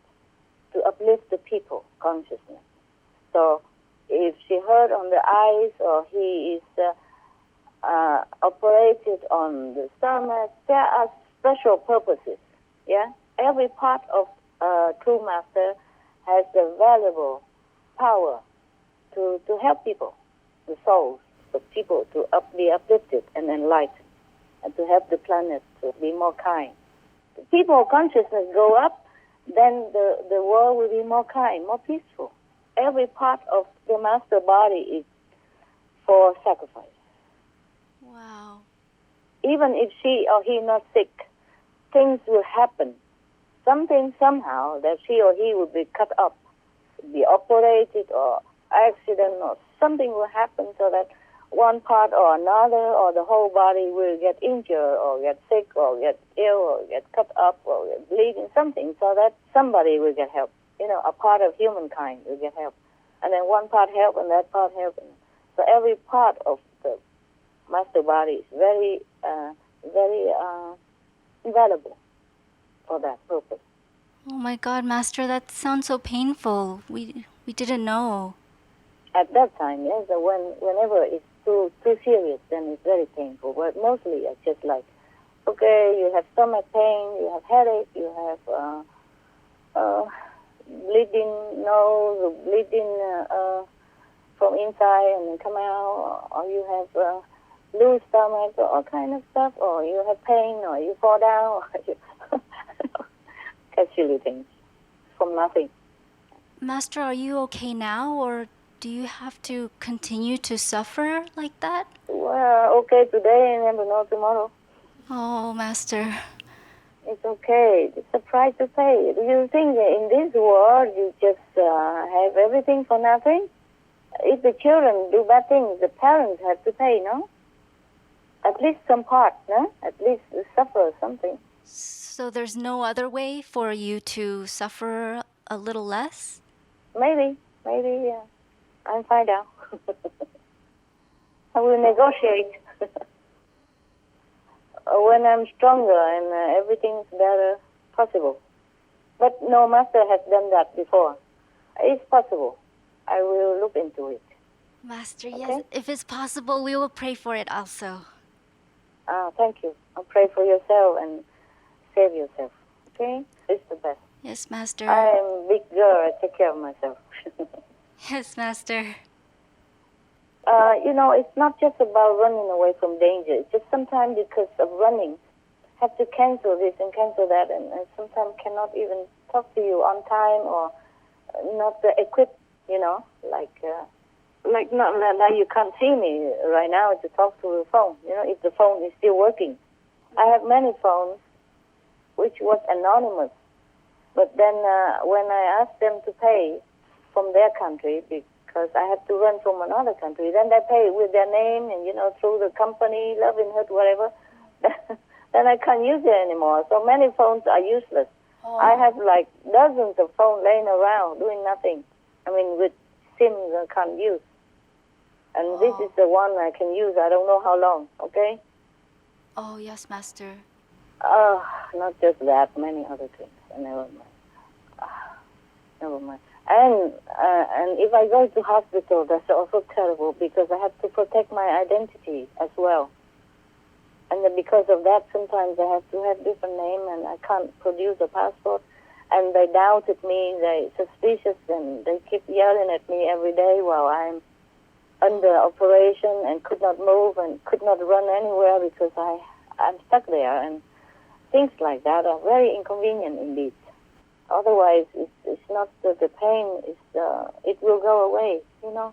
to uplift the people consciousness. So if she hurt on the eyes, or he is operated on the stomach. There are special purposes. Yeah, every part of true master has the valuable power to help people, the souls of people to be uplifted and enlightened, and to help the planet to be more kind. The people consciousness go up, then the world will be more kind, more peaceful. Every part of the master body is for sacrifice. Wow. Even if she or he not sick, things will happen. Something somehow that she or he will be cut up, be operated or accident or something will happen so that one part or another or the whole body will get injured or get sick or get ill or get cut up or get bleeding, something, so that somebody will get help. You know, a part of humankind will get help. And then one part help and that part help. So every part of the master body is very, very valuable for that purpose. Oh my God, Master, that sounds so painful. We didn't know. At that time, yes, whenever it's too serious, then it's very painful. But mostly it's just like, okay, you have stomach pain, you have headache, you have bleeding nose, bleeding from inside and then come out, or you have loose stomach, or all kind of stuff, or you have pain, or you fall down, or you casually things from nothing. Master, are you okay now, or do you have to continue to suffer like that? Well, okay today and never know tomorrow. Oh, Master. It's okay. It's a price to pay. Do you think in this world you just have everything for nothing? If the children do bad things, the parents have to pay, no? At least some part, no? At least suffer something. So there's no other way for you to suffer a little less? Maybe, yeah. I'll find out. I will negotiate. When I'm stronger and everything's better possible. But no master has done that before. It's possible. I will look into it. Master, okay? Yes, if it's possible, we will pray for it also. Thank you. I'll pray for yourself and save yourself. Okay? It's the best. Yes, Master. I am a big girl. I take care of myself. Yes, Master. You know, it's not just about running away from danger. It's just sometimes because of running, have to cancel this and cancel that, and sometimes cannot even talk to you on time or not equipped, you know, like you can't see me right now to talk to the phone, you know, if the phone is still working. I have many phones which was anonymous, but then when I asked them to pay from their country, because I have to run from another country, then they pay with their name and, you know, through the company, Lovinghood, whatever, then I can't use it anymore. So many phones are useless. Oh. I have like dozens of phones laying around doing nothing. I mean, with SIMs I can't use. And this is the one I can use. I don't know how long, okay? Oh, yes, Master. Not just that, many other things. Never mind. Never mind. And if I go to hospital, that's also terrible because I have to protect my identity as well. And then because of that, sometimes I have to have different name and I can't produce a passport. And they doubted me, they suspicious, and they keep yelling at me every day while I'm under operation and could not move and could not run anywhere because I'm stuck there. And things like that are very inconvenient indeed. Otherwise, it's not the pain, it will go away, you know.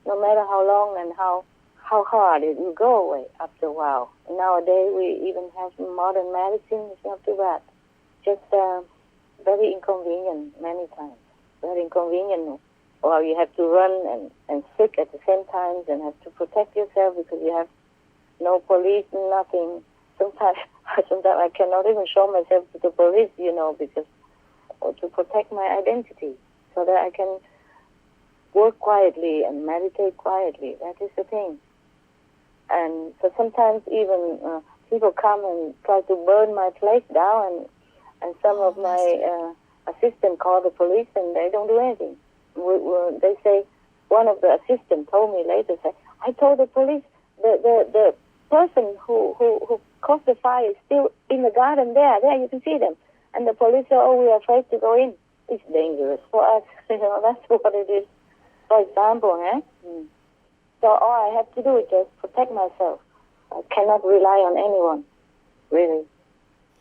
No matter how long and how hard, it will go away after a while. Nowadays, we even have modern medicine. It's not too bad. Just very inconvenient many times. Very inconvenient. Or you have to run and sick at the same time and have to protect yourself because you have no police, nothing. Sometimes I cannot even show myself to the police, you know, because to protect my identity so that I can work quietly and meditate quietly. That is the thing. And so sometimes even people come and try to burn my place down, and some of my assistants call the police and they don't do anything. They say, one of the assistants told me later, say, I told the police, the person who caused the fire is still in the garden there. There you can see them. And the police say, oh, we are afraid to go in. It's dangerous for us. That's what it is. For example, So all I have to do is just protect myself. I cannot rely on anyone, really.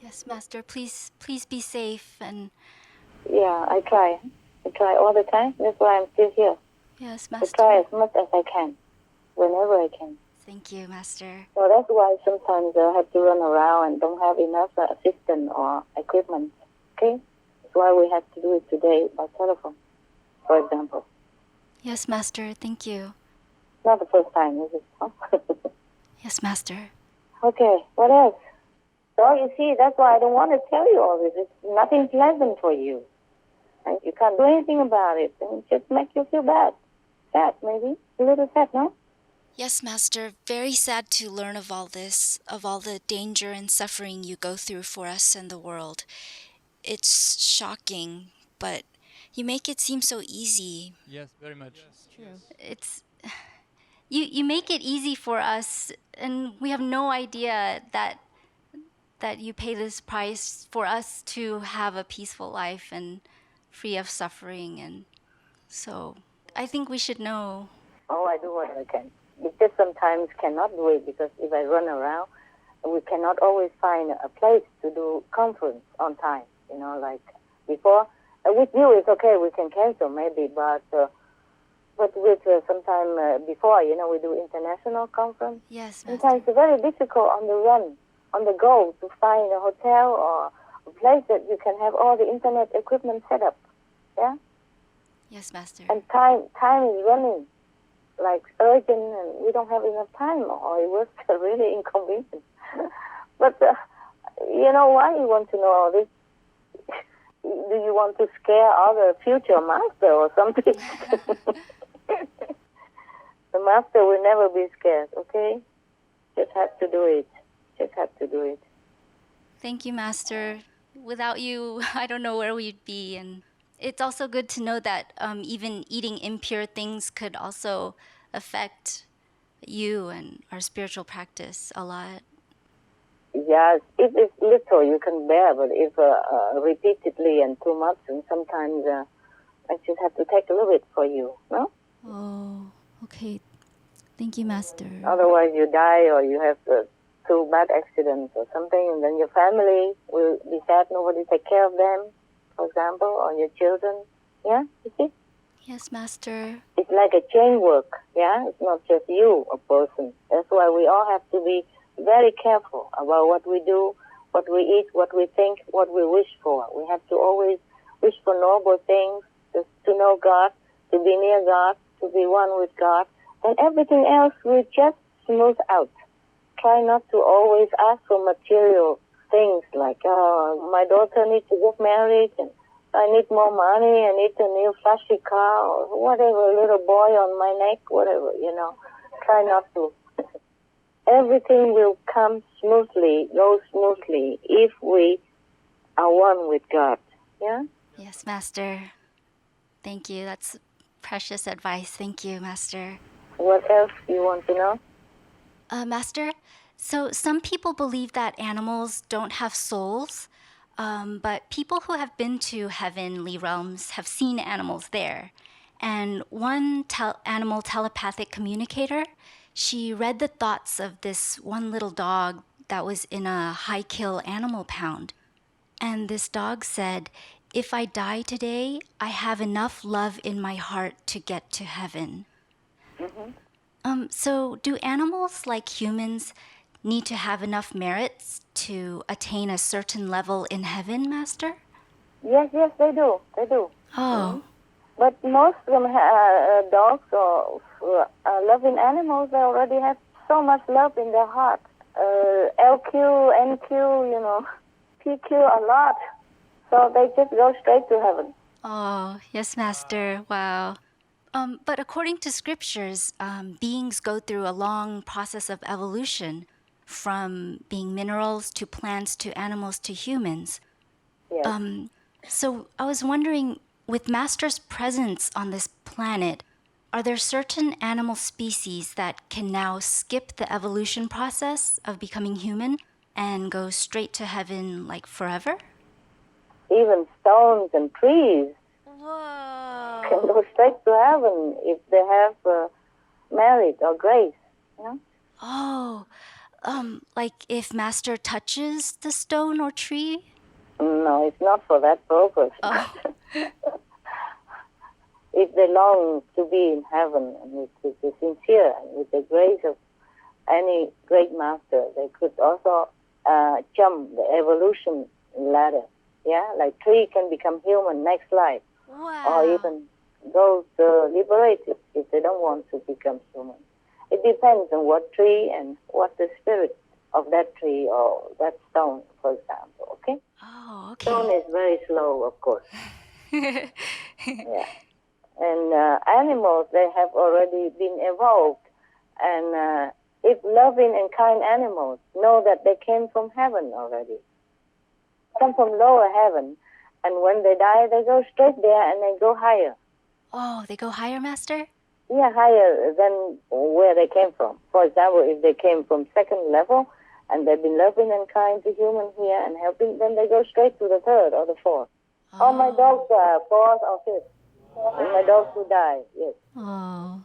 Yes, Master. Please be safe and. Yeah, I try. I try all the time. That's why I'm still here. Yes, Master. I try as much as I can, whenever I can. Thank you, Master. So that's why sometimes I have to run around and don't have enough assistance or equipment. Okay? That's why we have to do it today by telephone, for example. Yes, Master. Thank you. Not the first time, is it? Huh? Yes, Master. Okay, what else? So you see, that's why I don't want to tell you all this. It's nothing pleasant for you. And you can't do anything about it. And it just makes you feel bad. Sad, maybe. A little sad, no? Yes, Master. Very sad to learn of all this, of all the danger and suffering you go through for us and the world. It's shocking, but you make it seem so easy. Yes, very much. Yes, true. It's you make it easy for us, and we have no idea that you pay this price for us to have a peaceful life and free of suffering. And so I think we should know. Oh, I do what I can. It just sometimes cannot do it because if I run around, we cannot always find a place to do conference on time. Like before. With you, it's okay. We can cancel maybe, but with sometime before, we do international conference. Yes, Master. Sometimes it's very difficult on the run, on the go, to find a hotel or a place that you can have all the internet equipment set up. Yeah. Yes, Master. And time is running, like urgent, and we don't have enough time, or it was really inconvenient. But why you want to know all this? Do you want to scare other future master or something? The master will never be scared, okay? Just have to do it. Just have to do it. Thank you, Master. Without you, I don't know where we'd be. And it's also good to know that even eating impure things could also affect you and our spiritual practice a lot. Yes, if it's little, you can bear, but if repeatedly and too much, and sometimes I just have to take a little bit for you, no? Oh, okay. Thank you, Master. Otherwise you die or you have two bad accidents or something, and then your family will be sad, nobody take care of them, for example, or your children. Yeah, you see? Yes, Master. It's like a chain work, yeah? It's not just you, a person. That's why we all have to be very careful about what we do, what we eat, what we think, what we wish for. We have to always wish for noble things, just to know God, to be near God, to be one with God. And everything else will just smooth out. Try not to always ask for material things like, my daughter needs to get married, and I need more money, I need a new flashy car, or whatever, a little boy on my neck, whatever, Try not to. Everything will come smoothly, go smoothly, if we are one with God. Yeah? Yes, Master. Thank you. That's precious advice. Thank you, Master. What else do you want to know? Master, so some people believe that animals don't have souls, but people who have been to heavenly realms have seen animals there. And one animal telepathic communicator, she read the thoughts of this one little dog that was in a high-kill animal pound. And this dog said, "If I die today, I have enough love in my heart to get to heaven." Mm-hmm. So do animals, like humans, need to have enough merits to attain a certain level in heaven, Master? Yes, they do. They do. Oh. But most of them, dogs or loving animals, they already have so much love in their heart. LQ, NQ, PQ, a lot. So they just go straight to heaven. Oh, yes, Master. Wow. But according to scriptures, beings go through a long process of evolution, from being minerals to plants to animals to humans. Yes. So I was wondering, with Master's presence on this planet, Are there certain animal species that can now skip the evolution process of becoming human and go straight to heaven like forever? Even stones and trees Whoa. can go straight to heaven if they have merit or grace, you know? Oh, like if Master touches the stone or tree? No, it's not for that purpose. Oh. If they long to be in heaven and with the sincere and with the grace of any great master, they could also jump the evolution ladder. Yeah, like tree can become human next life. Wow. Or even those liberated if they don't want to become human. It depends on what tree and what the spirit of that tree or that stone, for example, okay? Oh, okay. Stone is very slow, of course. Yeah. And animals, they have already been evolved. And if loving and kind animals know that they came from heaven already, come from lower heaven, and when they die, they go straight there and they go higher. Oh, they go higher, Master? Yeah, higher than where they came from. For example, if they came from second level and they've been loving and kind to humans here and helping, then they go straight to the third or the fourth. Oh, my dogs are fourth or fifth. And my dogs will die, yes. Oh,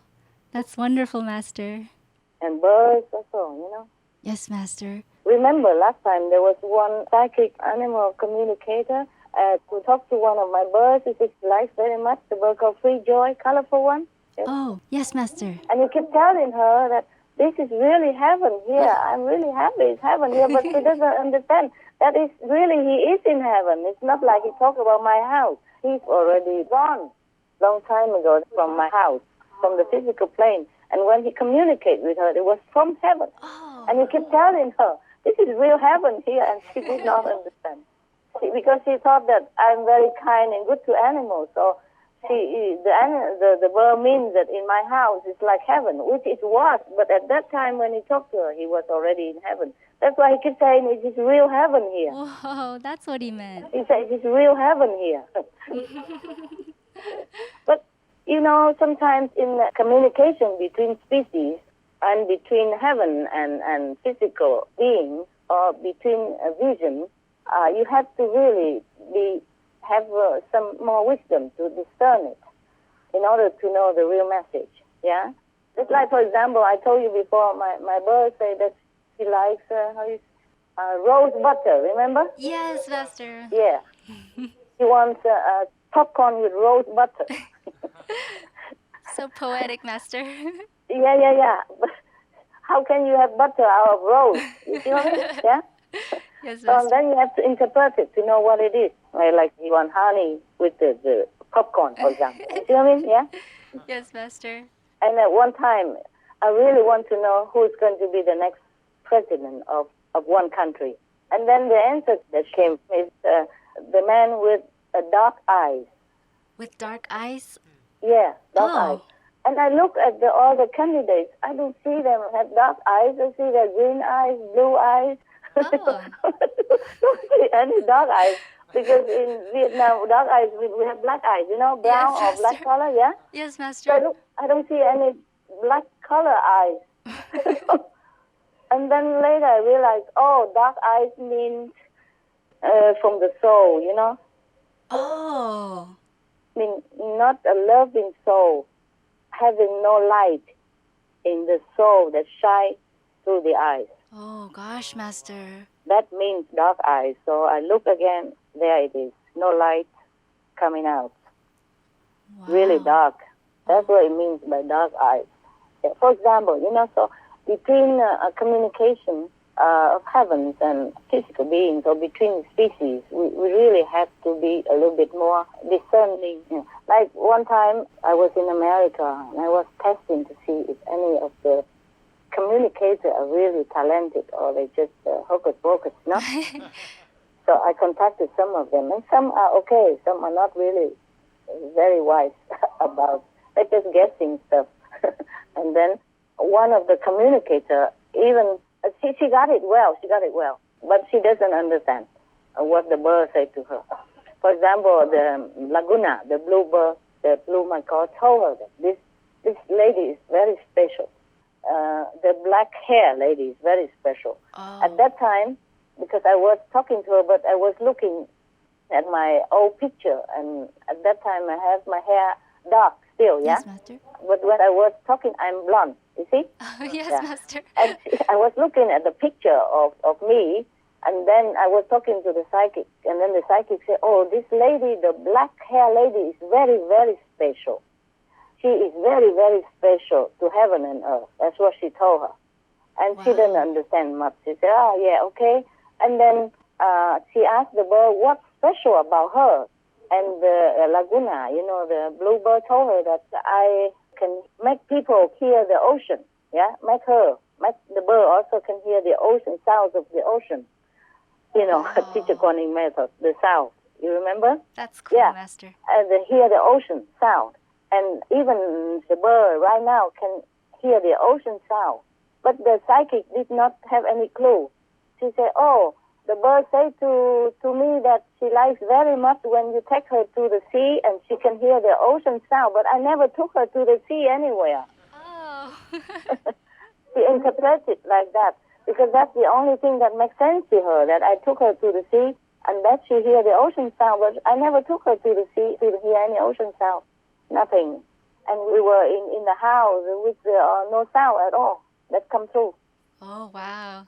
that's wonderful, Master. And birds also, you know. Yes, Master. Remember, last time there was one psychic animal communicator who talked to one of my birds, which he likes very much, the bird called Free Joy, colorful one. Yes. Oh, yes, Master. And he kept telling her that this is really heaven here. I'm really happy it's heaven here, but she doesn't understand. That is really, he is in heaven. It's not like he talked about my house. He's already gone long time ago from my house, from the physical plane. And when he communicated with her, it was from heaven. Oh. And he kept telling her, this is real heaven here, and she did not understand. Because she thought that I'm very kind and good to animals. So the word means that in my house it's like heaven, which it was. But at that time when he talked to her, he was already in heaven. That's why he kept saying it is real heaven here. Whoa, that's what he meant. He said it is real heaven here. But, you know, sometimes in communication between species and between heaven and physical beings or between visions, you have to really have some more wisdom to discern it in order to know the real message, yeah? Just like, for example, I told you before, my bird said that she likes rose butter, remember? Yes, Master. Yeah. She wants popcorn with rose butter. So poetic, Master. Yeah. But how can you have butter out of rose? You see what I mean? Yeah? Yes, So Master. then you have to interpret it to know what it is. Like you want honey with the popcorn, for example. You see what I mean? Yeah? Yes, Master. And at one time, I really want to know who is going to be the next president of one country. And then the answer that came is the man with dark eyes. With dark eyes? Yeah, dark eyes. And I look at all the candidates. I don't see them have dark eyes. I see their green eyes, blue eyes. Oh. Don't see any dark eyes. Because in Vietnam, dark eyes, we have black eyes, you know, brown Yes, or black color, yeah? Yes, Master. So I don't see any black color eyes. And then later I realized, dark eyes means from the soul, you know? Oh. Mean not a loving soul, having no light in the soul that shines through the eyes. Oh, gosh, Master. That means dark eyes. So I look again, there it is. No light coming out. Wow. Really dark. That's what it means by dark eyes. Yeah, for example, you know, so between a communication of heavens and physical beings or between species, we really have to be a little bit more discerning. You know. Like one time I was in America and I was testing to see if any of the communicators are really talented or they just hocus pocus, you know? So I contacted some of them and some are okay, some are not really very wise about, they're just guessing stuff. And then one of the communicators, even, she got it well, but she doesn't understand what the bird said to her. For example, the Laguna, the blue bird, the blue macaw told her that this this lady is very special. The black hair lady is very special. At that time, because I was talking to her, but I was looking at my old picture, and at that time I have my hair dark still, yeah? Yes, Master. But when I was talking, I'm blonde, you see? Yes, Yeah. Master. And I was looking at the picture of me, and then I was talking to the psychic, and then the psychic said, oh, this lady, the black hair lady, is very, very special. She is very, very special to heaven and earth. That's what she told her. And she didn't understand much. She said, oh, yeah, okay. And then she asked the bird, what's special about her? And the Laguna, the bluebird told her that I can make people hear the ocean, yeah? Make the bird also can hear the ocean, sounds of the ocean. Teacher Guanyin method, the sound. You remember? That's cool, yeah. Master. And they hear the ocean sound. And even the bird right now can hear the ocean sound. But the psychic did not have any clue. She said, oh, the bird said to me that she likes very much when you take her to the sea and she can hear the ocean sound, but I never took her to the sea anywhere. Oh. She interpreted like that because that's the only thing that makes sense to her, that I took her to the sea and that she hear the ocean sound, but I never took her to the sea to hear any ocean sound. Nothing. And we were in the house with no sound at all. That come through. Oh, wow.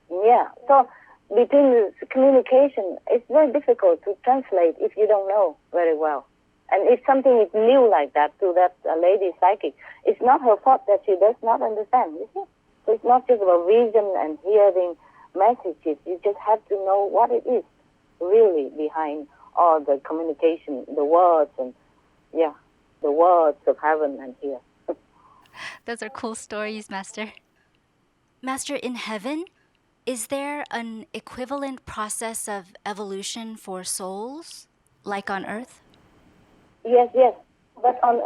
Yeah. So between the communication, it's very difficult to translate if you don't know very well. And if something is new like that to that lady psychic, it's not her fault that she does not understand. You see? So it's not just about vision and hearing messages. You just have to know what it is really behind all the communication, the words, and the words of heaven and here. Those are cool stories, Master. Master, in heaven, is there an equivalent process of evolution for souls, like on Earth? Yes. But on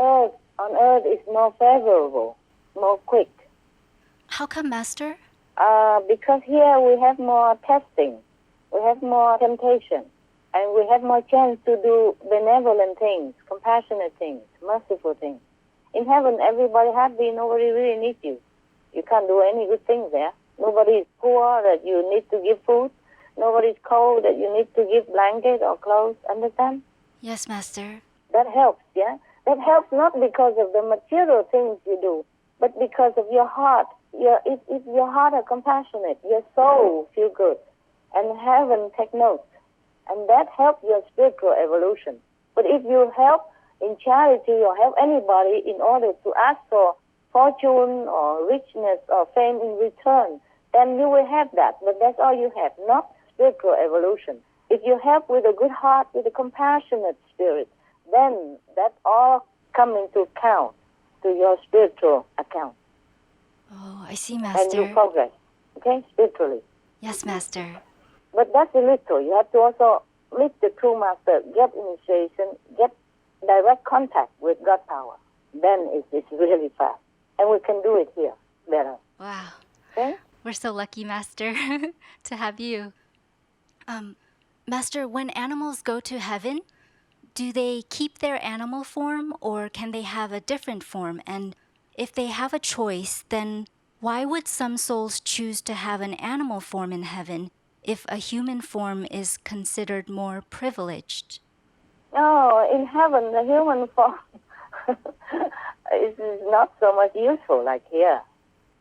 Earth is more favorable, more quick. How come, Master? Because here we have more testing, we have more temptation, and we have more chance to do benevolent things, compassionate things, merciful things. In heaven, everybody happy, nobody really needs you. You can't do any good things there. Nobody is poor that you need to give food. Nobody is cold that you need to give blanket or clothes. Understand? Yes, Master. That helps, yeah? That helps not because of the material things you do, but because of your heart. If your heart are compassionate, your soul feel good, and heaven take notes. And that helps your spiritual evolution. But if you help in charity or help anybody in order to ask for fortune or richness or fame in return, then you will have that. But that's all you have, not spiritual evolution. If you help with a good heart, with a compassionate spirit, then that all come into account to your spiritual account. Oh, I see, Master. And you progress, okay, spiritually. Yes, Master. But that's a little. You have to also meet the true Master, get initiation, get direct contact with God power. Then it's really fast. And we can do it here better. Wow. Okay? We're so lucky, Master, to have you. Master, when animals go to heaven, do they keep their animal form or can they have a different form? And if they have a choice, then why would some souls choose to have an animal form in heaven if a human form is considered more privileged? No, in heaven, the human form is not so much useful like here.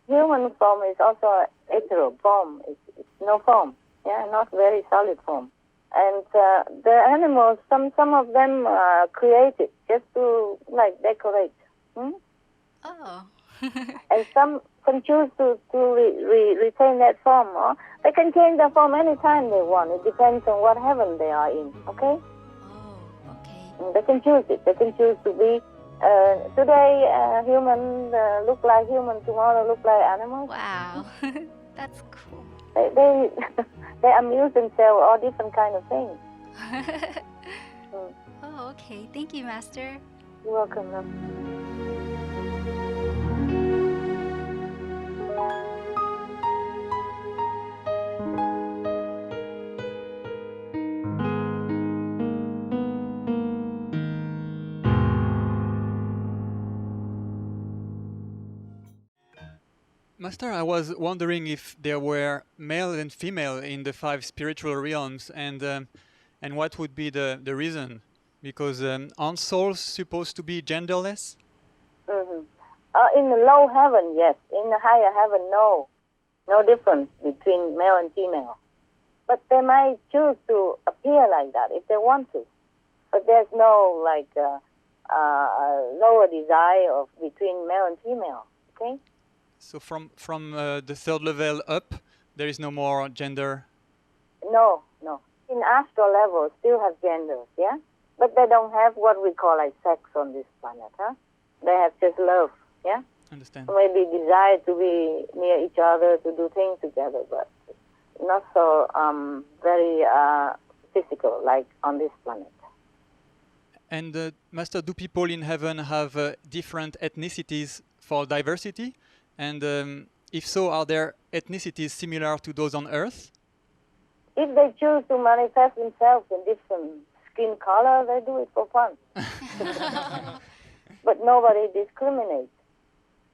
Human form is also hetero form. It's no form, not very solid form. And the animals, some of them are created just to decorate. Oh. And some can choose to retain that form, or they can change their form anytime they want. It depends on what heaven they are in, okay? Oh, okay. And they can choose it. They can choose to be, today human look like human, tomorrow look like animals. Wow, that's cool. They amuse themselves all different kind of things. Oh, okay. Thank you, Master. You're welcome, love. Master, I was wondering if there were male and female in the 5 spiritual realms, and what would be the reason? Because aren't souls supposed to be genderless? Mm-hmm. In the low heaven, yes. In the higher heaven, no. No difference between male and female. But they might choose to appear like that if they want to. But there's no lower desire of between male and female. Okay. So from the 3rd level up, there is no more gender. No. In astral level, still have genders, yeah. But they don't have what we call like sex on this planet, huh? They have just love, yeah. Understand. Maybe desire to be near each other, to do things together, but not so very physical like on this planet. And Master, do people in heaven have different ethnicities for diversity? And if so, are there ethnicities similar to those on Earth? If they choose to manifest themselves in different skin color, they do it for fun. But nobody discriminates.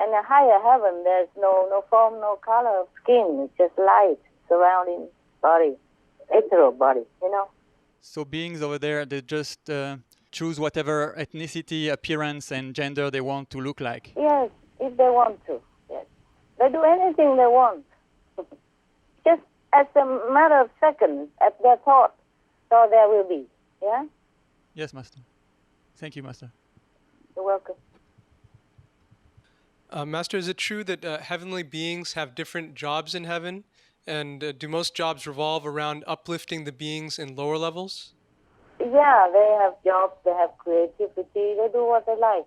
And a higher heaven, there's no form, no color of skin. It's just light surrounding body, hetero body, you know. So beings over there, they just choose whatever ethnicity, appearance, and gender they want to look like? Yes, if they want to, yes. They do anything they want. Just as a matter of seconds, at their thought, so there will be, yeah? Yes, Master. Thank you, Master. You're welcome. Master, is it true that heavenly beings have different jobs in heaven? And do most jobs revolve around uplifting the beings in lower levels? Yeah, they have jobs, they have creativity, they do what they like.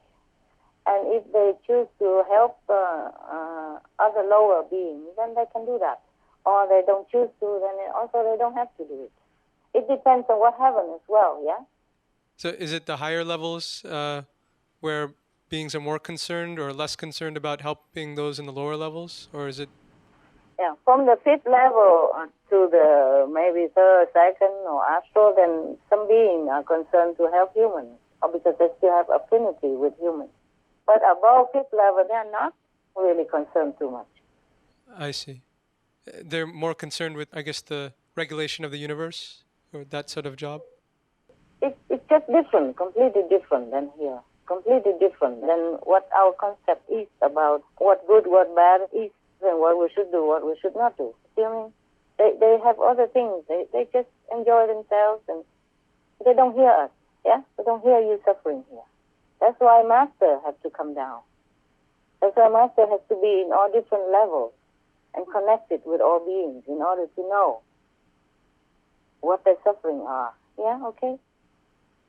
And if they choose to help other lower beings, then they can do that. Or they don't choose to, then also they don't have to do it. It depends on what heaven as well, yeah? So is it the higher levels where beings are more concerned or less concerned about helping those in the lower levels? Or is it? Yeah, from the 5th level to the maybe 3rd, 2nd, or astral, then some beings are concerned to help humans, or because they still have affinity with humans. But above 5th level, they are not really concerned too much. I see. They're more concerned with, I guess, the regulation of the universe, or that sort of job? It's just different, completely different than here. Completely different than what our concept is about what good, what bad is, and what we should do, what we should not do. See what I mean? They have other things. They just enjoy themselves, and they don't hear us, yeah? They don't hear you suffering here. That's why Master has to come down. That's why Master has to be in all different levels and connected with all beings in order to know what their suffering are. Yeah, okay?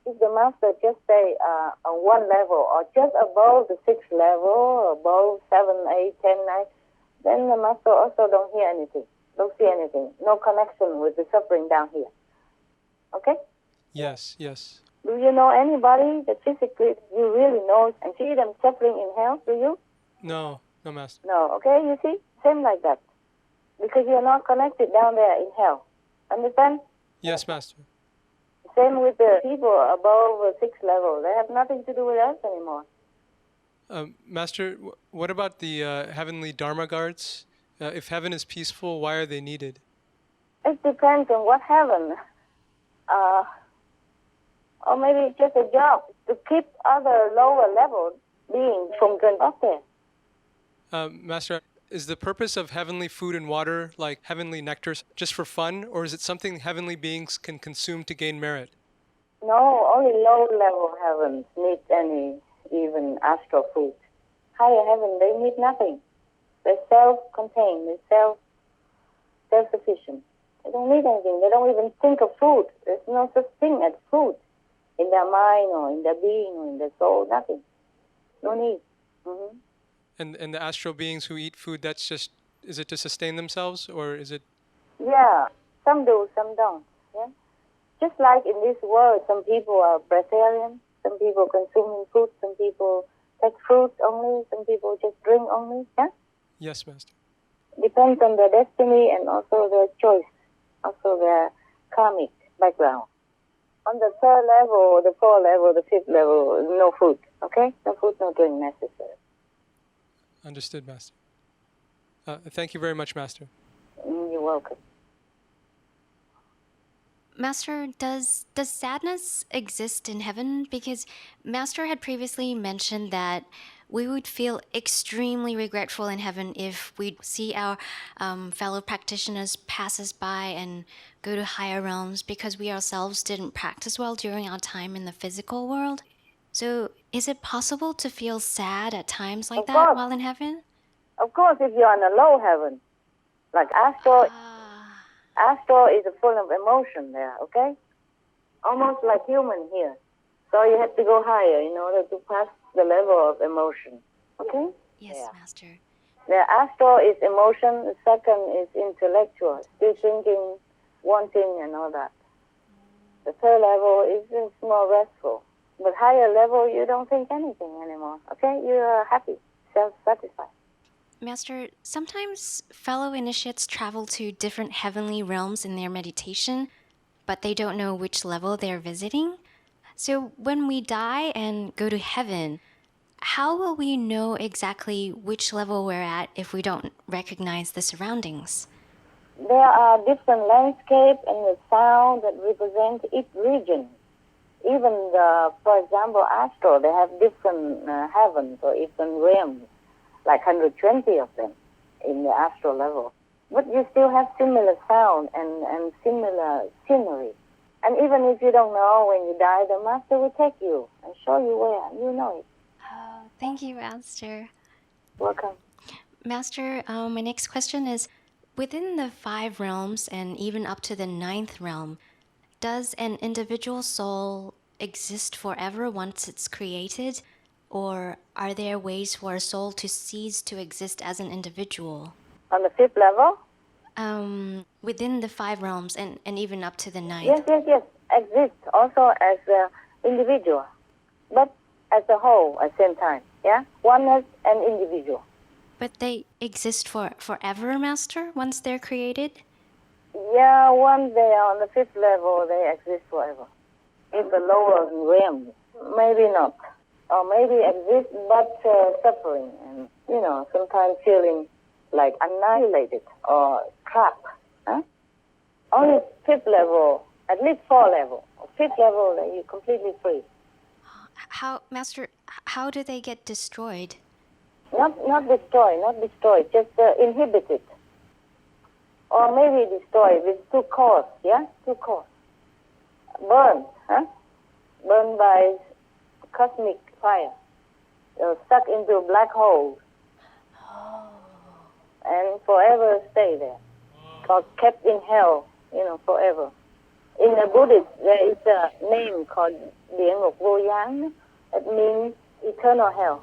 If the Master just say on one level or just above the 6th level, above 7, 8, 10, 9, then the Master also don't hear anything, don't see anything, no connection with the suffering down here. Okay? Yes, yes. Do you know anybody that physically you really know and see them suffering in hell? Do you? No, Master. No, okay, you see? Same like that. Because you're not connected down there in hell. Understand? Yes, Master. Same with the people above the 6th level. They have nothing to do with us anymore. Master, what about the heavenly Dharma guards? If heaven is peaceful, why are they needed? It depends on what heaven. Or maybe it's just a job to keep other lower level beings from going up there. Master, is the purpose of heavenly food and water, like heavenly nectar, just for fun, or is it something heavenly beings can consume to gain merit? No, only low-level heavens need any even astral food. Higher heaven, they need nothing. They're self-contained, they're self-sufficient. They don't need anything. They don't even think of food. There's no such thing as food in their mind or in their being or in their soul, nothing. No need. Mm-hmm. And the astral beings who eat food, that's just, is it to sustain themselves, or is it? Yeah, some do, some don't. Yeah, just like in this world, some people are breatharian, some people consuming fruit, some people take fruit only, some people just drink only. Yeah. Yes, Master. Depends on their destiny and also their choice, also their karmic background. On the 3rd level, the 4th level, the 5th level, no food. Okay, no food, no drink necessary. Understood, Master. Thank you very much, Master. You're welcome. Master, does sadness exist in heaven? Because Master had previously mentioned that we would feel extremely regretful in heaven if we see our fellow practitioners pass us by and go to higher realms because we ourselves didn't practice well during our time in the physical world. So is it possible to feel sad at times like that while in heaven? Of course, if you're in a low heaven, like astral is full of emotion there, okay? Almost like human here. So you have to go higher in order to pass the level of emotion, okay? Yes, Master. The astral is emotion, the second is intellectual, still thinking, wanting, and all that. The third level is just more restful. But higher level, you don't think anything anymore, okay? You are happy, self-satisfied. Master, sometimes fellow initiates travel to different heavenly realms in their meditation, but they don't know which level they're visiting. So when we die and go to heaven, how will we know exactly which level we're at if we don't recognize the surroundings? There are different landscapes and the sound that represent each region. Even, for example, astral, they have different heavens or different realms, like 120 of them in the astral level. But you still have similar sound and similar scenery. And even if you don't know when you die, the Master will take you and show you where. You know it. Oh, thank you, Master. Welcome. Master, my next question is, within the 5 realms and even up to the 9th realm, does an individual soul exist forever once it's created? Or are there ways for a soul to cease to exist as an individual? On the 5th level? Within the 5 realms and even up to the 9th. Yes. Exist also as an individual, but as a whole at the same time, yeah? Oneness and individual. But they exist forever, Master, once they're created? Yeah, once they are on the 5th level, they exist forever. In the lower realms, maybe not. Or maybe exist but suffering and, sometimes feeling like annihilated or trapped. Huh? Only 5th level, at least 4 level. 5th level, that you're completely free. Master, how do they get destroyed? Not destroyed, just inhibited. Or maybe destroyed with 2 cores, yeah? 2 cores. Burned, huh? Burned by cosmic fire. Stuck into a black hole. And forever stay there. Or kept in hell, forever. In the Buddhist, there is a name called Địa Ngục Vô Gián. That means eternal hell.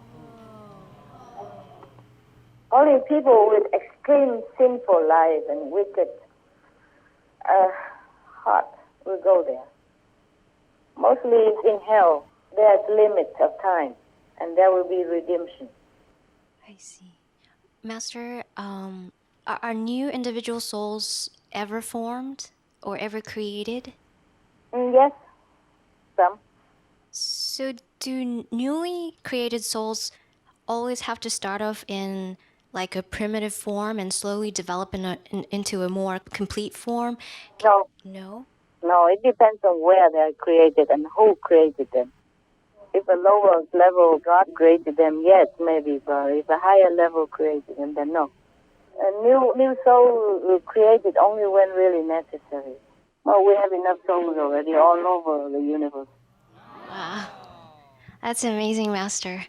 Only people with extreme sinful life and wicked heart will go there. Mostly in hell, there's limits of time, and there will be redemption. I see. Master, are new individual souls ever formed or ever created? Yes, some. So do newly created souls always have to start off in like a primitive form and slowly develop into a more complete form? No. No? No, it depends on where they're created and who created them. If a lower level God created them, yes, maybe, but if a higher level created them, then no. A new soul created only when really necessary. Well, we have enough souls already all over the universe. Wow. That's amazing, Master.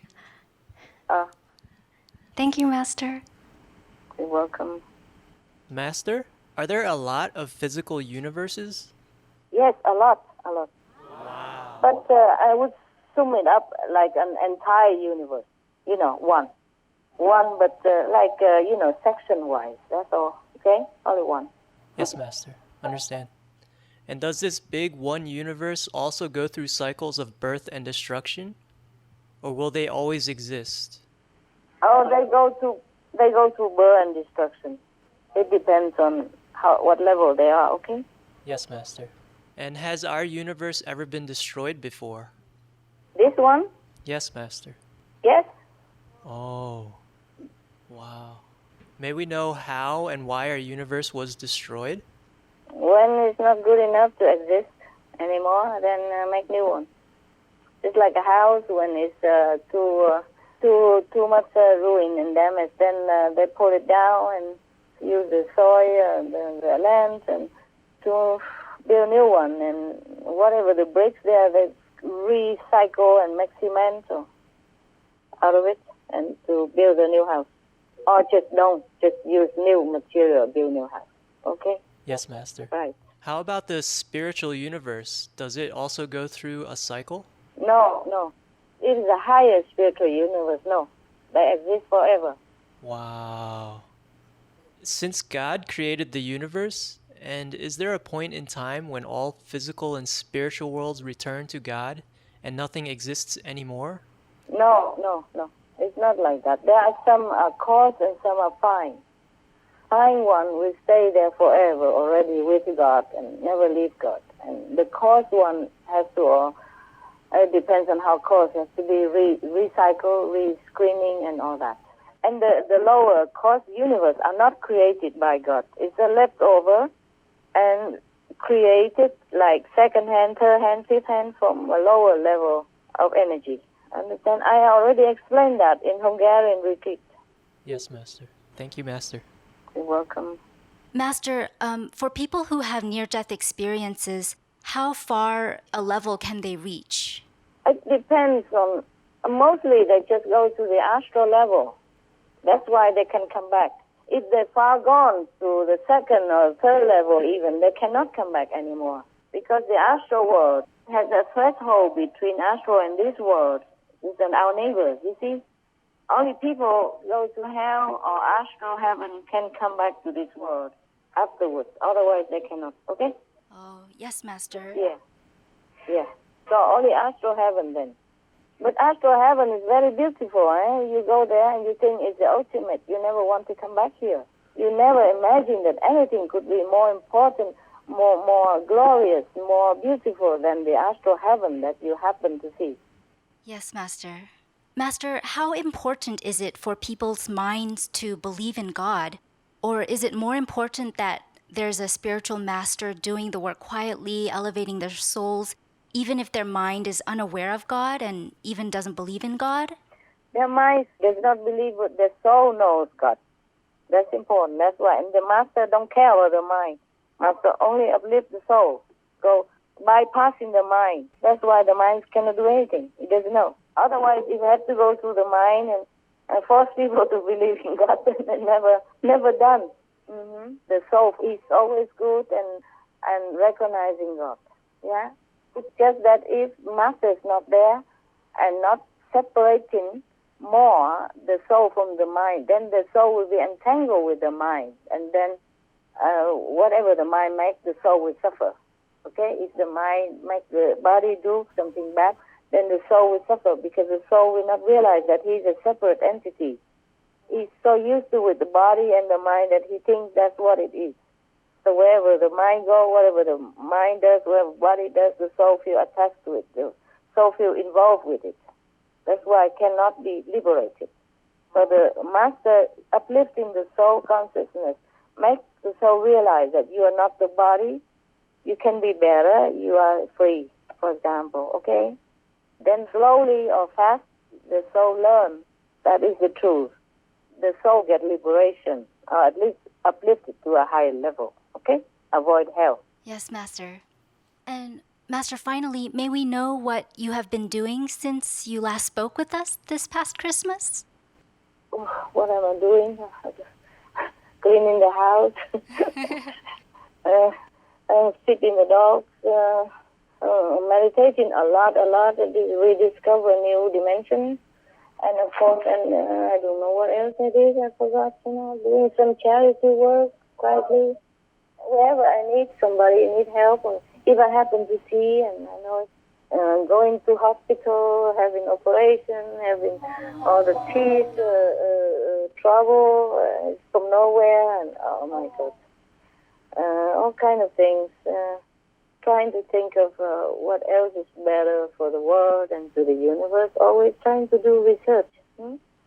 Ah, Thank you, Master. You're welcome. Master, are there a lot of physical universes? Yes, a lot. Wow. But I would sum it up like an entire universe. One, but section-wise. That's all. Okay, only one. Yes, Master. Understand. And does this big one universe also go through cycles of birth and destruction? Or will they always exist? Oh, they go through birth and destruction. It depends on what level they are. Okay. Yes, Master. And has our universe ever been destroyed before? This one? Yes, Master. Yes. Oh. Wow. May we know how and why our universe was destroyed? When it's not good enough to exist anymore, then make new one. It's like a house when it's too much ruin and damage, then they pull it down and use the soil, the land, and to build a new one. And whatever the bricks there, they recycle and make cement out of it, and to build a new house. Or just use new material, build new house. Okay? Yes, Master. Right. How about the spiritual universe? Does it also go through a cycle? No. It is a higher spiritual universe. No. They exist forever. Wow. Since God created the universe, and is there a point in time when all physical and spiritual worlds return to God and nothing exists anymore? No. It's not like that. There are some coarse and some are fine. Fine one will stay there forever already with God and never leave God. And the coarse one has to, it depends on how coarse, has to be recycled, re-screening and all that. And the lower coarse universe are not created by God. It's a leftover and created like second hand, third hand, fifth hand from a lower level of energy. Understand? I already explained that in Hungarian retreat. Yes, Master. Thank you, Master. You're welcome. Master, for people who have near-death experiences, how far a level can they reach? It depends on, mostly they just go to the astral level. That's why they can come back. If they're far gone to the second or third level even, they cannot come back anymore. Because the astral world has a threshold between astral and this world. It's our neighbors, you see? Only people go to hell or astral heaven can come back to this world afterwards. Otherwise, they cannot. Okay? Oh, yes, Master. Yeah. So only astral heaven then. But astral heaven is very beautiful. You go there and you think it's the ultimate. You never want to come back here. You never imagine that anything could be more important, more glorious, more beautiful than the astral heaven that you happen to see. Yes, Master. Master, how important is it for people's minds to believe in God? Or is it more important that there's a spiritual master doing the work quietly, elevating their souls, even if their mind is unaware of God and even doesn't believe in God? Their mind does not believe, but their soul knows God. That's important. That's why. And the master don't care about the mind. Master only uplifts the soul. So bypassing the mind. That's why the mind cannot do anything. It doesn't know. Otherwise, if it had to go through the mind and force people to believe in God, then never done. The soul is always good and recognizing God. Yeah. It's just that if master is not there and not separating more the soul from the mind, then the soul will be entangled with the mind, and then whatever the mind makes, the soul will suffer. Okay? If the mind makes the body do something bad, then the soul will suffer because the soul will not realize that he's a separate entity. He's so used to with the body and the mind that he thinks that's what it is. So wherever the mind goes, whatever the mind does, whatever the body does, the soul feels attached to it. The soul feels involved with it. That's why it cannot be liberated. So the master uplifting the soul consciousness makes the soul realize that you are not the body. You can be better. You are free, for example. Okay? Then slowly or fast, the soul learns that is the truth. The soul gets liberation, or at least uplifted to a higher level. Okay? Avoid hell. Yes, Master. And Master, finally, may we know what you have been doing since you last spoke with us this past Christmas? What am I doing? Cleaning the house, feeding the dogs, meditating a lot, rediscover new dimensions. And of course, I don't know what else I did. I forgot, doing some charity work quietly. Wherever I need somebody, need help, or if I happen to see, and I know going to hospital, having operation, having all the teeth, trouble from nowhere, and oh my God, all kind of things. Trying to think of what else is better for the world and to the universe. Always trying to do research.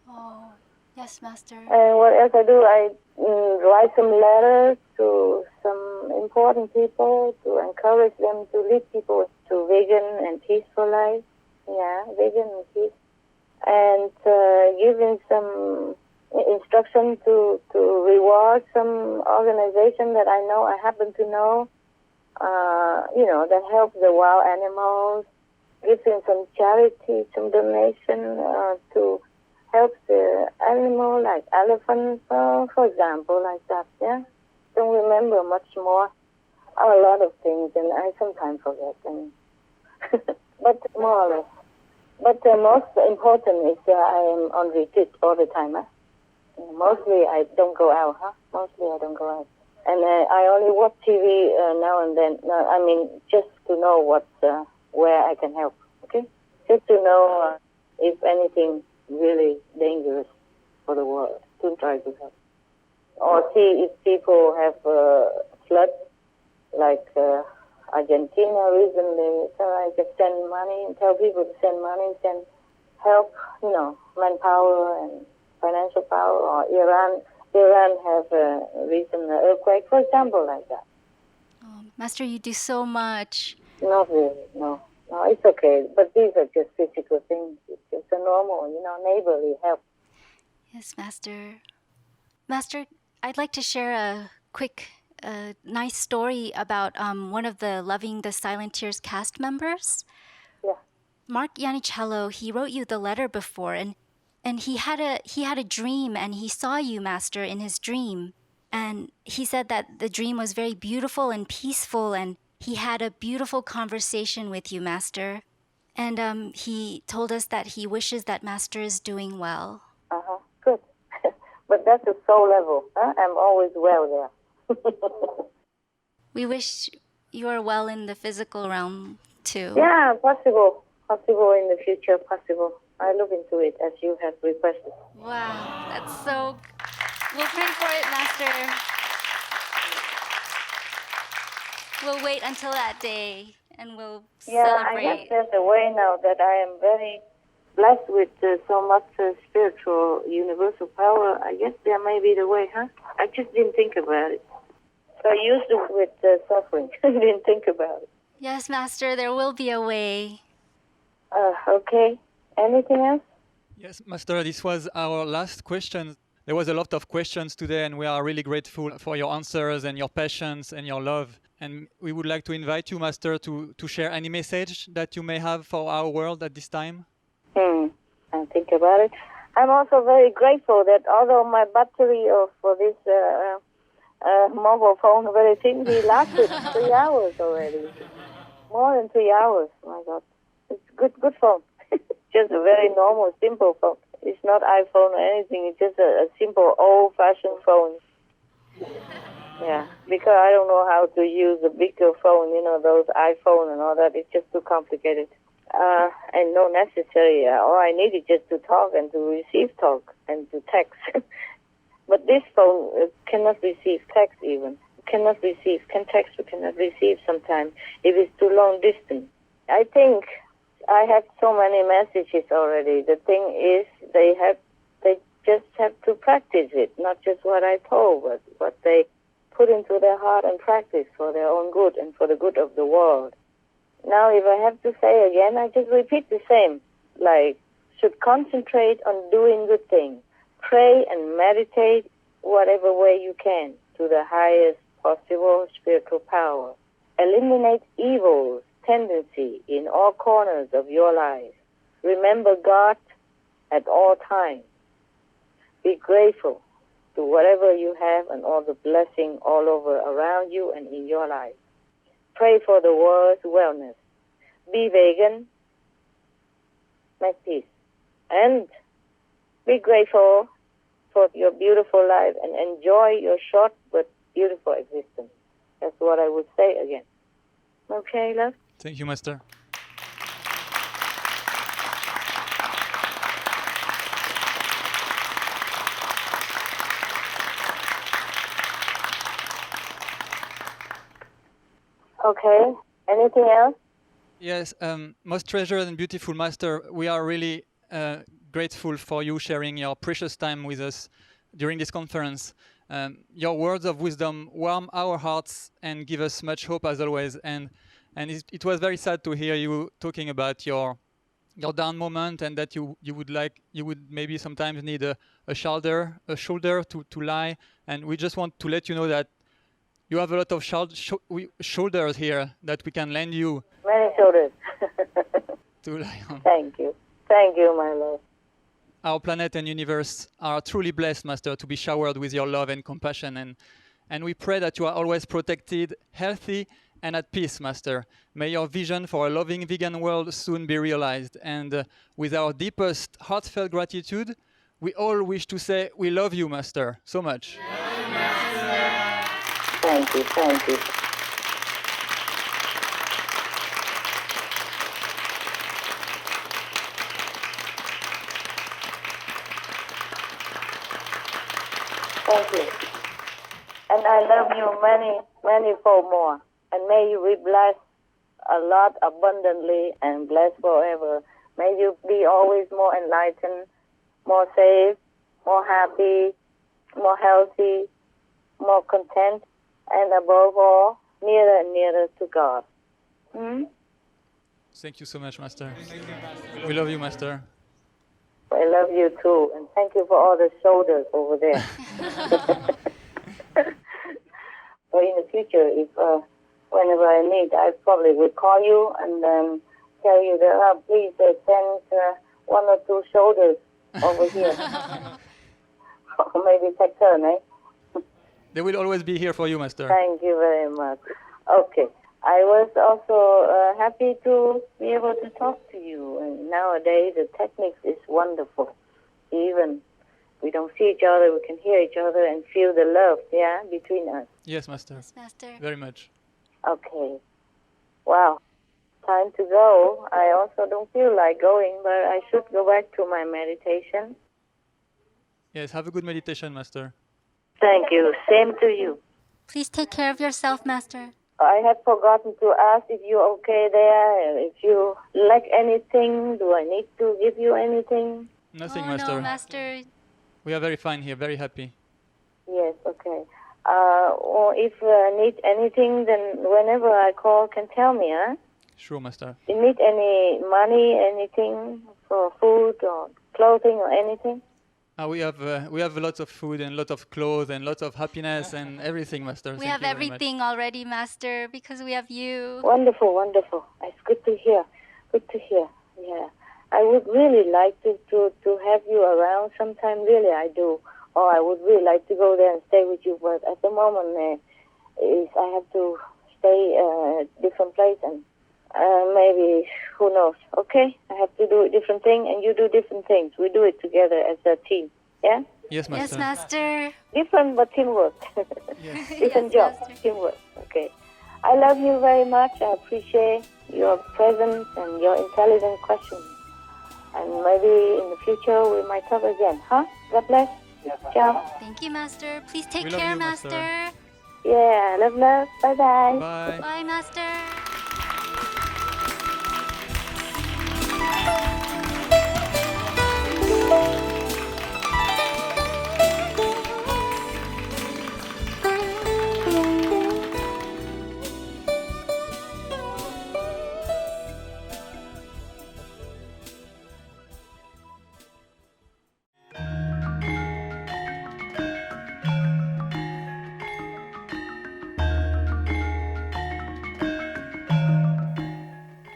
Oh, Yes, Master. And what else I do? I write some letters to some important people to encourage them to lead people to vegan and peaceful life. Yeah, vegan and peace. And giving some instruction to reward some organization that I happen to know, that helps the wild animals, giving some charity, some donation to help the animal, like elephants, for example, like that, yeah? Don't remember much more, a lot of things, and I sometimes forget them. But more or less. But the most important is I am on retreat all the time, huh? Mostly I don't go out, huh? Mostly I don't go out. And I only watch TV now and then. Just to know where I can help, okay? Just to know if anything really dangerous for the world, to try to help. Or see if people have floods, like Argentina recently, so I just send money and tell people to send money, send help, manpower and financial power. Or Iran have a recent earthquake, for example, like that. Oh, Master, you do so much. Not really, no. No, it's okay. But these are just physical things. It's just a normal, neighborly help. Yes, Master. Master, I'd like to share a quick, nice story about one of the Loving the Silent Tears cast members. Yeah. Mark Yannichello, he wrote you the letter before, and he had a dream, and he saw you, Master, in his dream. And he said that the dream was very beautiful and peaceful, and he had a beautiful conversation with you, Master. And he told us that he wishes that Master is doing well. Uh-huh, good. But that's the soul level, huh? I'm always well there. We wish you are well in the physical realm, too. Yeah, possible. Possible in the future, possible. I look into it as you have requested. Wow, that's so... We'll pray for it, Master. We'll wait until that day, and we'll celebrate. I guess there's a way now that I am very blessed with so much spiritual universal power. I guess there may be the way, huh? I just didn't think about it. So I used it with suffering. I didn't think about it. Yes, Master, there will be a way. Okay. Anything else? Yes, Master, this was our last question. There was a lot of questions today, and we are really grateful for your answers and your patience and your love. And we would like to invite you, Master, to share any message that you may have for our world at this time. I think about it. I'm also very grateful that although my battery for this mobile phone very thin, it lasted 3 hours already. More than 3 hours. My God, it's good phone. Just a very normal, simple phone. It's not iPhone or anything. It's just a simple, old-fashioned phone. Yeah, because I don't know how to use a bigger phone, those iPhone and all that. It's just too complicated. And not necessary. All I need is just to talk and to receive talk and to text. But this phone cannot receive text even. Can text, but cannot receive sometimes if it's too long distance. I think I have so many messages already. The thing is, they just have to practice it, not just what I told, but what they put into their heart and practice for their own good and for the good of the world. Now, if I have to say again, I just repeat the same. Like, should concentrate on doing good things. Pray and meditate whatever way you can to the highest possible spiritual power. Eliminate evils, tendency in all corners of your life. Remember God at all times. Be grateful to whatever you have and all the blessing all over around you and in your life. Pray for the world's wellness. Be vegan. Make peace. And be grateful for your beautiful life and enjoy your short but beautiful existence. That's what I would say again. Okay, love? Thank you, Master. Okay. Anything else? Yes, most treasured and beautiful Master, we are really grateful for you sharing your precious time with us during this conference. Your words of wisdom warm our hearts and give us much hope as always. And it was very sad to hear you talking about your down moment, and that you would maybe sometimes need a shoulder to lie. And we just want to let you know that you have a lot of shoulders here that we can lend you. Many shoulders. To lie on. Thank you. Thank you, my love. Our planet and universe are truly blessed, Master, to be showered with your love and compassion. And we pray that you are always protected, healthy, and at peace, Master. May your vision for a loving vegan world soon be realized. And with our deepest heartfelt gratitude, we all wish to say we love you, Master, so much. Thank you, thank you. Thank you. And I love you many fold more. And may you be blessed a lot abundantly and blessed forever. May you be always more enlightened, more safe, more happy, more healthy, more content, and above all, nearer and nearer to God. Thank you so much, Master. We love you, Master. I love you too, and thank you for all the shoulders over there. But in the future, if whenever I need, I probably will call you and tell you that please send 1 or 2 shoulders over here. Or maybe take turn, eh? They will always be here for you, Master. Thank you very much. Okay. I was also happy to be able to talk to you. And nowadays, the techniques is wonderful. Even we don't see each other, we can hear each other and feel the love, between us. Yes, Master. Yes, Master. Very much. Okay. Wow. Time to go. I also don't feel like going, but I should go back to my meditation. Yes, have a good meditation, Master. Thank you. Same to you. Please take care of yourself, Master. I had forgotten to ask if you're okay there, if you lack anything. Do I need to give you anything? Nothing, Master. No, Master. We are very fine here, very happy. Yes, okay. Or if you need anything, then whenever I call, can tell me, huh? Sure, Master. You need any money, anything for food or clothing or anything? We have lots of food and lots of clothes and lots of happiness and everything, Master. We have everything already, Master, because we have you. Wonderful, wonderful. It's good to hear. Good to hear. Yeah. I would really like to have you around sometime. Really, I do. Or I would really like to go there and stay with you. But at the moment, I have to stay at a different place and maybe, who knows. Okay? I have to do a different thing and you do different things. We do it together as a team. Yeah? Yes, Master. Yes, Master. Different but teamwork. Yes. Different Yes, job. Master. Teamwork. Okay. I love you very much. I appreciate your presence and your intelligent questions. And maybe in the future we might talk again. Huh? God bless. Ciao. Thank you, Master. Please take We love care, you, Master. Yeah. Love. Bye-bye. Bye. Bye, Master.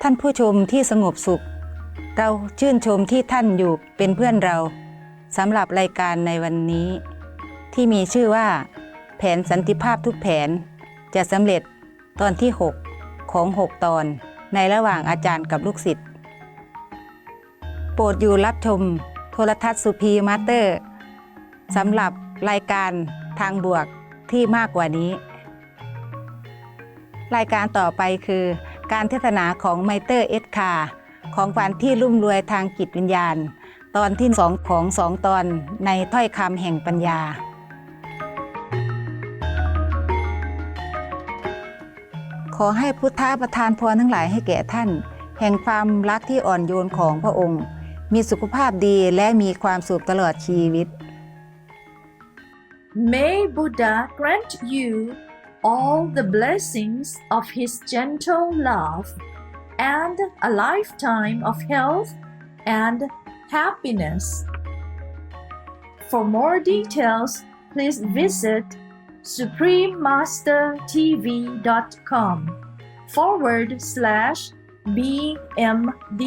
ท่านผู้ชมที่สงบสุขเราชื่นชมที่ท่านอยู่เป็นเพื่อนเราสำหรับรายการในวันนี้ที่มีชื่อว่าแผนสันติภาพทุกแผนจะสำเร็จตอนที่6ของ6ตอนในระหว่างอาจารย์กับลูกศิษย์โปรดอยู่รับชมโทรทัศน์สุพีมาสเตอร์สำหรับรายการทางบวกที่มากกว่านี้รายการต่อไปคือการเทศนาของไมเตอร์เอสคาของฝันที่รุ่มรวยทางจิตวิญญาณตอนที่2ของ2ตอนในถ้อยคำแห่งปัญญาขอให้พุทธะประทานพรทั้งหลายให้แก่ท่านแห่งความรักที่อ่อนโยนของพระองค์ มีสุขภาพดีและมีความสุขตลอดชีวิต May Buddha grant you all the blessings of his gentle love and a lifetime of health and happiness. For more details, please visit suprememastertv.com/beingmd.